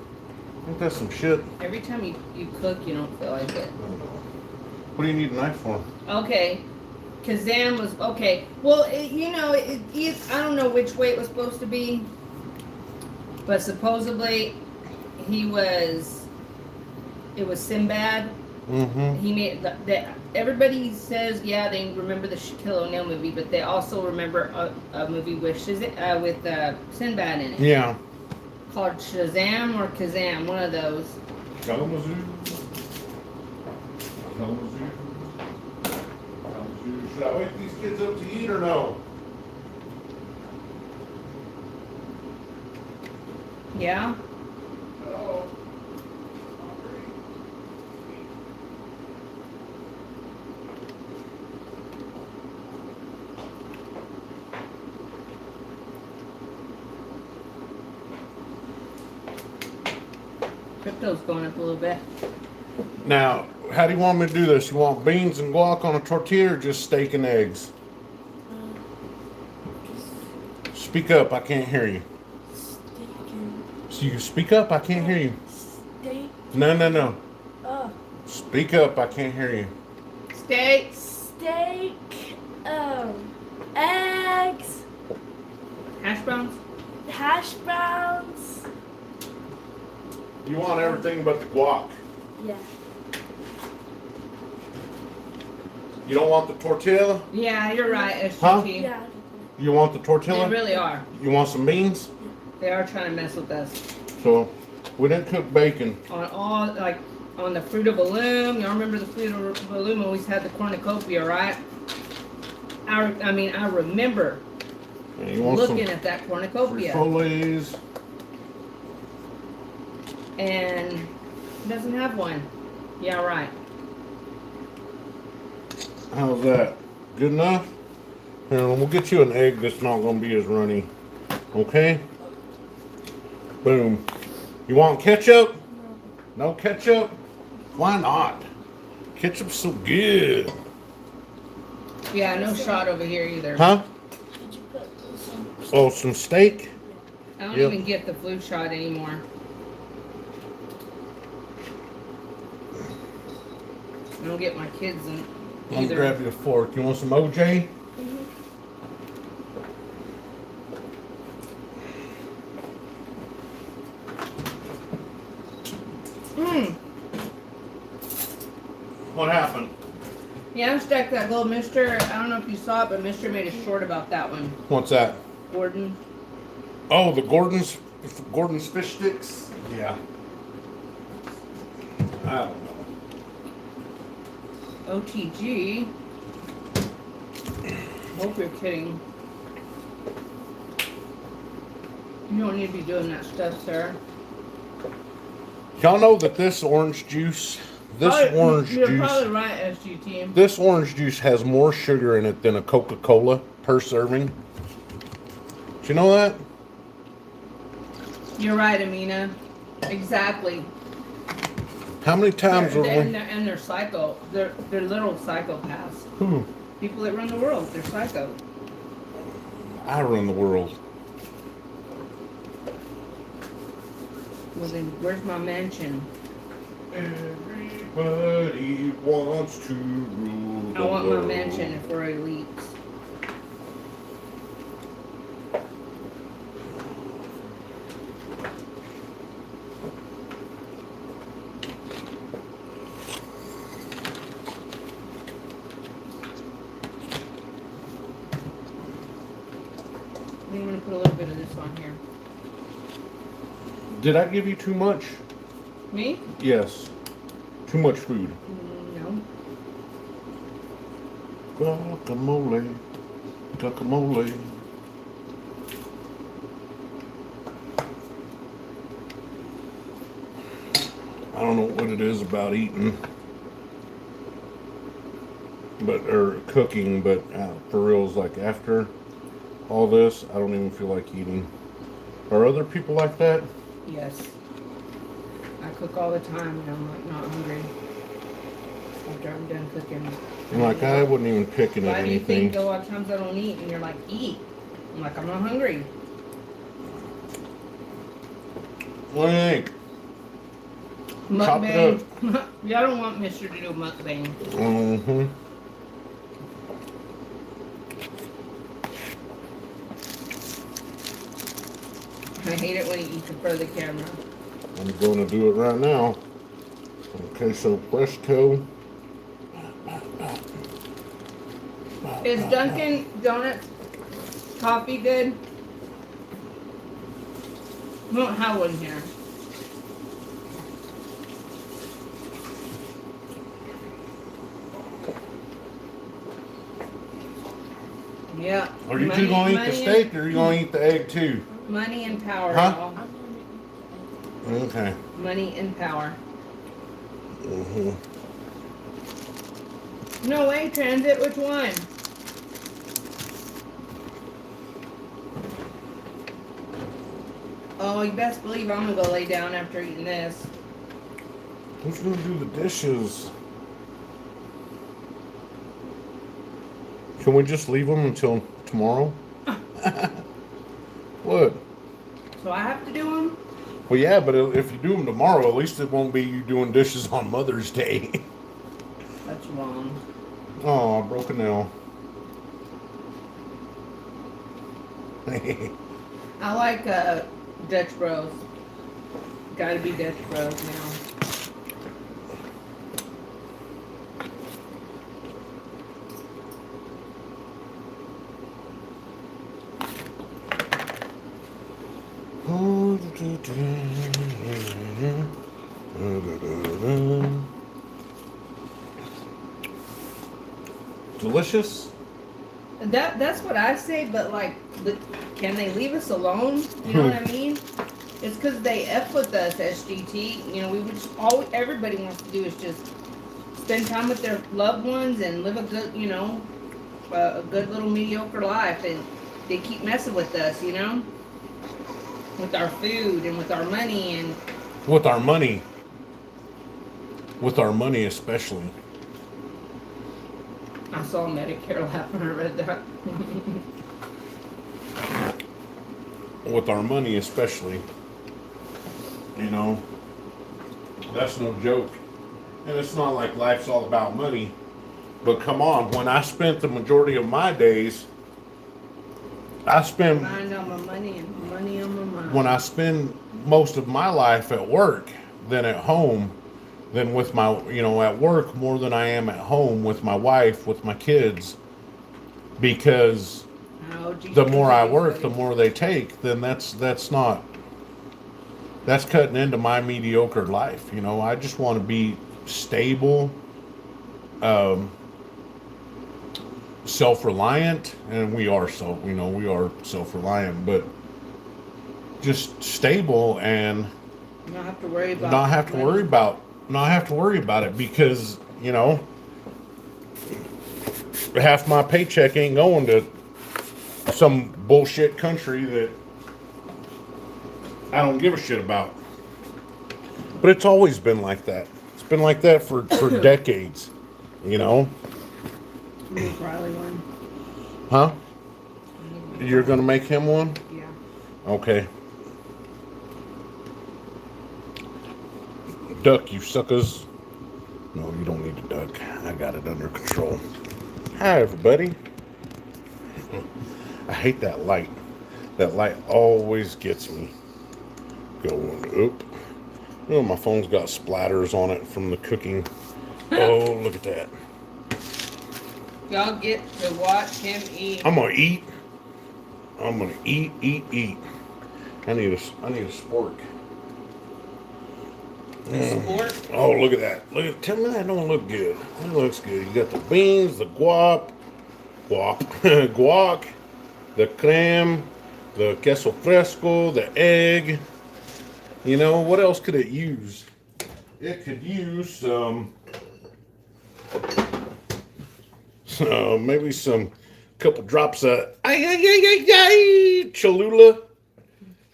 Ain't that some shit? Every time you cook, you don't feel like it. What do you need a knife for? Okay. Kazam was okay. Well, I don't know which way it was supposed to be, but supposedly it was Sinbad. Mm-hmm. He made everybody says they remember the Shaquille O'Neal movie, but they also remember a movie with Sinbad in it. Yeah. Called Shazam or Kazam, one of those. Kalamazoo. Should I wake these kids up to eat or no? Yeah. No. Crypto's going up a little bit. Now, how do you want me to do this? You want beans and guac on a tortilla or just steak and eggs? Speak up, I can't hear you. So you speak up, I can't hear you. Steak. No. Oh. Speak up, I can't hear you. Steak. Steak. Eggs. Hash browns. Hash browns. You want everything but the guac. Yeah. You don't want the tortilla? Yeah, you're right, SGT. Huh? Yeah. You want the They tortilla? really are. You want some beans? They are trying to mess with us. So, we didn't cook bacon. On the Fruit of the Loom. Y'all remember the Fruit of the Loom always had the cornucopia, right? I remember And you want looking some at that cornucopia. frijoles. And it doesn't have one. Yeah, right. How's that? Good enough? Here, we'll get you an egg that's not going to be as runny. Okay? Boom. You want ketchup? No ketchup? Why not? Ketchup's so good. Yeah, no shot over here either. Huh? Did you put some? Oh, some steak? I don't Yep. even get the flu shot anymore. I don't get my kids in I'll either. grab you a fork. You want some OJ? What happened? Yeah, I'm stuck that gold Mr. I don't know if you saw it, but Mr. made a short about that one. What's that? Gordon. Oh, the Gordon's fish sticks? Yeah. I don't know. OTG. Hope you're kidding. You don't need to be doing that stuff, sir. Y'all know that this orange juice This orange You're juice. probably right, SGT. This orange juice has more sugar in it than a Coca-Cola per serving. Do you know that? You're right, Amina. Exactly. How many times They're, were they're, we? and they're, and they're psycho. They're little psychopaths. Who? People that run the world. They're psycho. I run the world. Well then, where's my mansion? Everybody wants to rule the I want my world. mansion if we're elites. I'm gonna put a little bit of this on here. Did I give you too much? Me? Yes. Too much food. No. Guacamole. Guacamole. I don't know what it is about eating, or cooking, but for real, it's like after all this, I don't even feel like eating. Are other people like that? Yes. I cook all the time and I'm like not hungry. After I'm done cooking. I'm like, I wasn't even picking at Why do you anything. think a lot of times I don't eat? And you're like, eat. I'm like, I'm not hungry. What do you think? Chop it Mukbang. Yeah, I don't want Mister to do mukbang. Mm-hmm. I hate it when he eats in front of the camera. I'm going to do it right now. Okay, so Presto. Is Dunkin' Donuts coffee good? We don't have one here. Yeah. Are you two going to eat the steak or are you going to eat the egg too? Money and power, Huh? y'all. Okay. Money and power. Mm-hmm. No way, Transit. Which one? Oh, you best believe I'm gonna go lay down after eating this. Who's going to do the dishes? Can we just leave them until tomorrow? What? So I have to do them? Well, yeah, but if you do them tomorrow, at least it won't be you doing dishes on Mother's Day. That's wrong. Oh, I broke a nail. I like Dutch Bros. Gotta be Dutch Bros now. Delicious? That's what I say, but like, can they leave us alone? You know what I mean? It's because they F with us, SGT. You know, we would just, everybody wants to do is just spend time with their loved ones and live a good, you know, a good little mediocre life. And they keep messing with us, you know? With our food and with our money and... With our money. With our money especially. I saw Medicare laugh when I read that. With our money especially. You know, that's no joke. And it's not like life's all about money. But come on, when I spent the majority of my days, Mind on my money and money on my mind. when I spend most of my life at work than at home, than with my, at work more than I am at home with my wife, with my kids, because Oh, geez, the more I please, work, buddy. the more they take, then that's cutting into my mediocre life. I just want to be stable, self-reliant, and we are self-reliant, but just stable and You don't have to worry about not have to worry about not have to worry about it because, you know, half my paycheck ain't going to some bullshit country that I don't give a shit about. But it's always been like that. It's been like that for decades, you know? Make Riley one. Huh? You're gonna make him one? Yeah. Okay. Duck, you suckers. No, you don't need to duck. I got it under control. Hi, everybody. I hate that light. That light always gets me going. Oop. Oh, my phone's got splatters on it from the cooking. Oh, look at that. Y'all get to watch him eat. I'm gonna eat. I'm gonna eat. I need a spork. Sport. Oh, look at that. Tell me that don't look good. That looks good. You got the beans, the guac, guac, the creme, the queso fresco, the egg. You know, what else could it use? It could use some, maybe some couple drops of Cholula.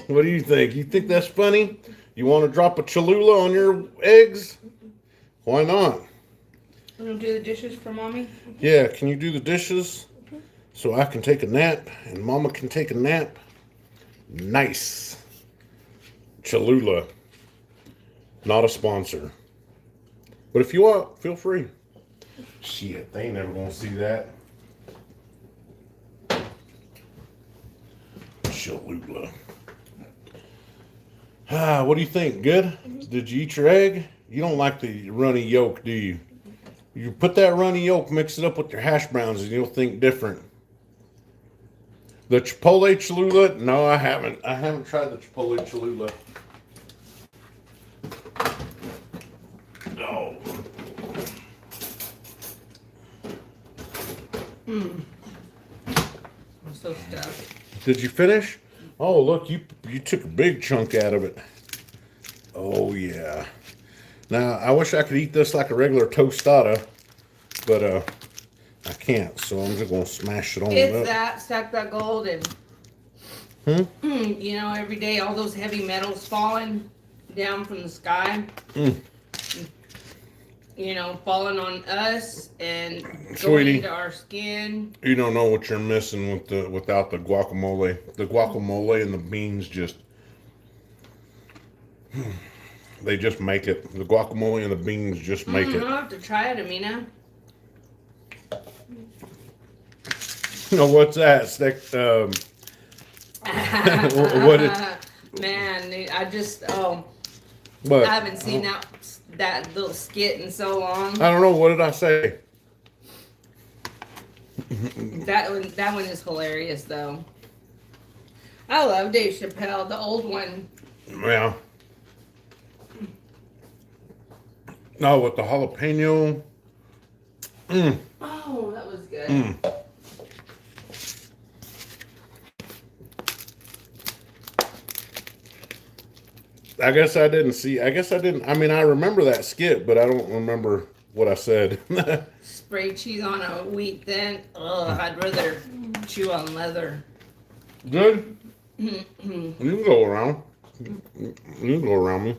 What do you think? You think that's funny? You want to drop a Cholula on your eggs? Why not? You gonna do the dishes for mommy? Yeah, can you do the dishes so I can take a nap and Mama can take a nap? Nice. Cholula. Not a sponsor. But if you want, feel free. Shit, they ain't never gonna see that. Cholula. What do you think? Good? Did you eat your egg? You don't like the runny yolk, do you? You put that runny yolk, mix it up with your hash browns, and you'll think different. The Chipotle Cholula? No, I haven't. I haven't tried the Chipotle Cholula. No. I'm so stuffed. Did you finish? Oh, look, you took a big chunk out of it. Oh, yeah. Now, I wish I could eat this like a regular tostada, but I can't, so I'm just going to smash it on It's up. that stack that gold and you know, every day all those heavy metals falling down from the sky. You know, falling on us and going Sweetie, into our skin. you don't know what you're missing without the guacamole. The guacamole and the beans just they just make it. The guacamole and the beans just make it. I'll have to try it, Amina. You know what's that? What it? Man, I just What? I haven't seen that little skit in so long. I don't know. What did I say? That one is hilarious though. I love Dave Chappelle, the old one. Yeah. No, with the jalapeno. Oh, that was good. I guess I didn't. I mean, I remember that skit, but I don't remember what I said. Spray cheese on a wheat thin. Ugh, I'd rather chew on leather. Good. You can go around. You can go around me.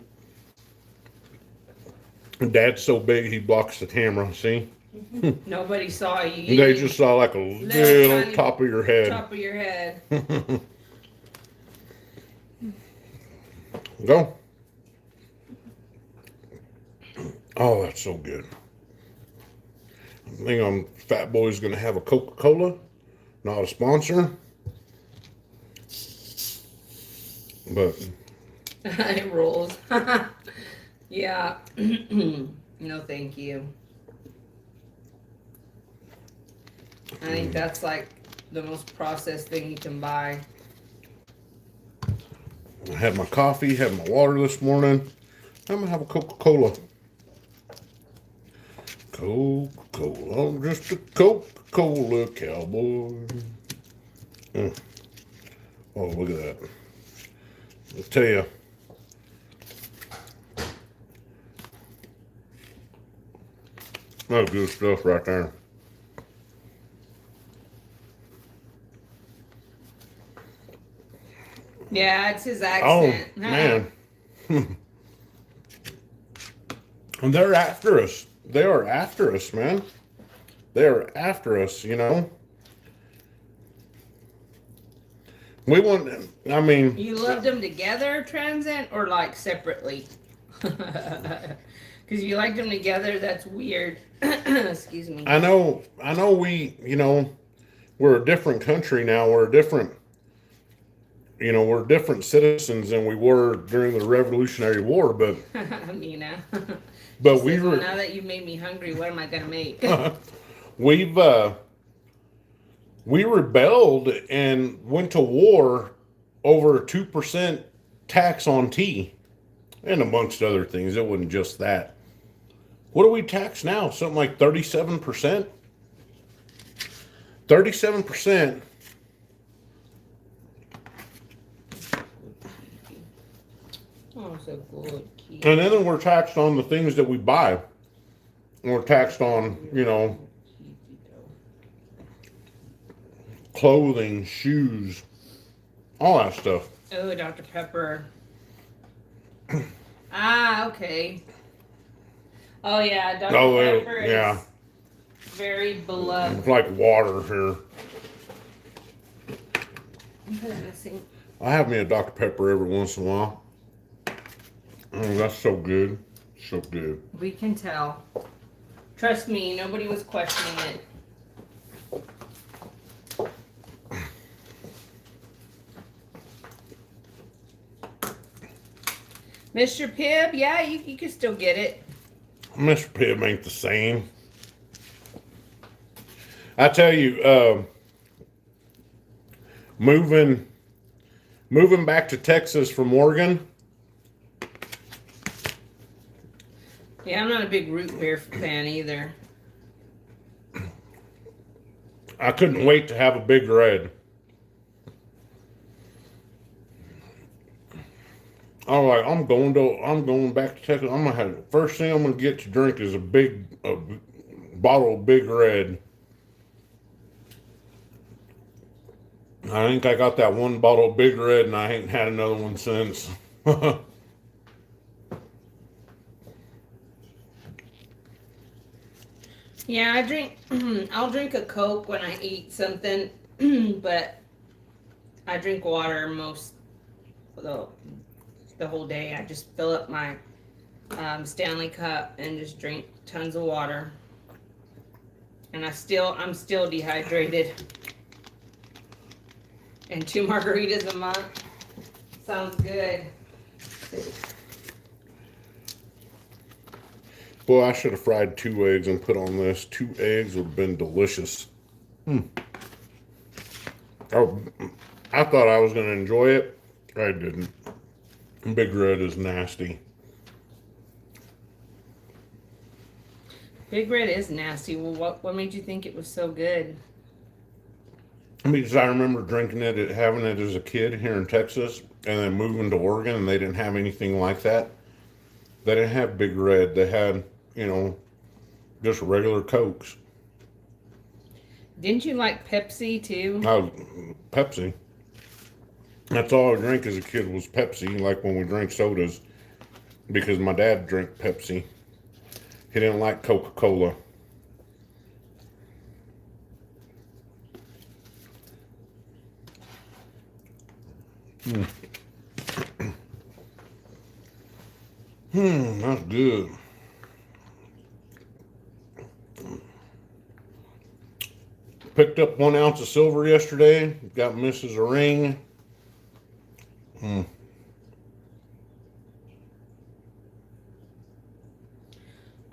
Dad's so big he blocks the camera. See? Nobody saw you. They just saw like a little tiny top of your head. top of your head. Go. Oh, that's so good. I think Fat Boy's gonna have a Coca-Cola. Not a sponsor. But It rolls. Yeah. No, thank you. I think that's like the most processed thing you can buy. I had my coffee, had my water this morning. I'm gonna have a Coca-Cola. Coca-Cola, I'm just a Coca-Cola cowboy. Oh, look at that. I'll tell you. That's good stuff right there. Yeah, it's his Oh, accent. man. And they're after us. They are after us, man. They are after us, you know. We want, I mean, You loved them together, Transcend, or like separately? Because you liked them together, that's weird. Excuse me. I know we, you know, we're a different country now. We're a different, you know, we're different citizens than we were during the Revolutionary War, but Mina. but She we says, well, were now that you made me hungry, what am I gonna make? we've we rebelled and went to war over a 2% tax on tea and amongst other things. It wasn't just that. What do we tax now? Something like 37%? 37%. Oh, so good. Cute. And then we're taxed on the things that we buy. And we're taxed on, you know, clothing, shoes, all that stuff. Oh, Dr. Pepper. Ah, okay. Oh yeah, Dr. Oh, Pepper yeah. is very beloved. It's like water here. I have me a Dr. Pepper every once in a while. Oh, that's so good. So good. We can tell. Trust me, nobody was questioning it. Mr. Pibb, yeah, you can still get it. Mr. Pibb ain't the same. I tell you, moving back to Texas from Oregon. Yeah, I'm not a big root beer fan either. I couldn't wait to have a Big Red. All right, I'm going back to Texas. I'm gonna have first thing I'm gonna get to drink is a bottle of Big Red. I think I got that one bottle of Big Red, and I ain't had another one since. Yeah, I drink. I'll drink a Coke when I eat something, but I drink water most the whole day. I just fill up my Stanley cup and just drink tons of water. And I'm still dehydrated. And 2 margaritas a month sounds good. Boy, I should have fried 2 eggs and put on this. 2 eggs would have been delicious. Oh, I thought I was going to enjoy it. I didn't. Big Red is nasty. Big Red is nasty. Well, what made you think it was so good? Because I remember drinking it, having it as a kid here in Texas, and then moving to Oregon, and they didn't have anything like that. They didn't have Big Red. They had, you know, just regular Cokes. Didn't you like Pepsi too? Pepsi. That's all I drank as a kid was Pepsi, like when we drank sodas, because my dad drank Pepsi. He didn't like Coca-Cola. That's good. Picked up 1 ounce of silver yesterday. Got Mrs. a ring.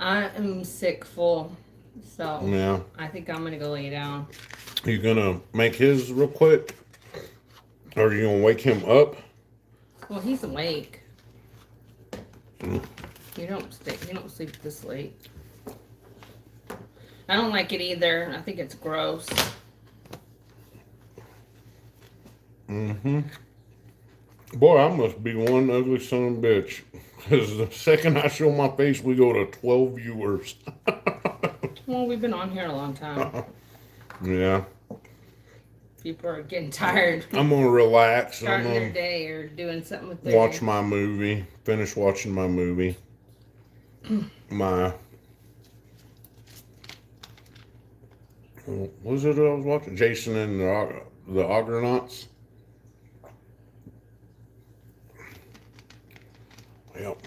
I am sick full, so Yeah. I think I'm gonna go lay down. You gonna make his real quick? Or are you gonna wake him up? Well, he's awake. You don't sleep this late. I don't like it either. I think it's gross. Boy, I must be one ugly son of a bitch. Because the second I show my face, we go to 12 viewers. Well, we've been on here a long time. Yeah. People are getting tired. I'm gonna relax. Starting I'm their gonna day or doing something with their watch day. my movie. Finish watching my movie. What was it I was watching? Jason and the Argonauts. Yep.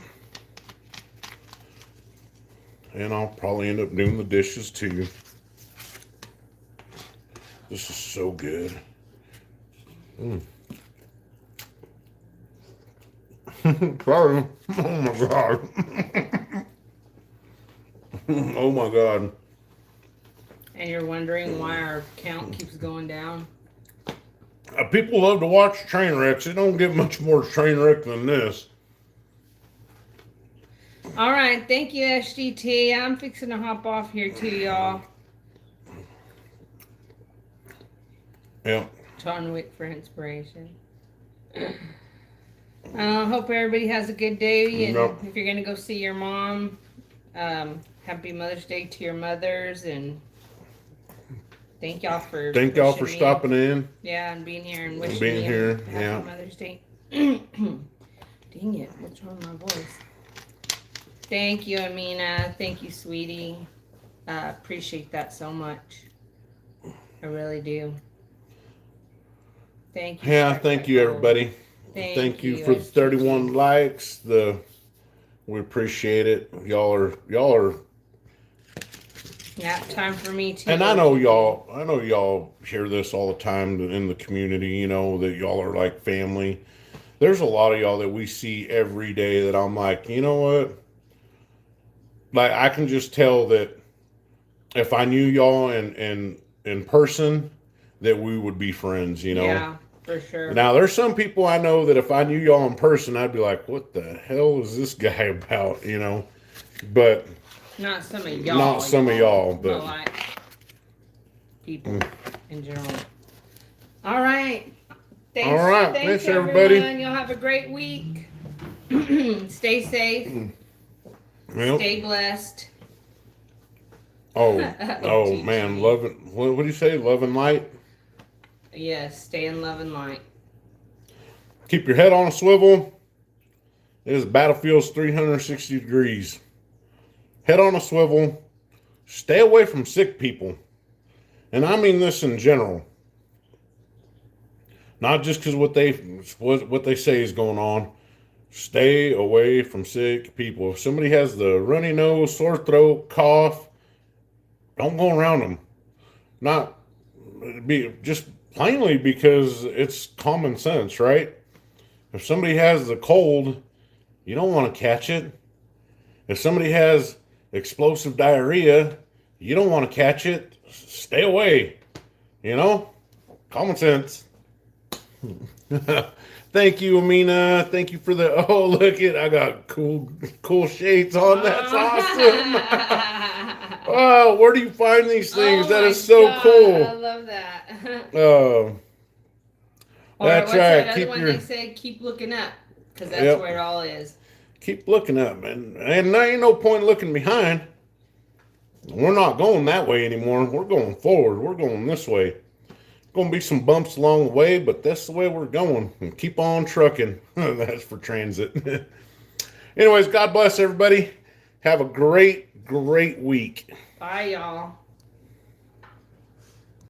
And I'll probably end up doing the dishes too. This is so good. Sorry. Oh my god. Oh my god. And you're wondering why our count keeps going down. People love to watch train wrecks. It don't get much more train wreck than this. All right, thank you, SGT. I'm fixing to hop off here too, y'all. Yep. John Wick for inspiration. Hope everybody has a good day. And Yep. if you're going to go see your mom, happy Mother's Day to your mothers. And thank y'all for wishing me- stopping in. Yeah, and being here and wishing Being me here, a happy yeah. Mother's Day. Dang it, what's wrong with my voice? Thank you, Amina. Thank you, sweetie. Appreciate that so much. I really do. Thank you. Yeah, thank you everybody. Thank you for the 31 SGT. likes. We appreciate it. Y'all are Yeah, time for me too. and I know y'all hear this all the time in the community, you know, that y'all are like family. There's a lot of y'all that we see every day that I'm like, you know what? Like I can just tell that if I knew y'all in person, that we would be friends, you know. Yeah, for sure. Now there's some people I know that if I knew y'all in person, I'd be like, what the hell is this guy about, you know? But Not some of y'all. Not some of y'all, but- like people in general. All right. Thanks, All right, thanks thanks, everybody. everyone. Y'all have a great week. Stay safe. Yep. Stay blessed. Oh TG. man, love it. What do you say? Love and light. Yes, stay in love and light. Keep your head on a swivel. This battlefield's 360 degrees. Head on a swivel. Stay away from sick people. And I mean this in general. Not just because what they say is going on. Stay away from sick people. If somebody has the runny nose, sore throat, cough, don't go around them. Not just plainly because it's common sense, right? If somebody has the cold, you don't want to catch it. If somebody has explosive diarrhea, you don't want to catch it. Stay away. You know? Common sense. Thank you, Amina. Thank you for the. Oh, look it! I got cool shades on. That's awesome. Oh, where do you find these things? Oh That my is so God, I cool. love that. Oh, Or that's what's right. that other Keep one your they say? Keep looking up, because that's Yep. where it all is. keep looking up, man. And there ain't no point looking behind. We're not going that way anymore. We're going forward. We're going this way. Going to be some bumps along the way, but that's the way we're going. And keep on trucking. That's for transit. Anyways, God bless everybody. Have a great week. Bye, y'all.